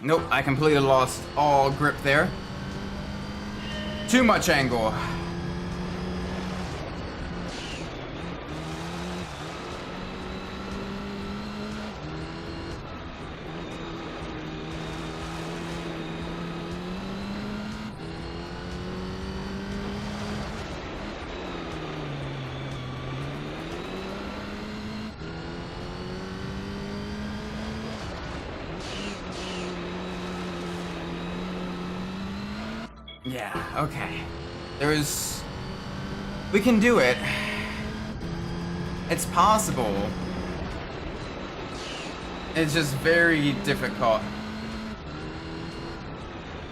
Nope, I completely lost all grip there. Too much angle. Yeah, okay. We can do it. It's possible. It's just very difficult.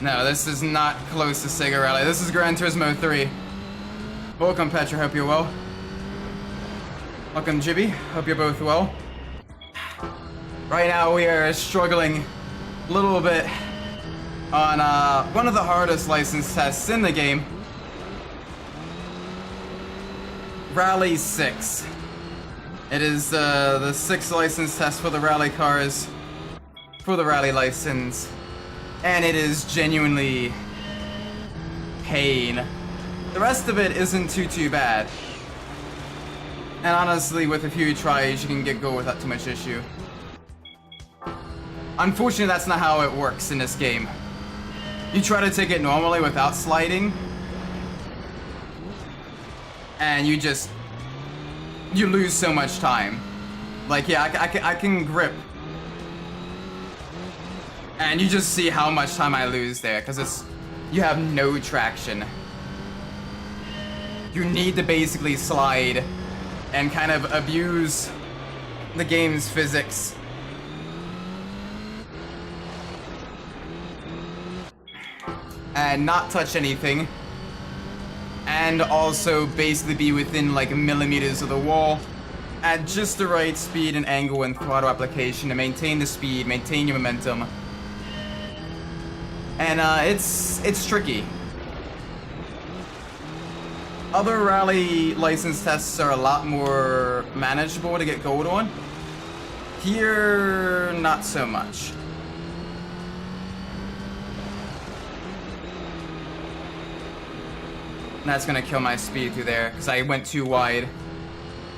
No, this is not close to Sega Rally. This is Gran Turismo 3. Welcome, Petra. Hope you're well. Welcome, Jibby. Hope you're both well. Right now, we are struggling a little bit on one of the hardest license tests in the game. Rally 6. It is the 6th license test for the rally cars, for the rally license, and it is genuinely pain. The rest of it isn't too bad. And honestly, with a few tries, you can get good without too much issue. Unfortunately, that's not how it works in this game. You try to take it normally without sliding, and you lose so much time. Like, yeah, I can grip, and you just see how much time I lose there, because you have no traction. You need to basically slide and kind of abuse the game's physics. And not touch anything, and also basically be within like millimeters of the wall at just the right speed and angle and throttle application to maintain the speed, maintain your momentum. And it's tricky. Other rally license tests are a lot more manageable to get gold on. Here, not so much. That's gonna kill my speed through there, because I went too wide.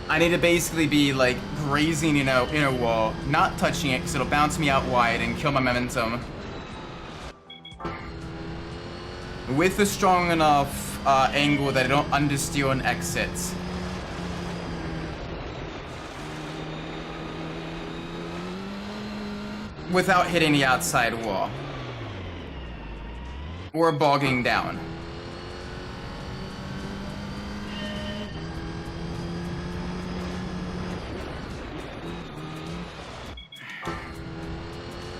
I need to basically be, like, grazing in a wall, not touching it, because it'll bounce me out wide and kill my momentum. With a strong enough angle that I don't understeer and exit. without hitting the outside wall. Or bogging down.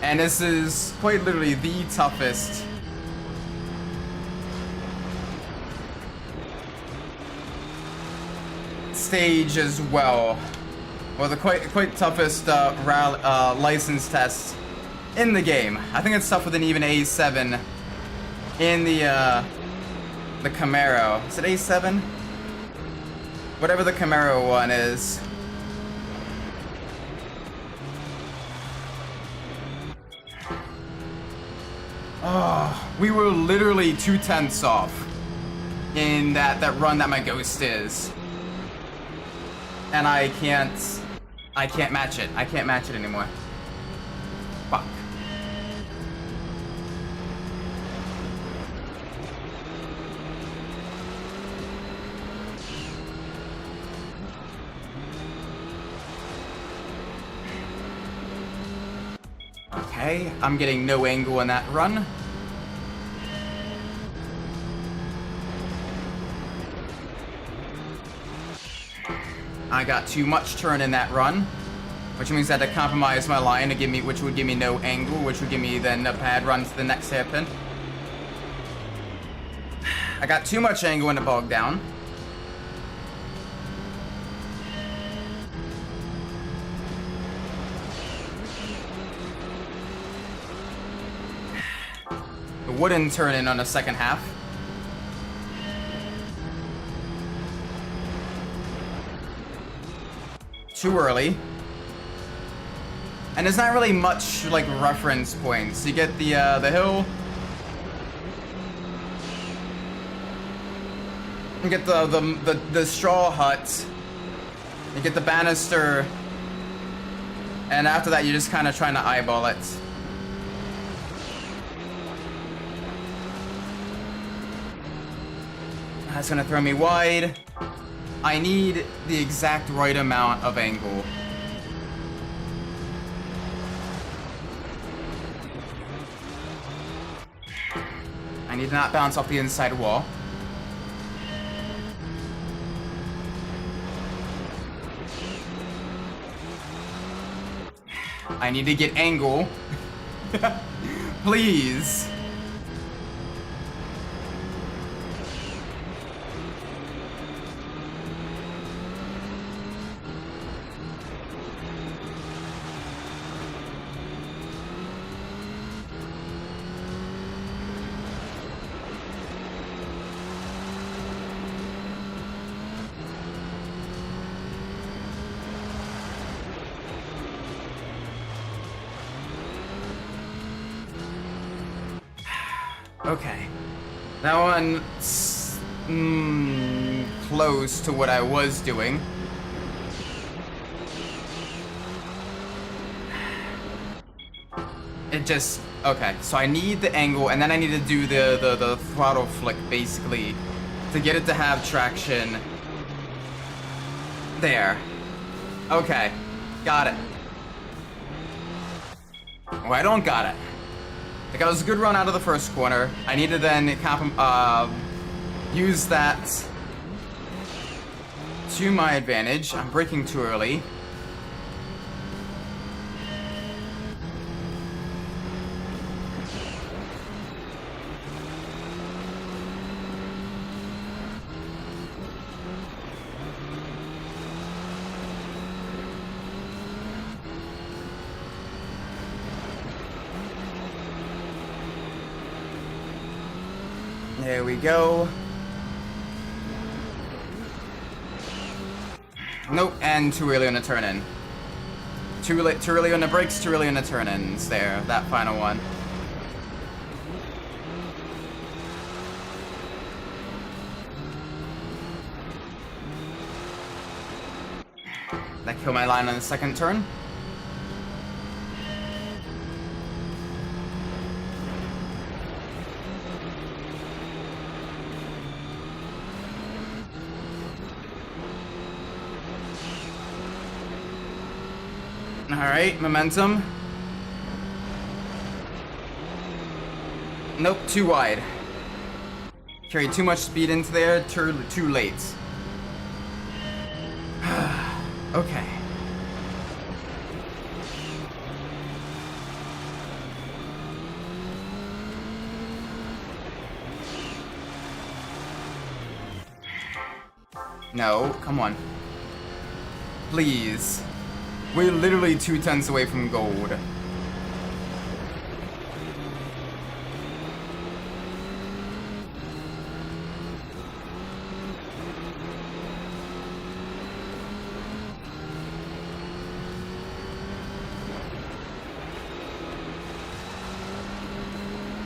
And this is quite literally the toughest stage as well. Well, the quite toughest license test in the game. I think it's tougher than even A7 in the Camaro. Is it A7? Whatever the Camaro one is. Oh, we were literally 2/10 off in that run that my Ghost is. And I can't match it. I can't match it anymore. Fuck. Okay, I'm getting no angle in that run. I got too much turn in that run, which means I had to compromise my line to give me, which would give me no angle, which would give me then a bad run to the next hairpin. I got too much angle in the bog down. The wooden turn in on the second half. Too early. And there's not really much like reference points. You get the hill. You get the straw hut. You get the banister. And after that, you're just kind of trying to eyeball it. That's gonna throw me wide. I need the exact right amount of angle. I need to not bounce off the inside wall. I need to get angle. Please. Okay. That one's close to what I was doing. It just... Okay, so I need the angle, and then I need to do the throttle flick, basically, to get it to have traction. There. Okay. Got it. Oh, I don't got it. I got a good run out of the first corner. I need to then use that to my advantage. I'm braking too early. There we go. Nope, and too early on the turn-in. Too early on the brakes, too early on the turn-ins there, that final one. That killed my line on the second turn. Alright, momentum. Nope, too wide. Carried too much speed into there, too late. Okay. No, come on. Please. We're literally 2 tenths away from gold.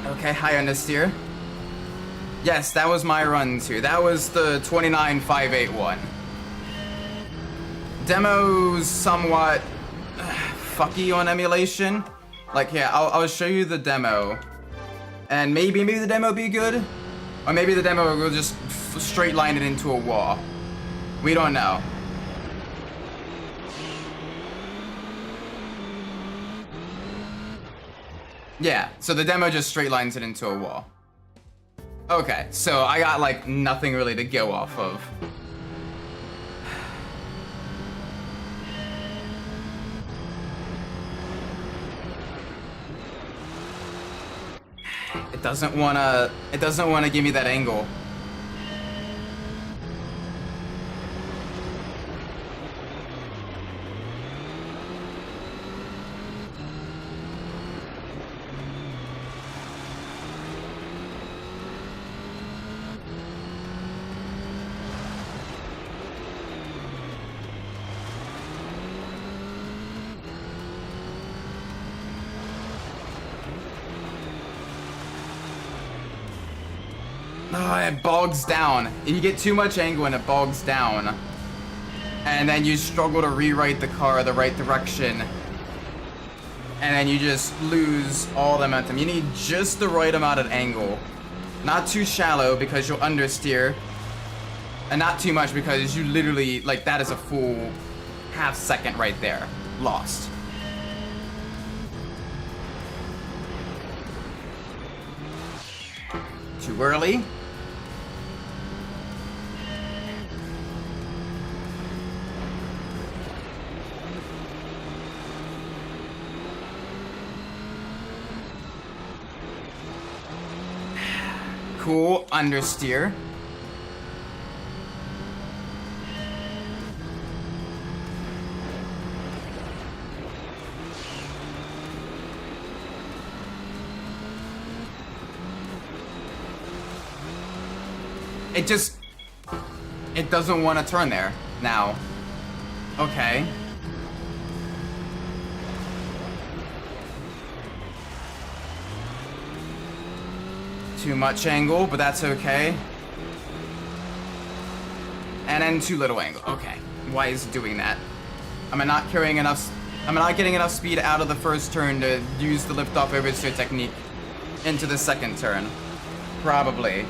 Okay, high understeer. Yes, that was my run too. That was the 29581. Demo's somewhat fucky on emulation. Like, yeah, I'll show you the demo, and maybe the demo be good, or maybe the demo will just straight line it into a wall. We don't know. Yeah, so the demo just straight lines it into a wall. Okay, so I got like nothing really to go off of. It doesn't wanna give me that angle. Oh, it bogs down. You get too much angle and it bogs down. And then you struggle to rewrite the car the right direction. And then you just lose all the momentum. You need just the right amount of angle. Not too shallow because you'll understeer. And not too much because you literally, like, that is a full half second right there. Lost. Too early. Cool, understeer. It doesn't want to turn there now. Okay. Too much angle, but that's okay. And then too little angle. Okay. Why is it doing that? Am I not carrying enough? Am I not getting enough speed out of the first turn to use the lift off oversteer technique into the second turn? Probably.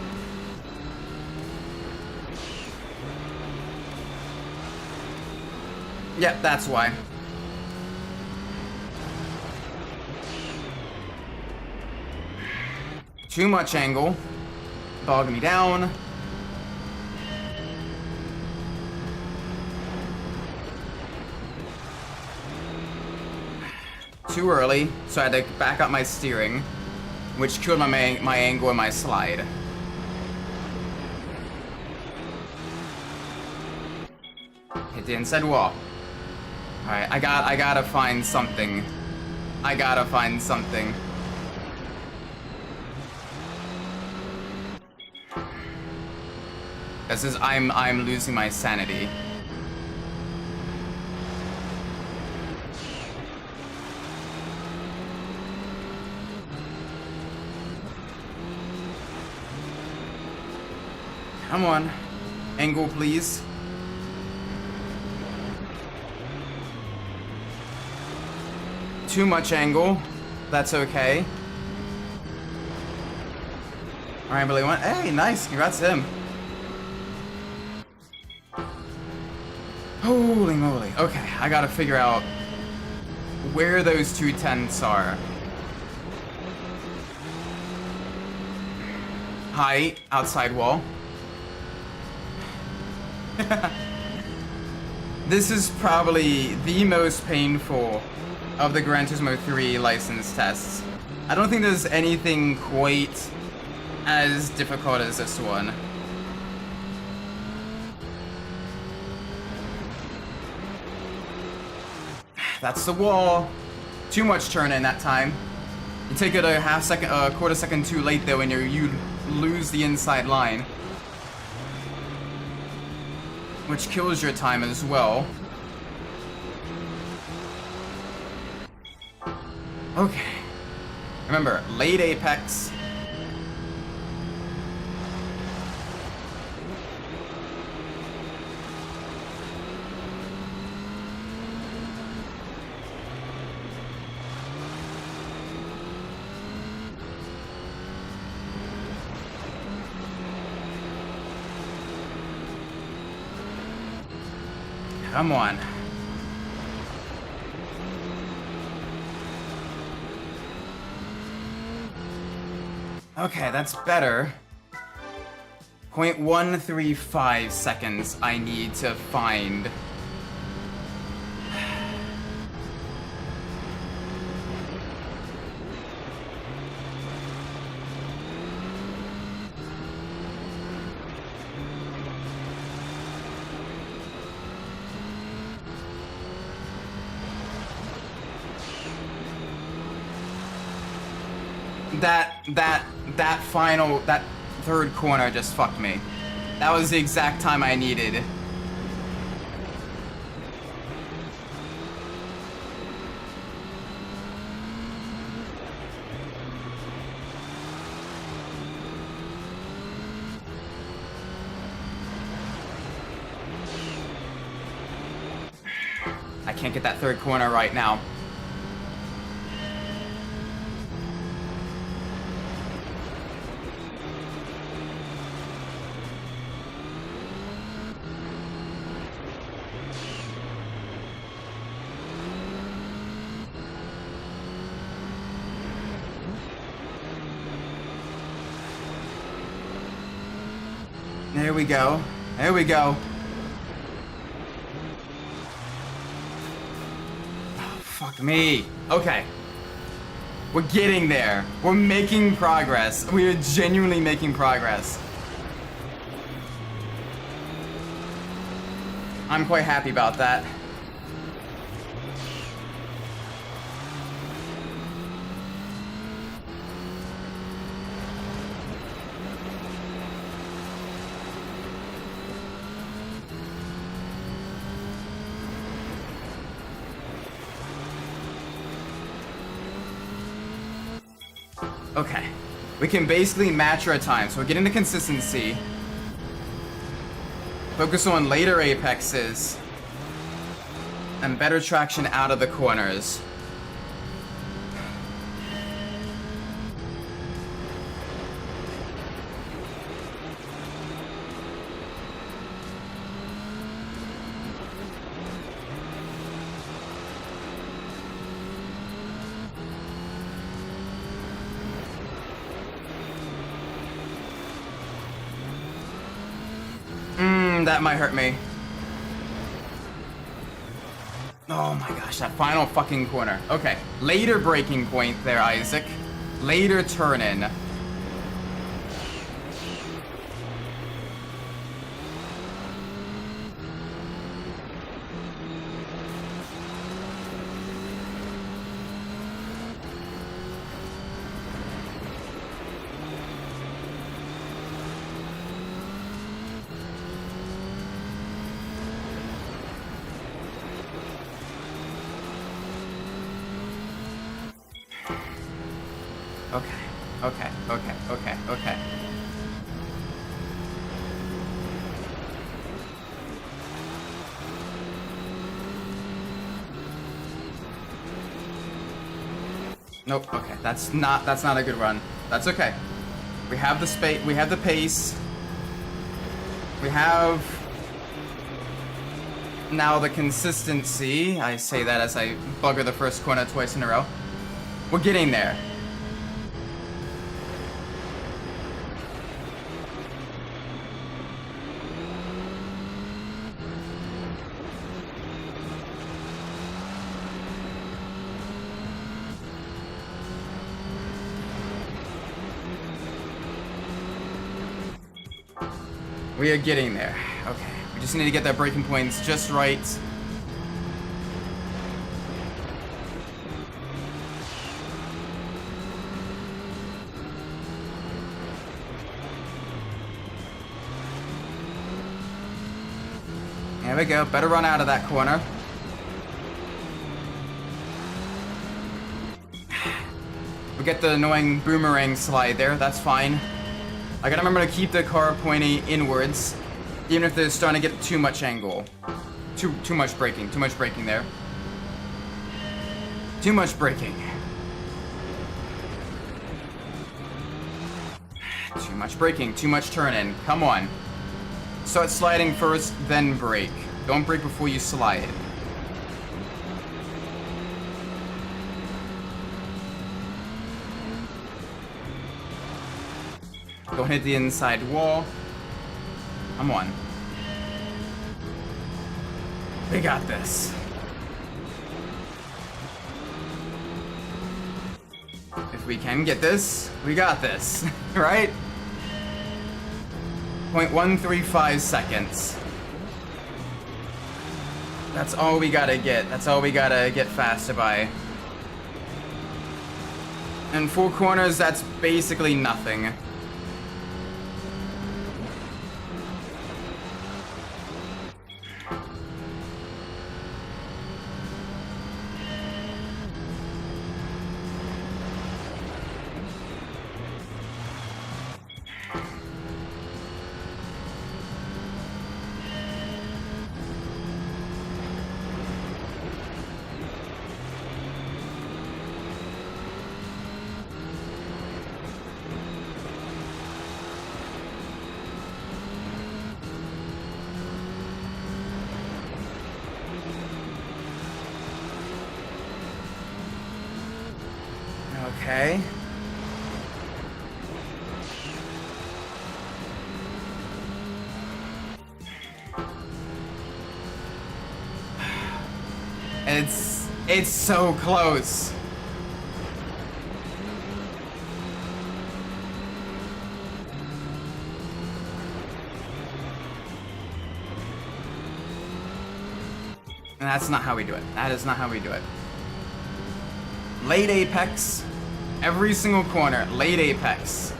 Yep, that's why. Too much angle. Bog me down. Too early, so I had to back up my steering, which killed my angle and my slide. Hit the inside wall. Alright, I gotta find something. I gotta find something. This is I'm losing my sanity. Come on. Angle, please. Too much angle. That's okay. Alright, Billy went. Hey, nice. Congrats to him. Holy moly. Okay, I gotta figure out where those 2 tenths are. height, outside wall. This is probably the most painful of the Gran Turismo 3 license tests. I don't think there's anything quite as difficult as this one. That's the wall. Too much turn in that time. You take it a quarter second too late though, and you lose the inside line, which kills your time as well. Okay. Remember, late apex. Come on. Okay, that's better. 0.135 seconds I need to find. That third corner just fucked me. That was the exact time I needed. I can't get that third corner right now. There we go. There we go. Oh, fuck me. Okay. We're getting there. We're making progress. We are genuinely making progress. I'm quite happy about that. Okay, we can basically match our time, so we're getting the consistency. Focus on later apexes and better traction out of the corners. That might hurt me. Oh my gosh, that final fucking corner. Okay, later braking point there, Isaac. Later turn in. Okay. Nope, okay, that's not a good run. That's okay. We have the space, we have the pace. We have now the consistency. I say that as I bugger the first corner twice in a row. We're getting there. We are getting there. Okay, we just need to get that braking points just right. There we go. Better run out of that corner. We get the annoying boomerang slide there. That's fine. I gotta remember to keep the car pointing inwards, even if they're starting to get too much angle. Too much braking. Too much braking there. Too much braking. Too much braking. Too much turning. Come on. Start sliding first, then brake. Don't brake before you slide. Don't hit the inside wall. Come on. We got this. If we can get this, we got this, right? 0.135 seconds. That's all we gotta get. That's all we gotta get faster by. And 4 corners, that's basically nothing. Okay. It's so close. And that's not how we do it. That is not how we do it. Late apex. Every single corner, late apex.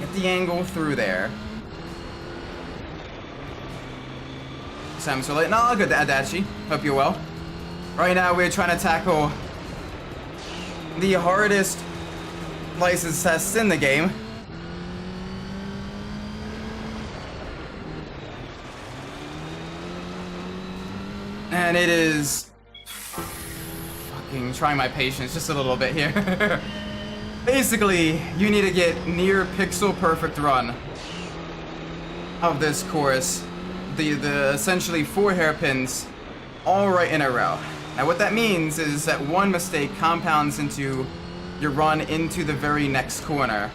Get the angle through there. I'm so late. No, good, Adachi. Hope you're well. Right now, we're trying to tackle the hardest license tests in the game. And it is fucking trying my patience just a little bit here. Basically, you need to get near pixel perfect run of this course. The essentially 4 hairpins all right in a row. Now what that means is that one mistake compounds into your run into the very next corner.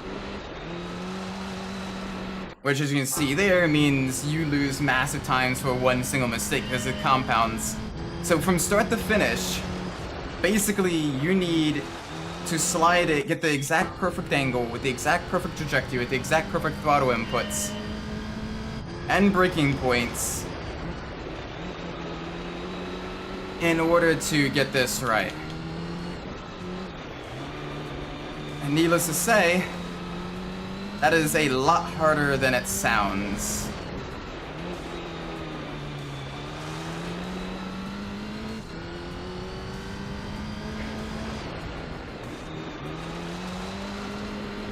Which, as you can see there, means you lose massive times for one single mistake because it compounds. So from start to finish, basically you need to slide it, get the exact perfect angle with the exact perfect trajectory, with the exact perfect throttle inputs and braking points in order to get this right. And needless to say, that is a lot harder than it sounds.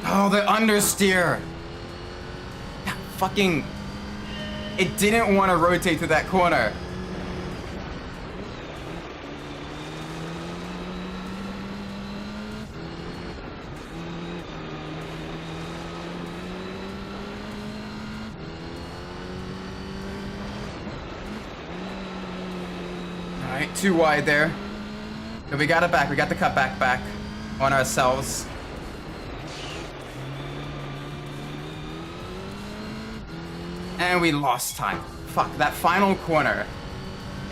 Oh, the understeer! That fucking... It didn't want to rotate to that corner. Alright, too wide there. But we got it back. We got the cutback back on ourselves. And we lost time. Fuck, that final corner.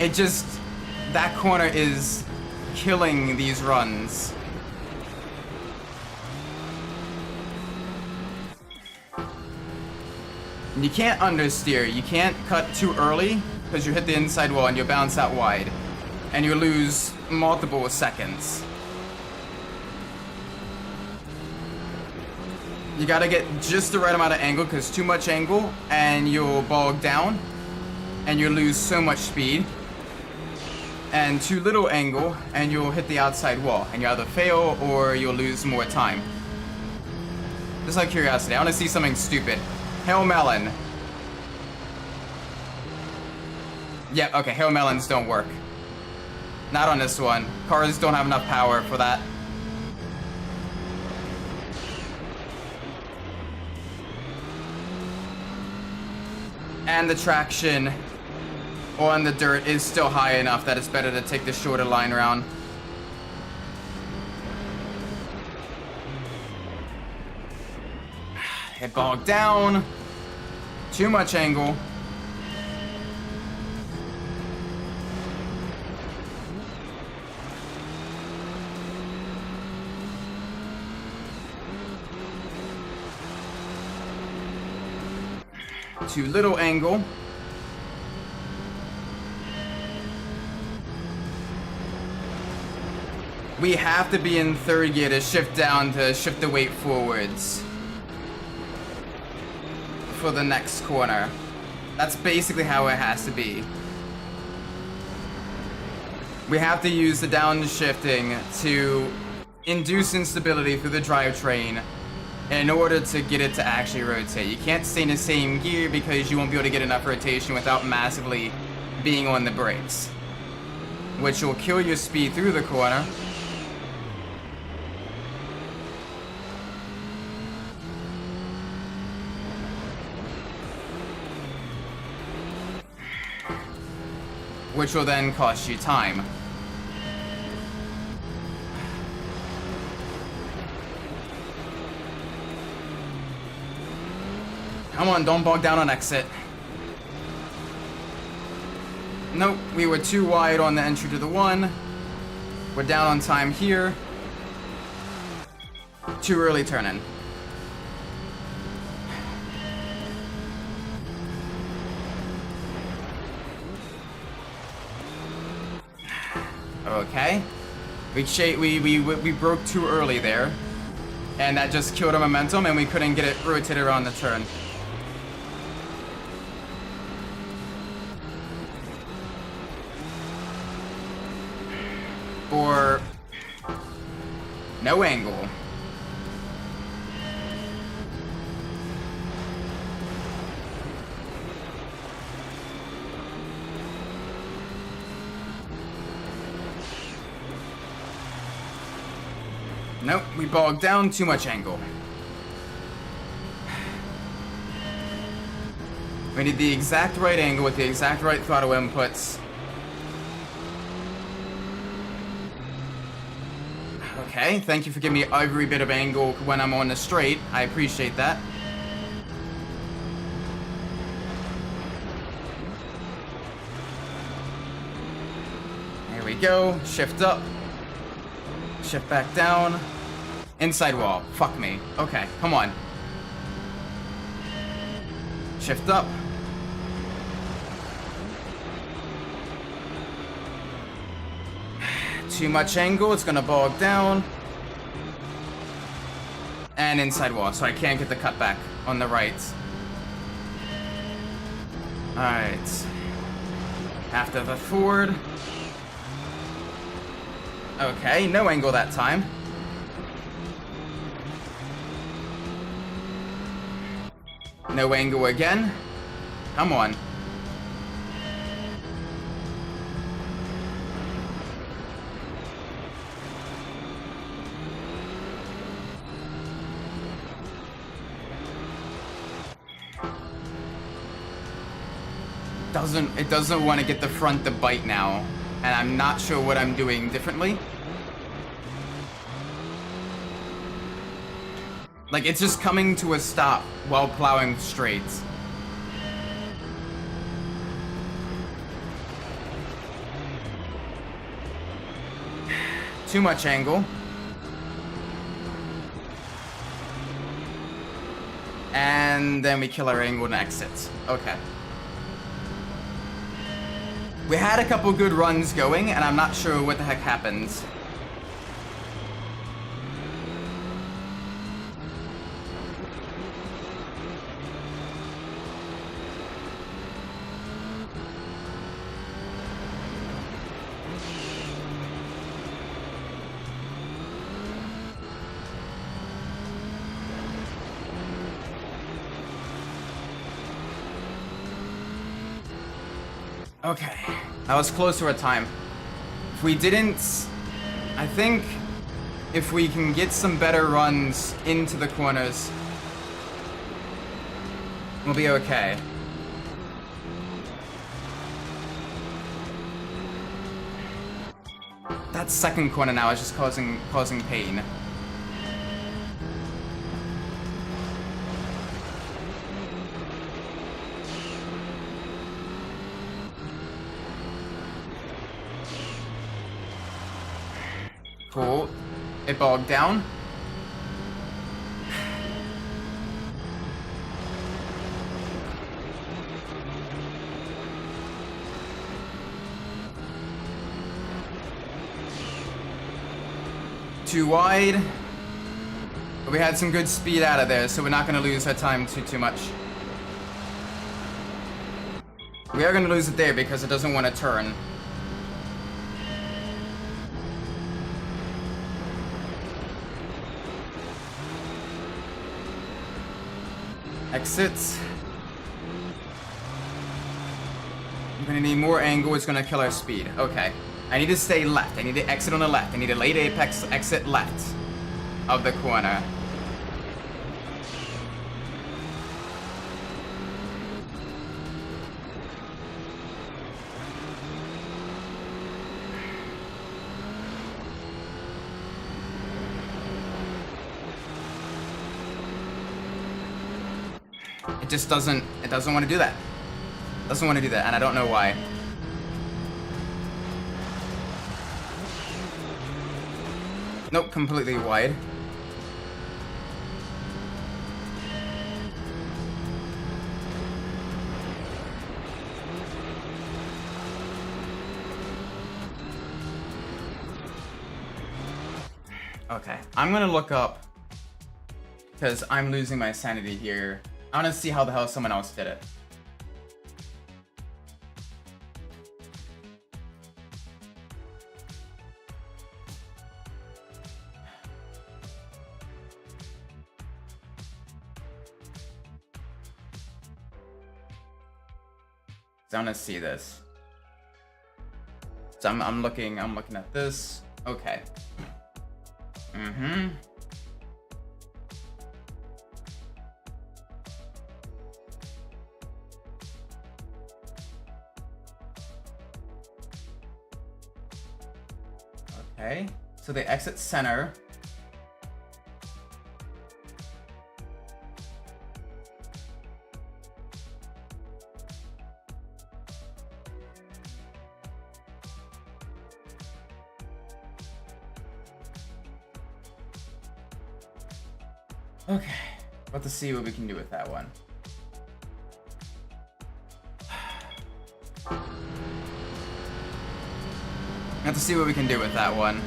It just... That corner is killing these runs. And you can't understeer. You can't cut too early because you hit the inside wall and you bounce out wide. And you lose multiple seconds. You gotta get just the right amount of angle because too much angle and you'll bog down and you lose so much speed. And too little angle and you'll hit the outside wall and you either fail or you'll lose more time. Just out of curiosity, I want to see something stupid. Hail Melon. Yep, okay, Hail Melons don't work. Not on this one. Cars don't have enough power for that. And the traction on the dirt is still high enough that it's better to take the shorter line around. It bogged down. Too much angle. Too little angle. We have to be in third gear to shift down to shift the weight forwards for the next corner. That's basically how it has to be. We have to use the downshifting to induce instability through the drivetrain in order to get it to actually rotate. You can't stay in the same gear because you won't be able to get enough rotation without massively being on the brakes, which will kill your speed through the corner. Which will then cost you time. Come on, don't bog down on exit. Nope, we were too wide on the entry to the one. We're down on time here. Too early turning. Okay. We broke too early there. And that just killed our momentum and we couldn't get it rotated around the turn. Or no angle. Nope, we bogged down, too much angle. We need the exact right angle with the exact right throttle inputs. Okay, thank you for giving me every bit of angle when I'm on the straight. I appreciate that. There we go, shift up. Shift back down. Inside wall. Fuck me. Okay, come on. Shift up. Too much angle. It's gonna bog down. And inside wall, so I can't get the cutback on the right. Alright. After the forward. Okay, no angle that time. No angle again. Come on. It doesn't want to get the front to bite now. And I'm not sure what I'm doing differently. Like, it's just coming to a stop while plowing straight. Too much angle. And then we kill our angle and exit. Okay. We had a couple good runs going, and I'm not sure what the heck happened. Okay, that was close to our time. If we didn't, I think if we can get some better runs into the corners, we'll be okay. That second corner now is just causing pain. Cool. It bogged down. Too wide. But we had some good speed out of there, so we're not going to lose our time too much. We are going to lose it there because it doesn't want to turn. Exits. I'm gonna need more angle, it's gonna kill our speed. Okay. I need to stay left. I need to exit on the left. I need a late apex exit left of the corner. It doesn't want to do that. Doesn't want to do that, and I don't know why. Nope, completely wide. Okay, I'm gonna look up because I'm losing my sanity here. I want to see how the hell someone else did it. So I want to see this. So I'm looking at this. Okay. Okay, so they exit center. Okay, let's see what we can do with that one. Have to see what we can do with that one.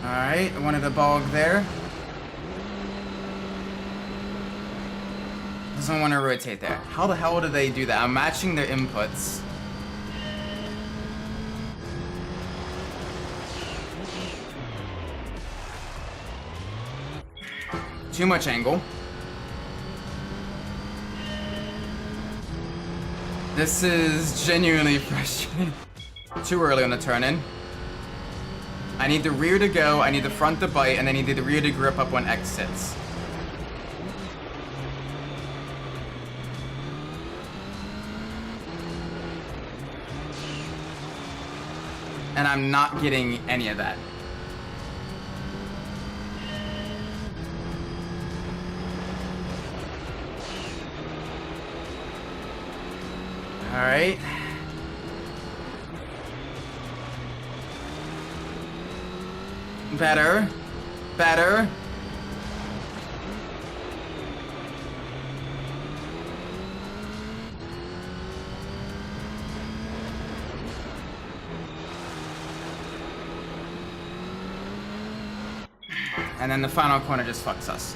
Alright, I wanted a bog there. Doesn't want to rotate there. How the hell do they do that? I'm matching their inputs. Too much angle. This is genuinely frustrating. Too early on the turn-in. I need the rear to go, I need the front to bite, and I need the rear to grip up when exits. and I'm not getting any of that. All right. Better. Better. And then the final corner just fucks us.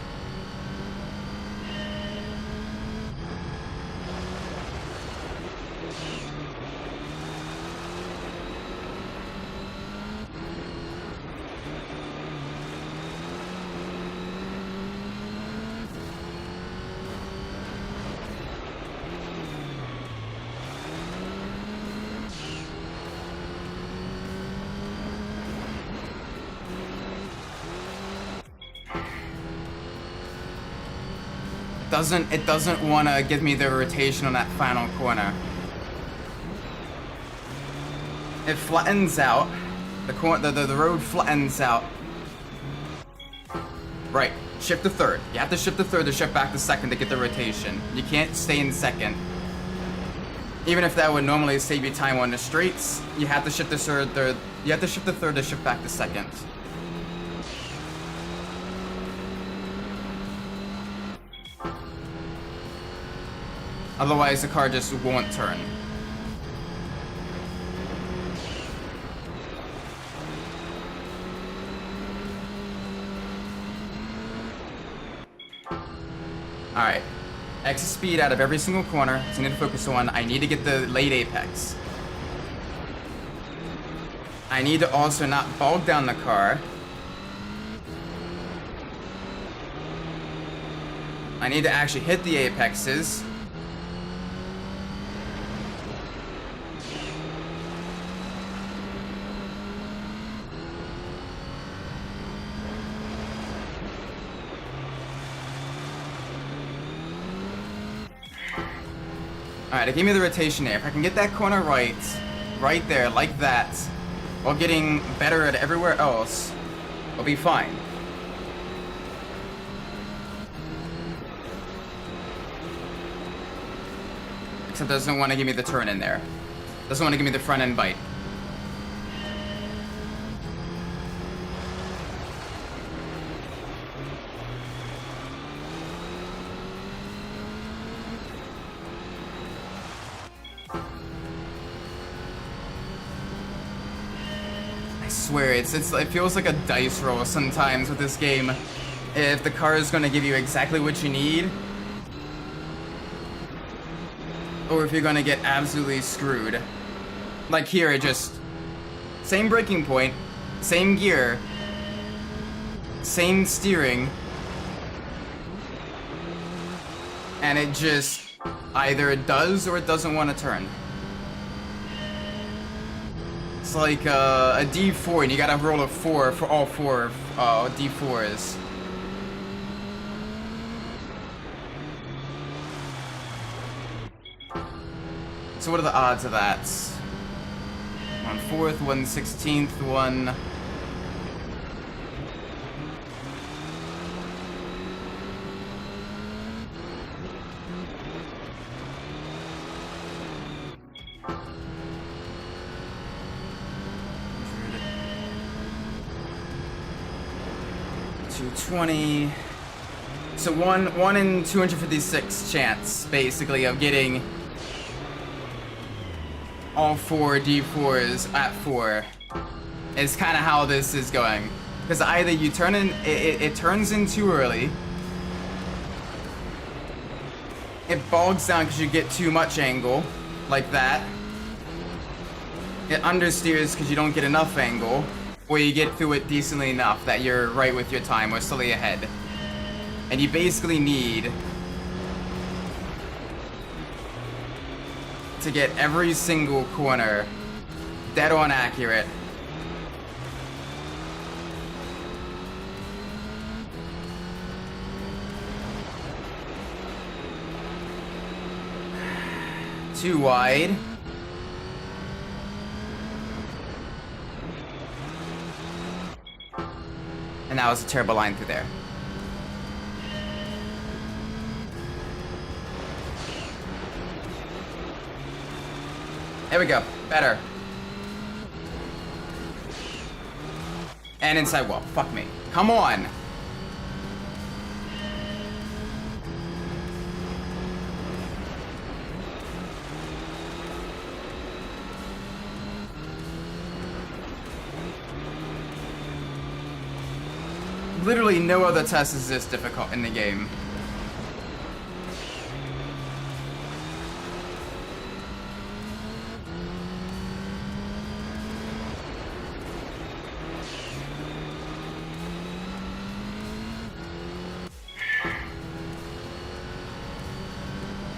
It doesn't want to give me the rotation on that final corner. It flattens out. The road flattens out. Right. Shift to third. You have to shift to third to shift back to second to get the rotation. You can't stay in second. Even if that would normally save you time on the straights, you have to shift to third. You have to shift to third to shift back to second. Otherwise, the car just won't turn. Alright. X speed out of every single corner. So I need to focus on. I need to get the late apex. I need to also not bog down the car. I need to actually hit the apexes. Alright, it gave me the rotation there. If I can get that corner right there, like that, while getting better at everywhere else, I'll be fine. Except it doesn't want to give me the turn in there. Doesn't want to give me the front end bite. I swear, it feels like a dice roll sometimes with this game. If the car is going to give you exactly what you need, or if you're going to get absolutely screwed. Like here, it just... Same braking point, same gear, same steering, and it just either it does or it doesn't want to turn. It's like a D4, and you gotta roll a 4 for all 4 D4s. So what are the odds of that? 1/4, 1/16, 1... $220. So one in 256 chance, basically, of getting all 4 D4s at 4 is kind of how this is going. Because either you turn in, it turns in too early, it bogs down because you get too much angle, like that, it understeers because you don't get enough angle, or you get through it decently enough that you're right with your time or slightly ahead. And you basically need to get every single corner dead on accurate. Too wide. And that was a terrible line through there. There we go. Better. And inside wall. Fuck me. Come on. Literally no other test is this difficult in the game.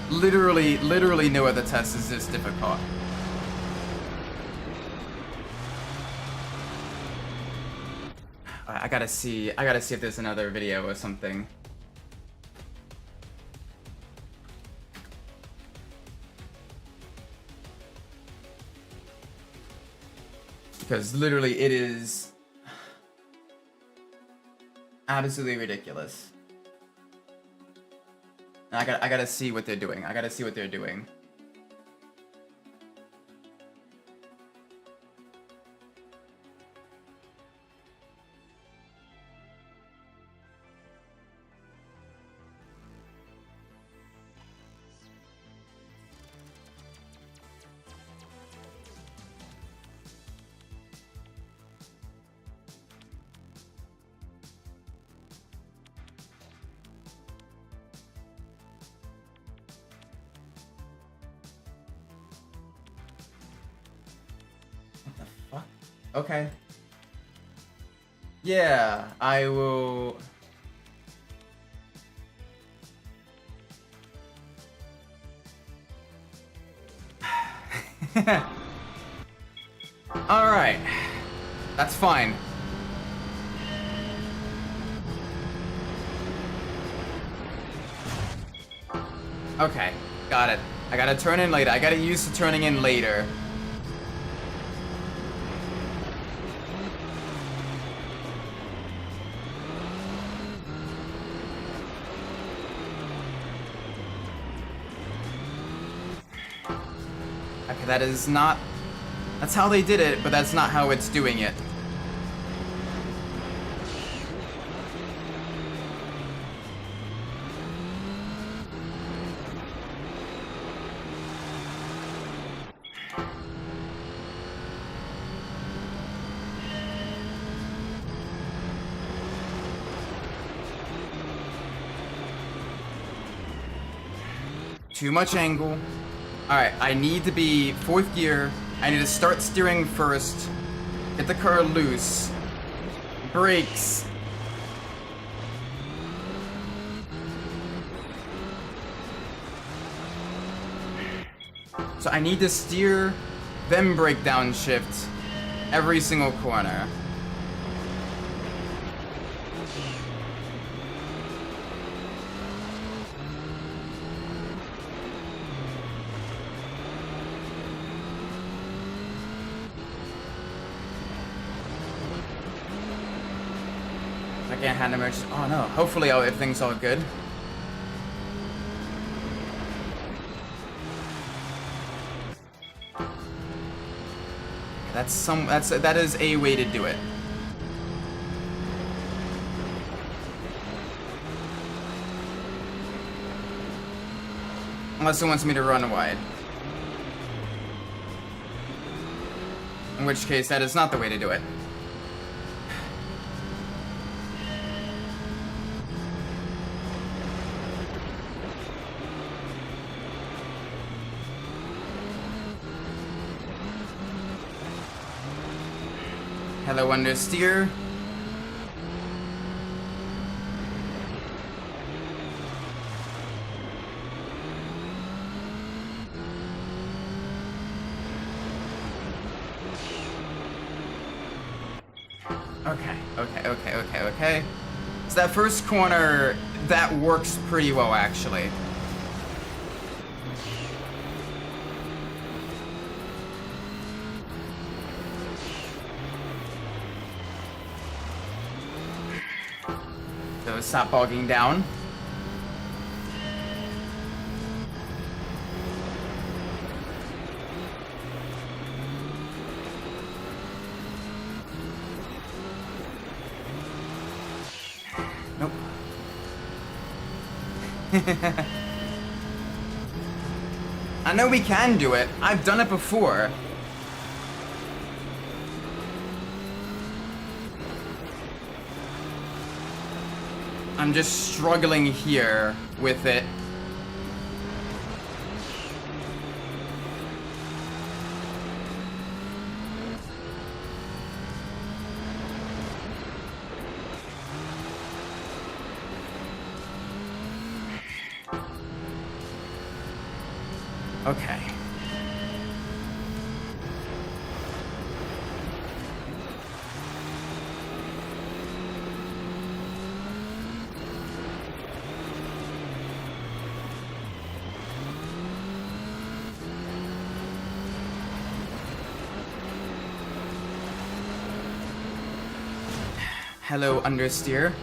Literally no other test is this difficult. I gotta see if there's another video or something. Because literally it is absolutely ridiculous. I gotta see what they're doing. I gotta see what they're doing. Okay. Yeah, I will... Alright. That's fine. Okay, got it. I gotta turn in later. I gotta use to turning in later. Okay, that is not... That's how they did it, but that's not how it's doing it. Too much angle. Alright, I need to be 4th gear. I need to start steering first. Get the car loose. Brakes. So I need to steer, then brake downshift every single corner. I can't hand emergency. Oh no. Hopefully everything's all good. That is a way to do it. Unless it wants me to run wide. In which case, that is not the way to do it. Hello, understeer. Okay. So that first corner, that works pretty well, actually. So stop bogging down. Nope. I know we can do it. I've done it before. I'm just struggling here with it. Okay. Hello, understeer.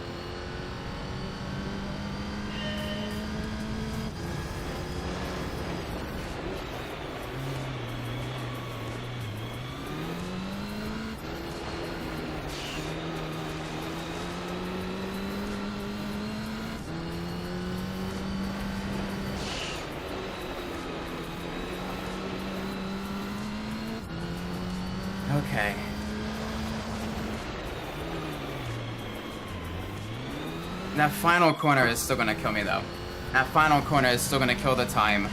Okay. That final corner is still gonna kill me, though. That final corner is still gonna kill the time.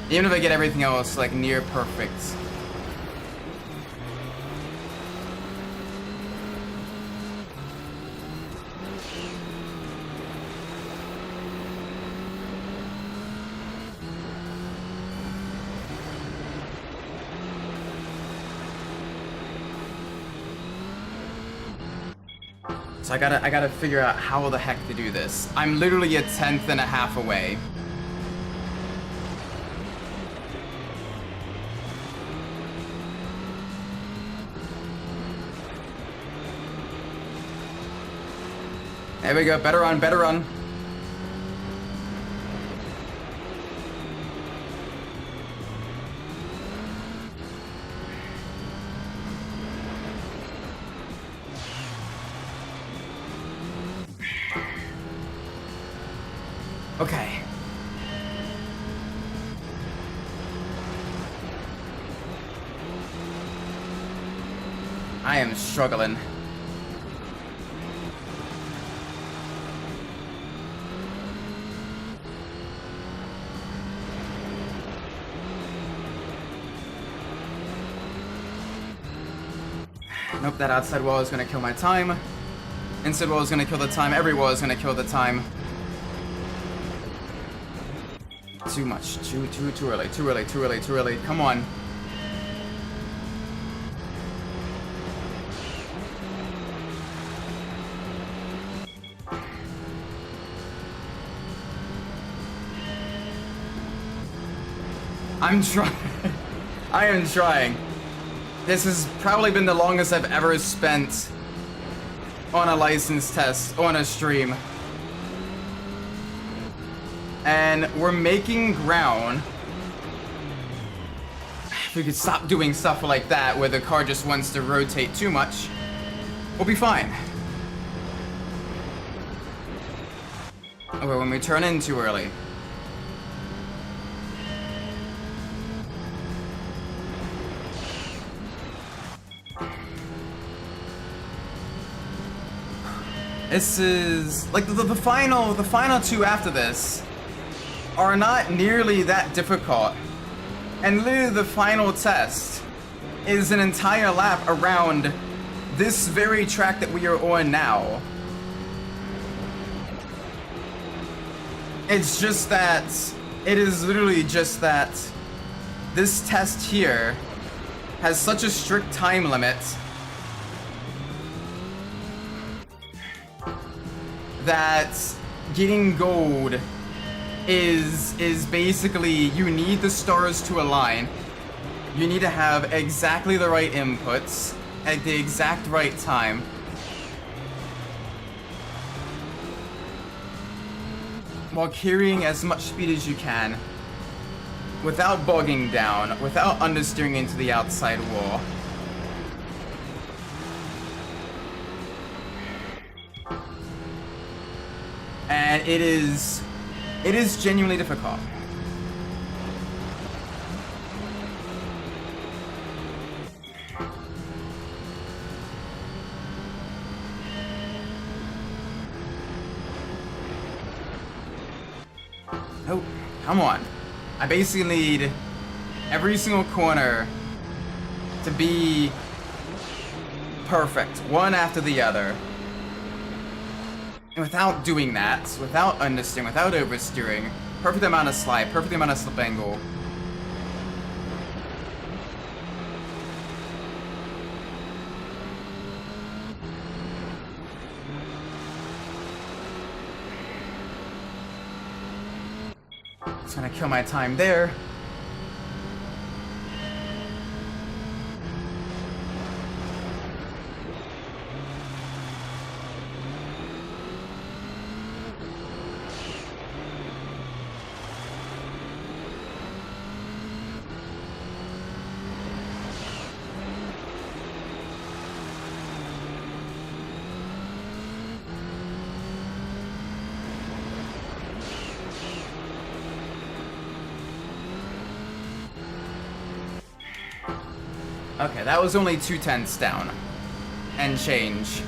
Even if I get everything else, like, near perfect. So I gotta figure out how the heck to do this. I'm literally 1/10 and a half away. There we go, better run, better run. Okay. I am struggling. Nope, that outside wall is gonna kill my time. Inside wall is gonna kill the time. Every wall is gonna kill the time. Too much. Too early. Too early. Too early. Too early. Come on. I'm trying. I am trying. This has probably been the longest I've ever spent on a license test, on a stream. And we're making ground. If we could stop doing stuff like that, where the car just wants to rotate too much, we'll be fine. Okay, when we turn in too early. This is like the final two after this are not nearly that difficult. And literally the final test is an entire lap around this very track that we are on now. It's just that, it is literally just that this test here has such a strict time limit that getting gold is basically, you need the stars to align. You need to have exactly the right inputs at the exact right time. while carrying as much speed as you can, without bogging down, without understeering into the outside wall. And it is genuinely difficult. Oh, come on. I basically need every single corner to be perfect, one after the other. And without doing that, without understeering, without oversteering, perfect amount of slide, perfect amount of slip angle. It's gonna kill my time there. Okay, that was only 2/10 down. And change.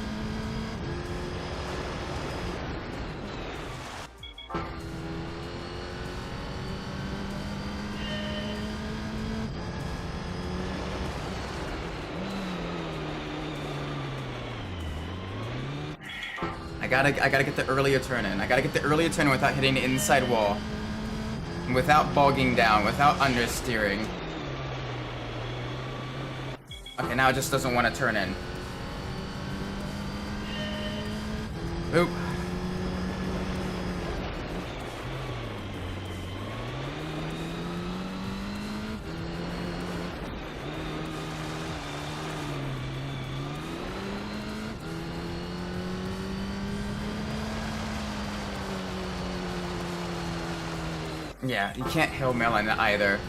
I gotta get the earlier turn in. I gotta get the earlier turn in without hitting the inside wall. And without bogging down, without understeering. Okay, now it just doesn't want to turn in. Oop. Yeah, you can't Hail Mary it either.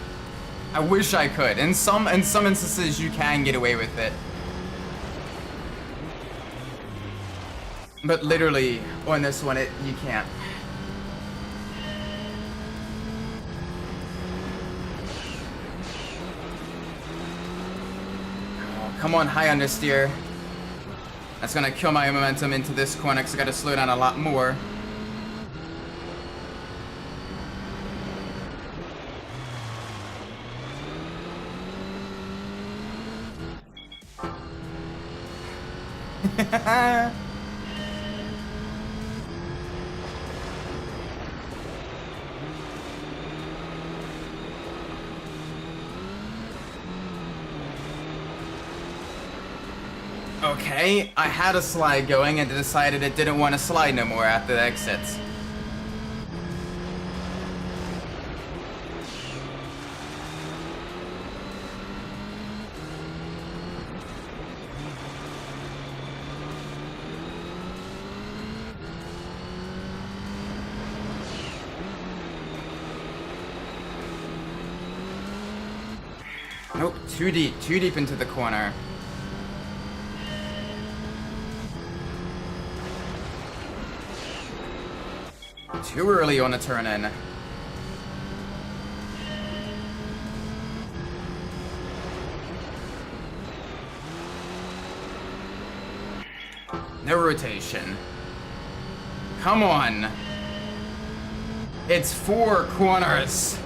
I wish I could. In some instances, you can get away with it. But literally, on this one, you can't. Oh, come on, high understeer. That's gonna kill my momentum into this corner because I gotta slow down a lot more. Okay, I had a slide going and decided it didn't want to slide no more after the exits. Nope, too deep into the corner. Too early on a turn in. No rotation. Come on. It's 4 corners.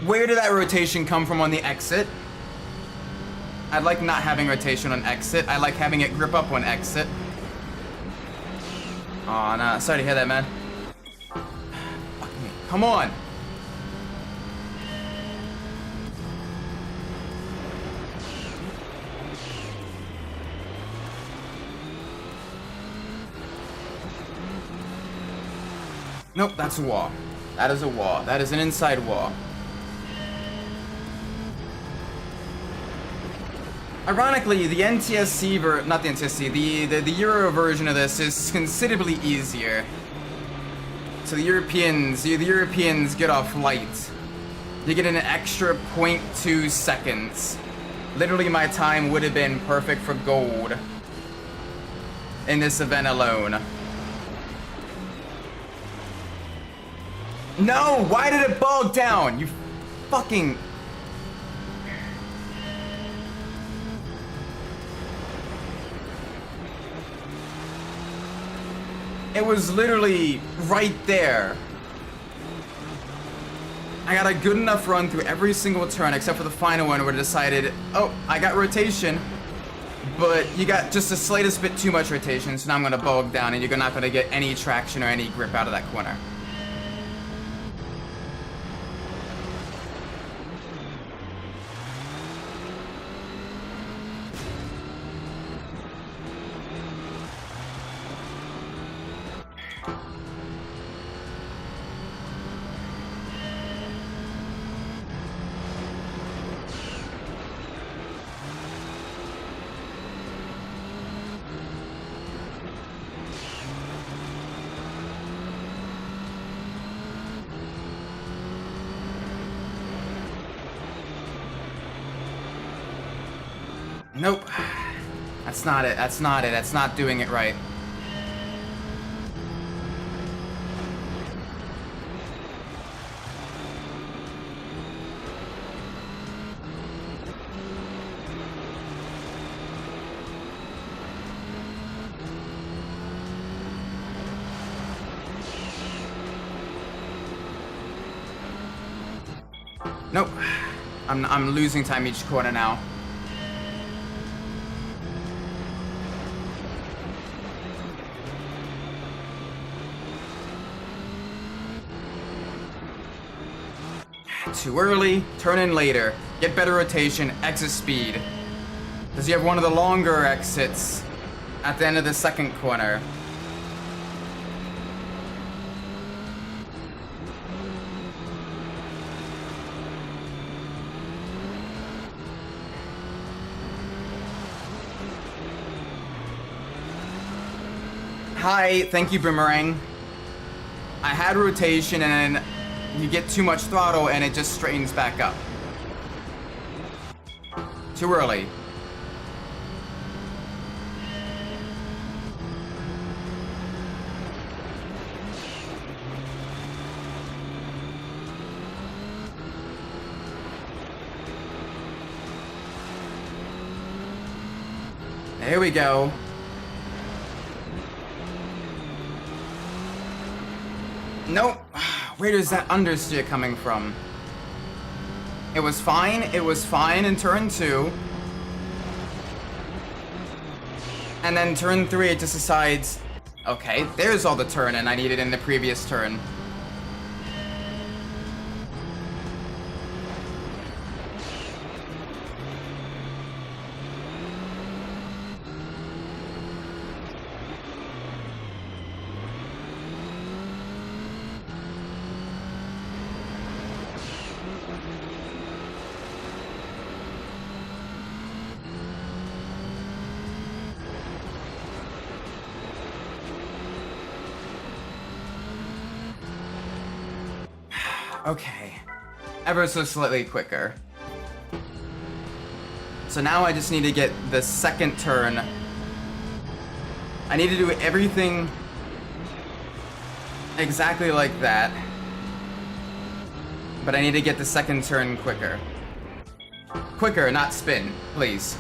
Where did that rotation come from on the exit? I like not having rotation on exit. I like having it grip up on exit. Aw, nah. Sorry to hear that, man. Fuck me. Come on. Nope, that's a wall. That is a wall. That is an inside wall. Ironically, the not the NTSC, the Euro version of this is considerably easier. So the Europeans get off light. You get an extra 0.2 seconds. Literally, my time would have been perfect for gold in this event alone. No! Why did it bog down? You fucking... It was literally right there. I got a good enough run through every single turn except for the final one where I decided, oh, I got rotation, but you got just the slightest bit too much rotation, so now I'm gonna bog down and you're not gonna get any traction or any grip out of that corner. Nope. That's not it. That's not it. That's not doing it right. Nope. I'm losing time each corner now. Too early, turn in later, get better rotation, exit speed. Because you have one of the longer exits at the end of the second corner. Hi, thank you, Boomerang. I had rotation and then you get too much throttle and it just straightens back up. Too early. There we go. Nope. Where is that understeer coming from? It was fine in turn 2. And then turn 3 it just decides, okay, there's all the turn and I needed in the previous turn. Okay, ever so slightly quicker. So now I just need to get the second turn. I need to do everything exactly like that. But I need to get the second turn quicker. Quicker, not spin, please.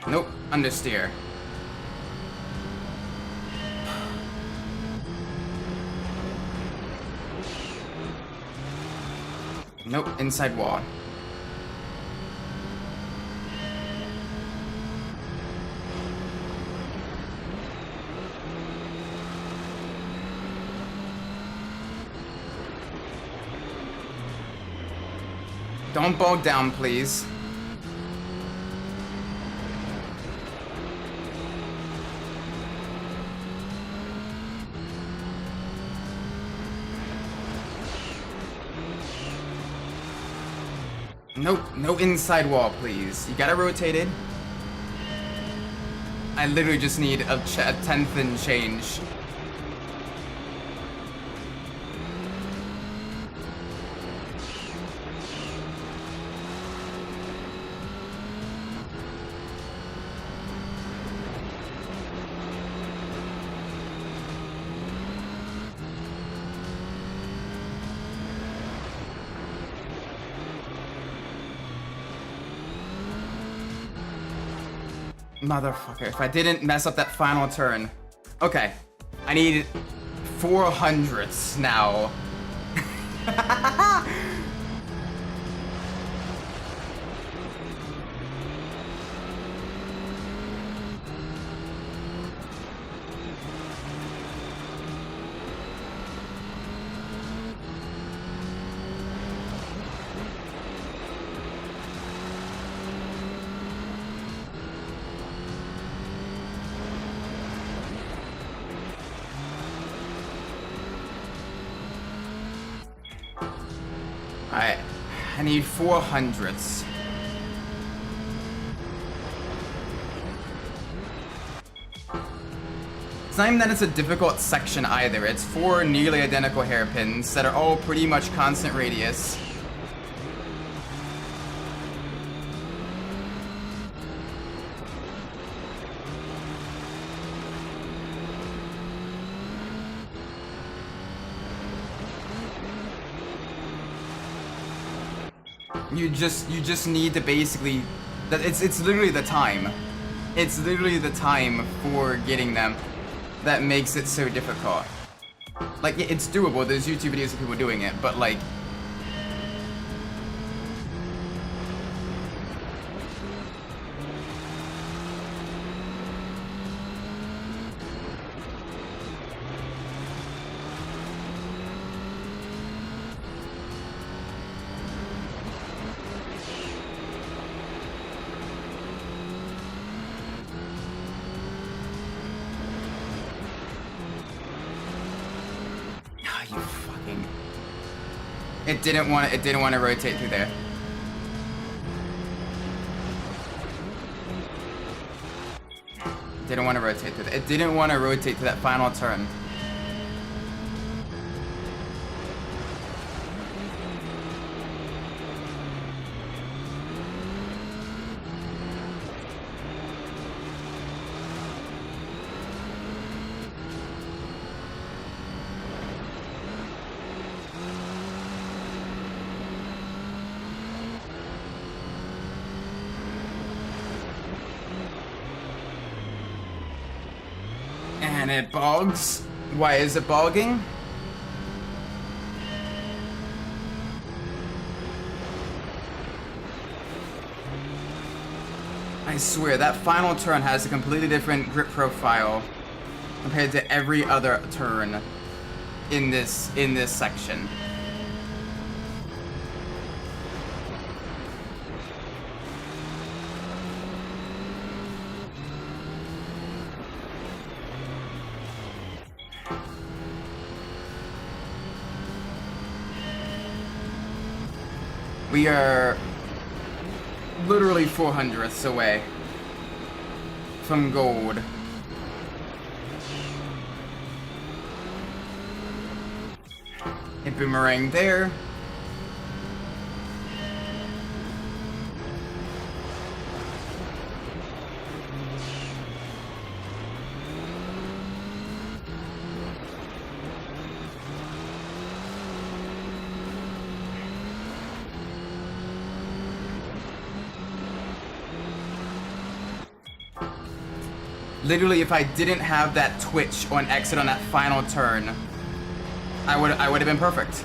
Nope, understeer. Nope, inside wall. Don't bog down, please. Nope, no inside wall, please. You gotta rotate it. I literally just need a tenth and change. Motherfucker, if I didn't mess up that final turn. Okay, I need 400s now. I need 400s. It's not even that it's a difficult section either. It's 4 nearly identical hairpins that are all pretty much constant radius. You just need to basically, it's literally the time. It's literally the time for getting them that makes it so difficult. Like, it's doable, there's YouTube videos of people doing it, but like, you fucking... It didn't want to rotate through there. Didn't want to rotate through there. It didn't want to rotate to that final turn. And it bogs. Why is it bogging? I swear, that final turn has a completely different grip profile compared to every other turn in this section. We are literally 400ths away from gold. A boomerang there. Literally, if I didn't have that twitch on exit on that final turn, I would have been perfect.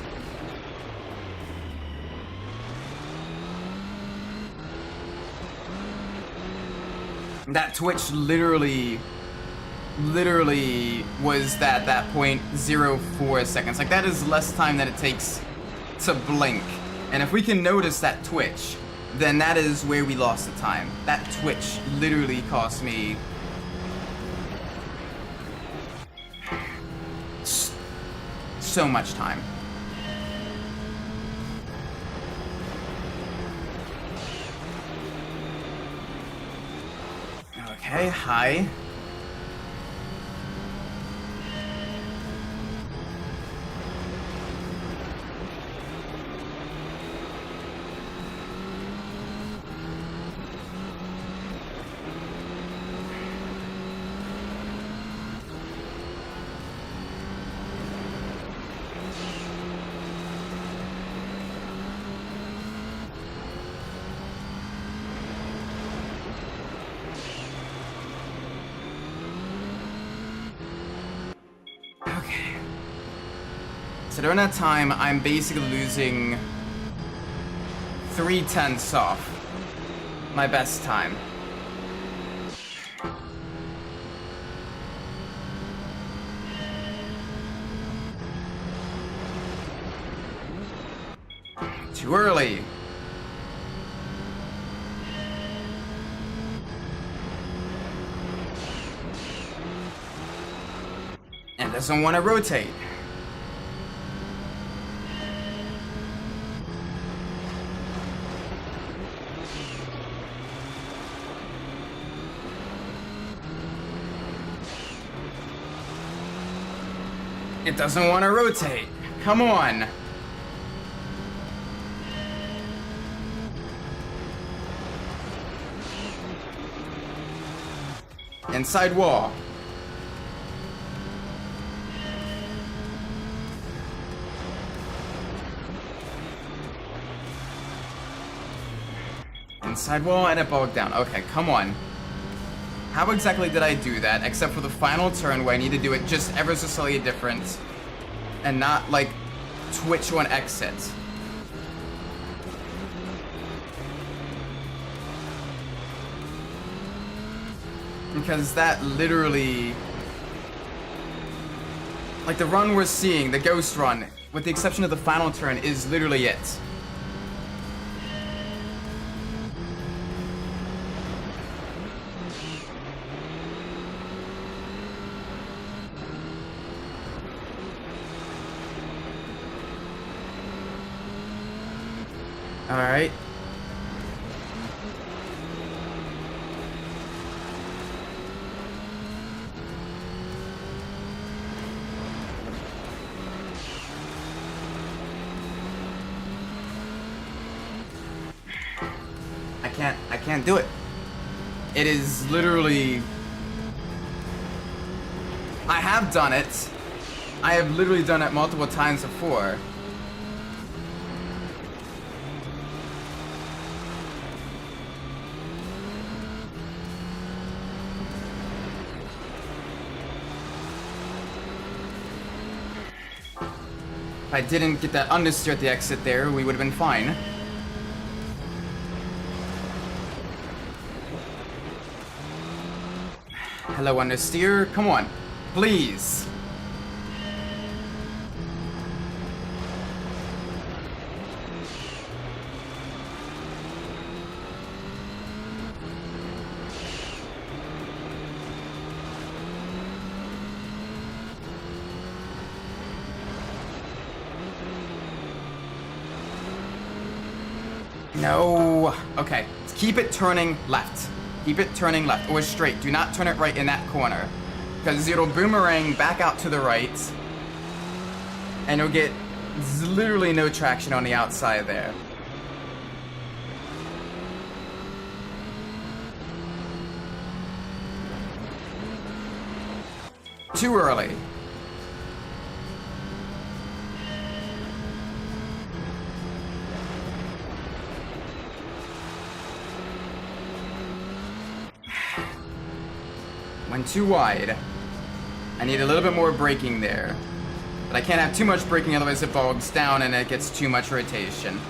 That twitch literally was that 0.04 seconds. Like, that is less time than it takes to blink. And if we can notice that twitch, then that is where we lost the time. That twitch literally cost me so much time. Okay, hi. Okay. So during that time, I'm basically losing 3/10 off my best time. Too early. And doesn't want to rotate. It doesn't want to rotate. Come on. Inside wall. Inside wall and it bogged down. Okay, come on. How exactly did I do that, except for the final turn where I need to do it just ever so slightly different and not, like, twitch on exit? Because that literally... Like, the run we're seeing, the ghost run, with the exception of the final turn, is literally it. Alright. I can't do it. It is literally... I have done it. I have literally done it multiple times before. If I didn't get that understeer at the exit there, we would have been fine. Hello, understeer. Come on. Please. No. Okay. Keep it turning left. Keep it turning left or straight. Do not turn it right in that corner, because it'll boomerang back out to the right and you'll get literally no traction on the outside there. Too early. Went too wide. I need a little bit more braking there. But I can't have too much braking, otherwise it bogs down and it gets too much rotation.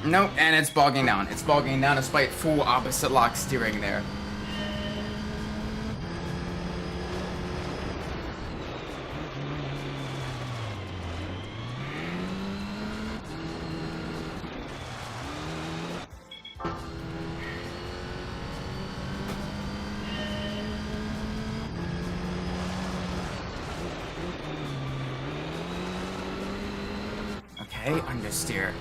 Nope, and it's bogging down. It's bogging down despite full opposite lock steering there. Okay, understeer.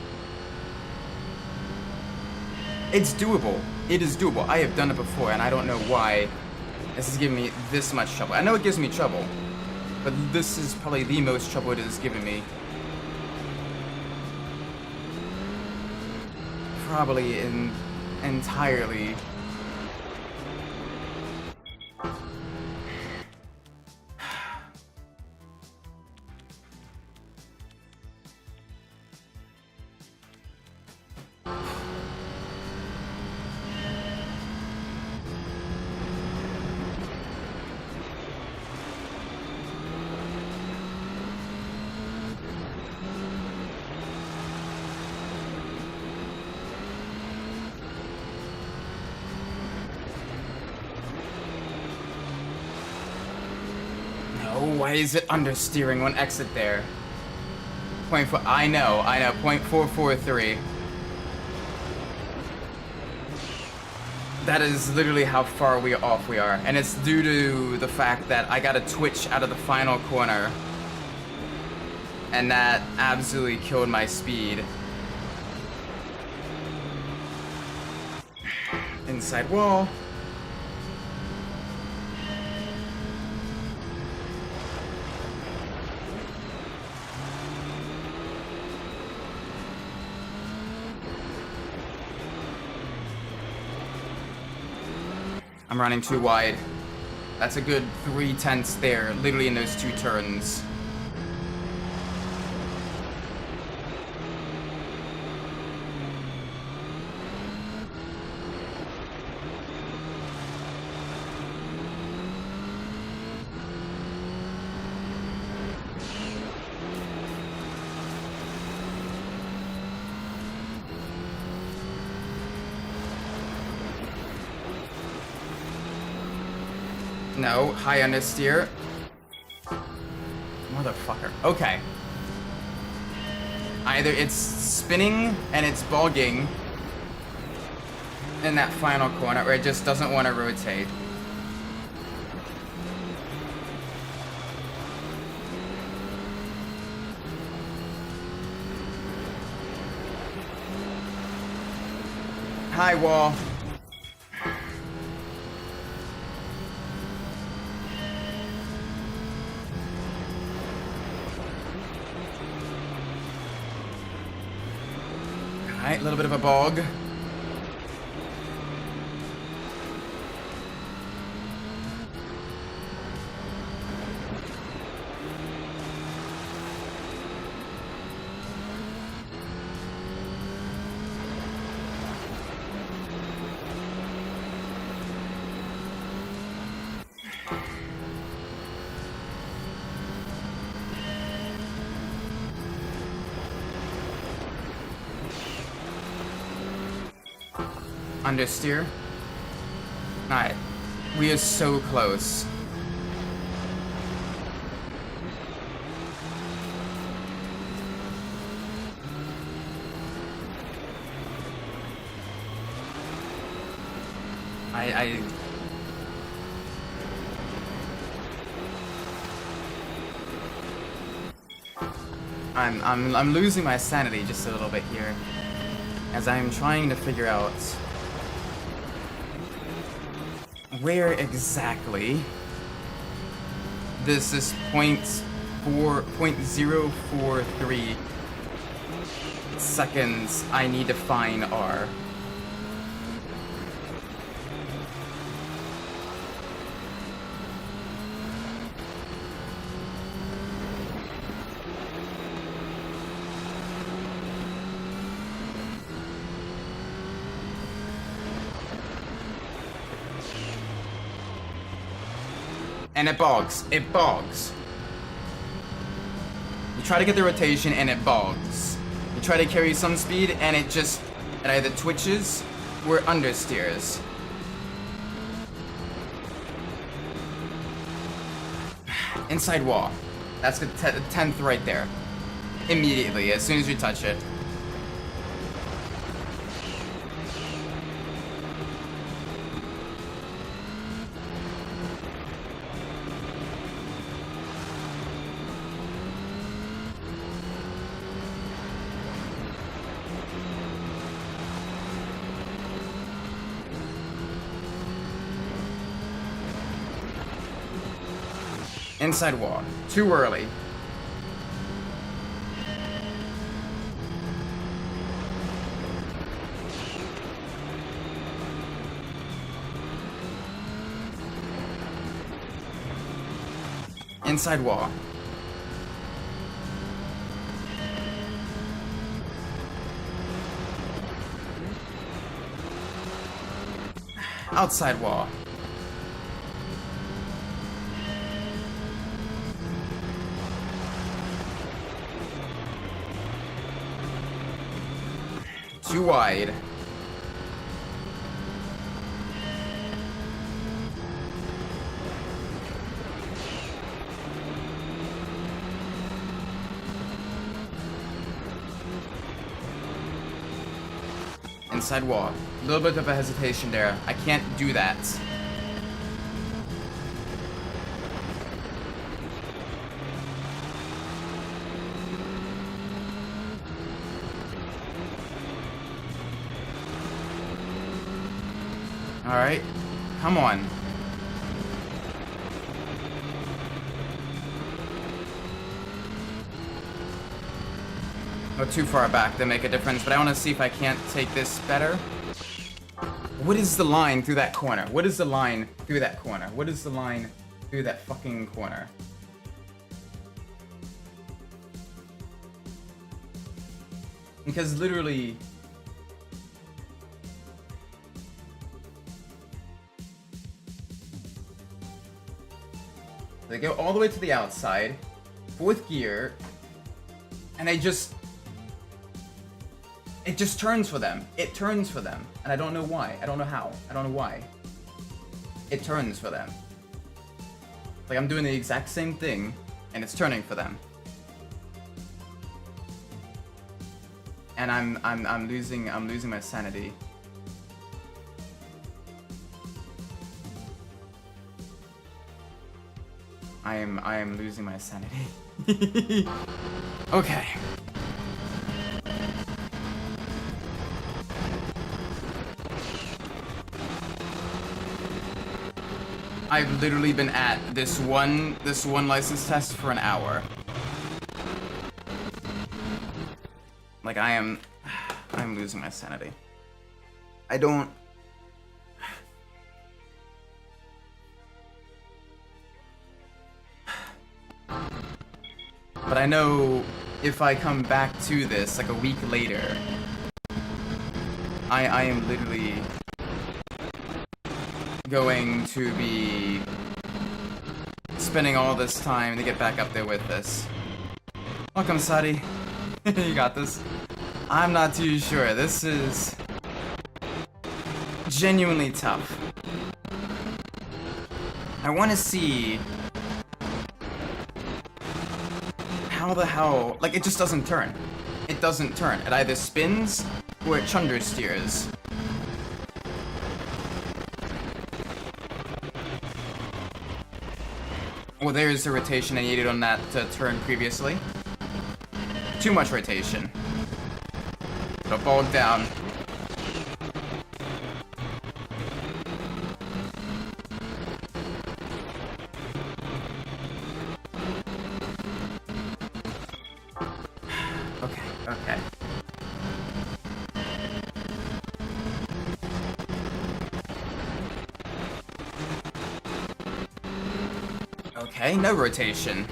It's doable. It is doable. I have done it before, and I don't know why this is giving me this much trouble. I know it gives me trouble, but this is probably the most trouble it has given me. Probably entirely. Why is it understeering one exit there? 0.4, I know, 0.443. That is literally how far off we are. And it's due to the fact that I got a twitch out of the final corner. And that absolutely killed my speed. Inside wall. I'm running too wide. That's a good 3/10 there, literally in those 2 turns. No, high understeer. Motherfucker. Okay. Either it's spinning and it's bogging in that final corner, or it just doesn't want to rotate. High wall. Alright, a little bit of a bog. Understeer. Alright. We are so close. I'm losing my sanity just a little bit here, as I'm trying to figure out where exactly this 0.043 seconds I need to find are. And it bogs. It bogs. You try to get the rotation and it bogs. You try to carry some speed and it either twitches or understeers. Inside wall. That's the 10th right there. Immediately, as soon as you touch it. Inside wall. Too early. Inside wall. Outside wall. Too wide. Inside wall. A little bit of a hesitation there. I can't do that. Alright. Come on. Go too far back to make a difference, but I want to see if I can't take this better. What is the line through that corner? What is the line through that corner? What is the line through that fucking corner? Because literally... they go all the way to the outside, 4th gear, and they just... it just turns for them. It turns for them. And I don't know why. I don't know how. I don't know why. It turns for them. Like I'm doing the exact same thing, and it's turning for them. And I'm losing my sanity. I am losing my sanity. Okay. I've literally been at this one license test for an hour. Like I'm losing my sanity. I don't... But I know if I come back to this like a week later, I am literally going to be spending all this time to get back up there with this. Welcome, Sadi. You got this. I'm not too sure. This is genuinely tough. I want to see how the hell... like, it just doesn't turn. It doesn't turn. It either spins or it chunder steers. Well, there's the rotation I needed on that turn previously. Too much rotation. It'll bog down. Okay. Okay, no rotation.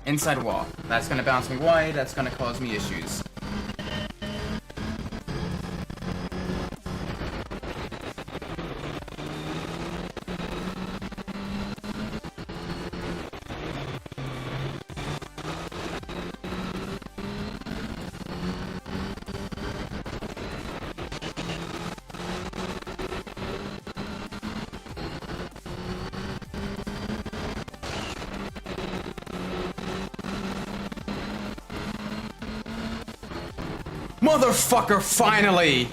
Inside wall. That's gonna bounce me wide, that's gonna cause me issues. Motherfucker, finally!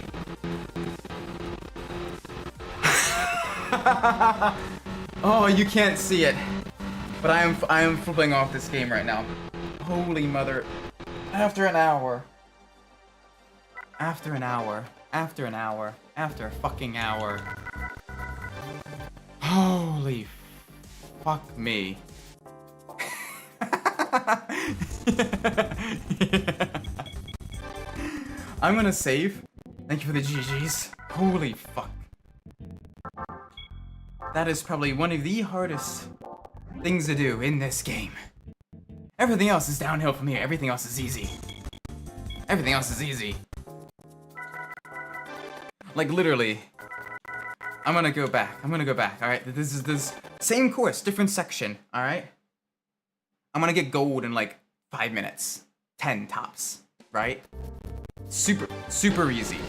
Oh, you can't see it. But I am flipping off this game right now. Holy mother. After an hour. After an hour. After an hour. After a fucking hour. Holy fuck me. I'm gonna save. Thank you for the GGs. Holy fuck. That is probably one of the hardest things to do in this game. Everything else is downhill from here. Everything else is easy. Everything else is easy. Like, literally. I'm gonna go back. I'm gonna go back, alright? This is this same course, different section, alright? I'm gonna get gold in like 5 minutes. 10 tops, right? Super, super easy.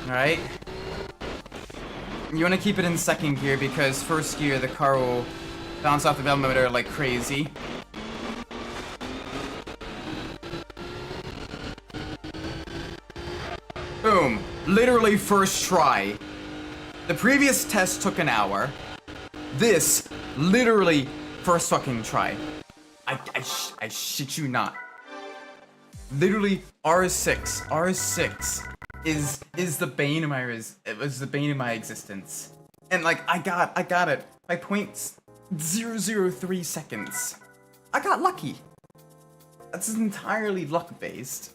Alright. You want to keep it in second gear because first gear the car will bounce off the velometer like crazy. Boom. Literally first try. The previous test took an hour. This, literally first fucking try. I shit you not. Literally R6 is the bane of my it was the bane of my existence. And like I got it by 0.003 seconds. I got lucky. That's entirely luck based.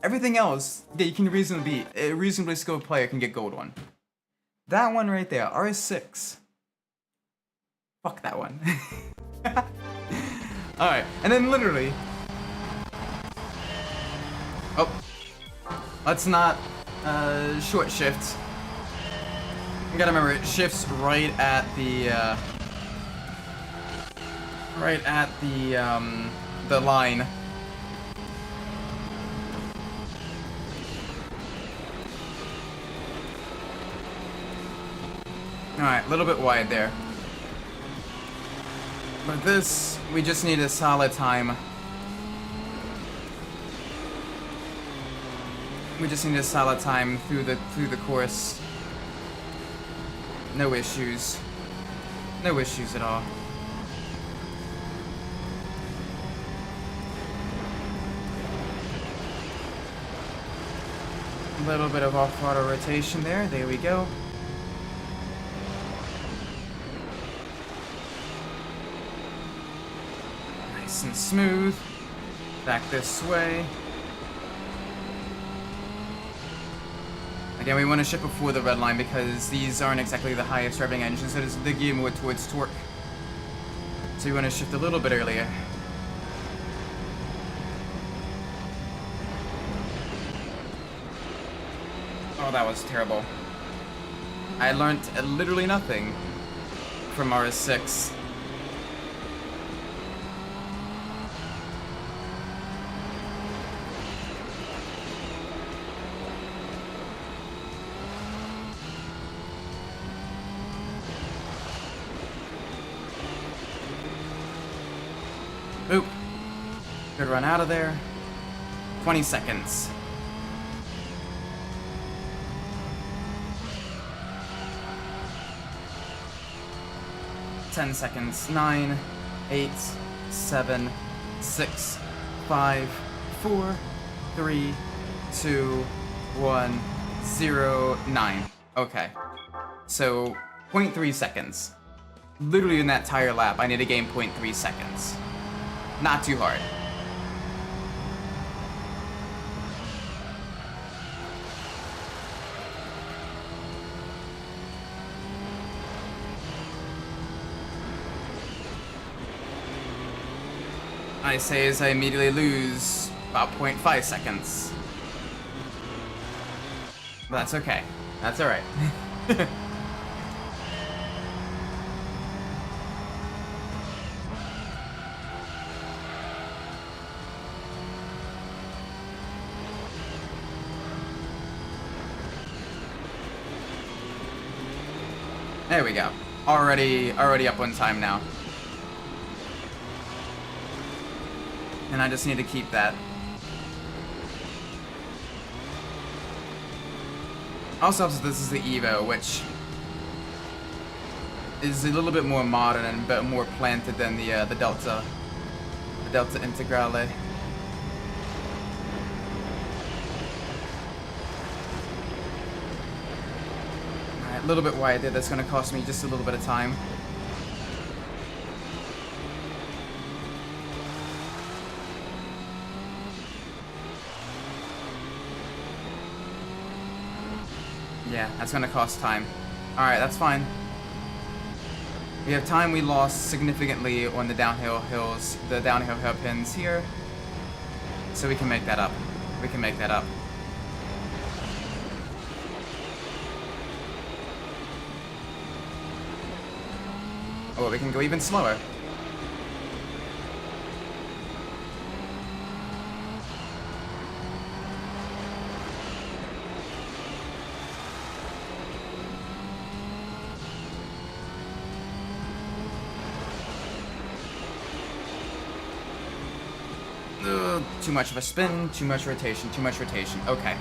Everything else that you can reasonably a reasonably skilled player can get gold on. That one right there, R6. Fuck that one. Alright, and then literally. Oh. Let's not short shift. You gotta remember, it shifts right at the line. Alright, a little bit wide there. But this, we just need a solid time. We just need a solid time through the course. No issues. No issues at all. A little bit of off-auto rotation there. There we go. Nice and smooth. Back this way. Again, we want to shift before the red line because these aren't exactly the highest revving engines. It is the gear more towards torque. So we want to shift a little bit earlier. Oh, that was terrible. I learned literally nothing from RS6. Oop. Good run out of there. 20 seconds. Ten seconds. 9, 8, 7, 6, 5, 4, 3, 2, 1, 0, 9. Okay. So, 0.3 seconds. Literally in that entire lap, I need to gain 0.3 seconds. Not too hard. I say as I immediately lose about 0.5 seconds. But that's okay. That's alright. There we go. Already up on time now. And I just need to keep that. Also, this is the Evo, which is a little bit more modern and a bit more planted than the Delta Integrale. Alright, a little bit wide there. That's going to cost me just a little bit of time. Yeah, that's gonna cost time. Alright, that's fine. We have time we lost significantly on the downhill hills, the downhill hairpins here. So we can make that up. We can make that up. Oh, we can go even slower. Too much of a spin, too much rotation, too much rotation. Okay.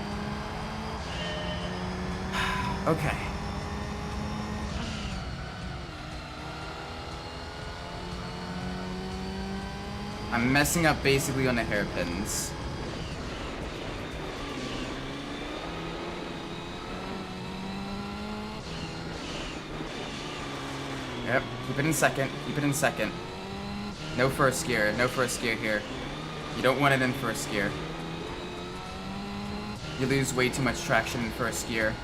Okay. I'm messing up basically on the hairpins. Yep, keep it in second, keep it in second. No first gear here. You don't want it in first gear. You lose way too much traction in first gear.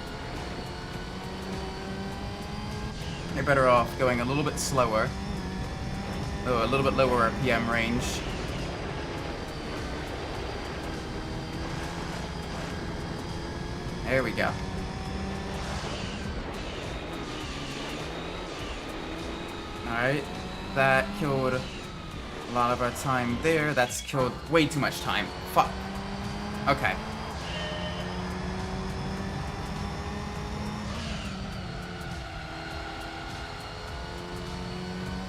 You're better off going a little bit slower. Oh, a little bit lower RPM range. There we go. Alright, that killed a lot of our time there. That's killed way too much time. Fuck. Okay.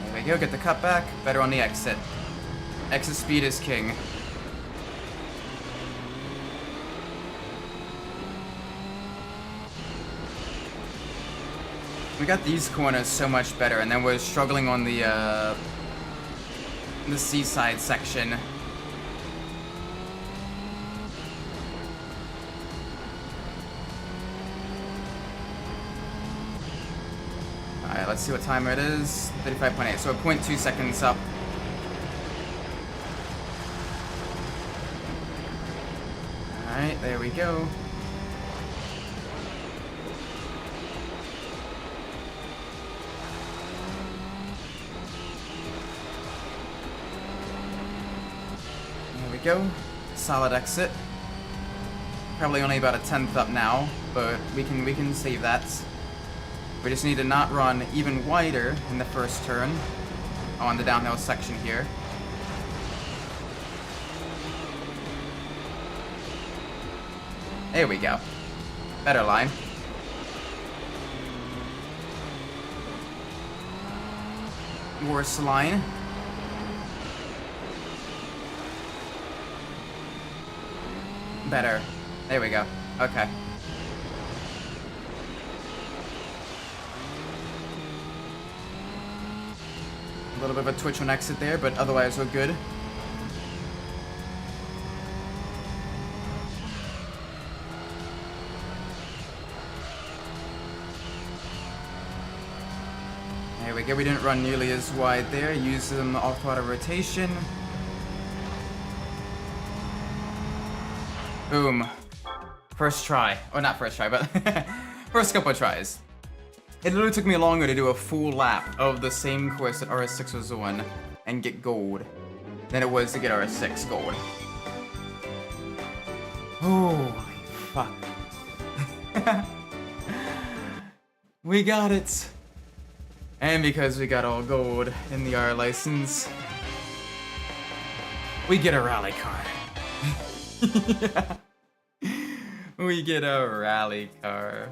There we go, get the cut back. Better on the exit. Exit speed is king. We got these corners so much better, and then we're struggling on the seaside section. Alright, let's see what timer it is. 35.8, so 0.2 seconds up. Alright, there we go. Go. Solid exit. Probably only about a 10th up now, but we can save that. We just need to not run even wider in the first turn on the downhill section here. There we go. Better line. Worse line. Better. There we go. Okay. A little bit of a twitch on exit there, but otherwise we're good. There we go. We didn't run nearly as wide there. Use some off-auto rotation. Boom. First try. Or not first try, but first couple of tries. It literally took me longer to do a full lap of the same course that RS6 was on and get gold than it was to get RS6 gold. Holy fuck. We got it. And because we got all gold in the R license, we get a rally car. Yeah. We get a rally car.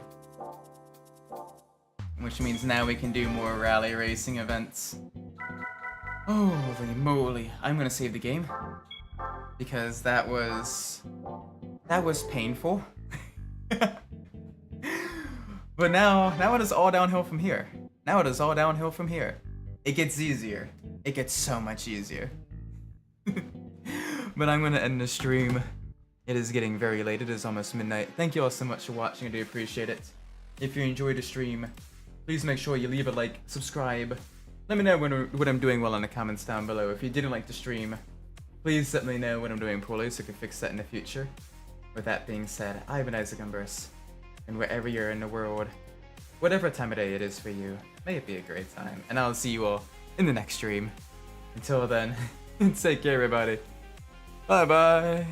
Which means now we can do more rally racing events. Holy moly. I'm gonna save the game. Because that was painful. But now it is all downhill from here. Now it is all downhill from here. It gets easier. It gets so much easier. But I'm gonna end the stream. It is getting very late. It is almost midnight. Thank you all so much for watching. I do appreciate it. If you enjoyed the stream, please make sure you leave a like, subscribe. Let me know what I'm doing well in the comments down below. If you didn't like the stream, please let me know what I'm doing poorly so I can fix that in the future. With that being said, I've been Isaac Umbras, and wherever you're in the world, whatever time of day it is for you, may it be a great time. And I'll see you all in the next stream. Until then, take care everybody. Bye bye.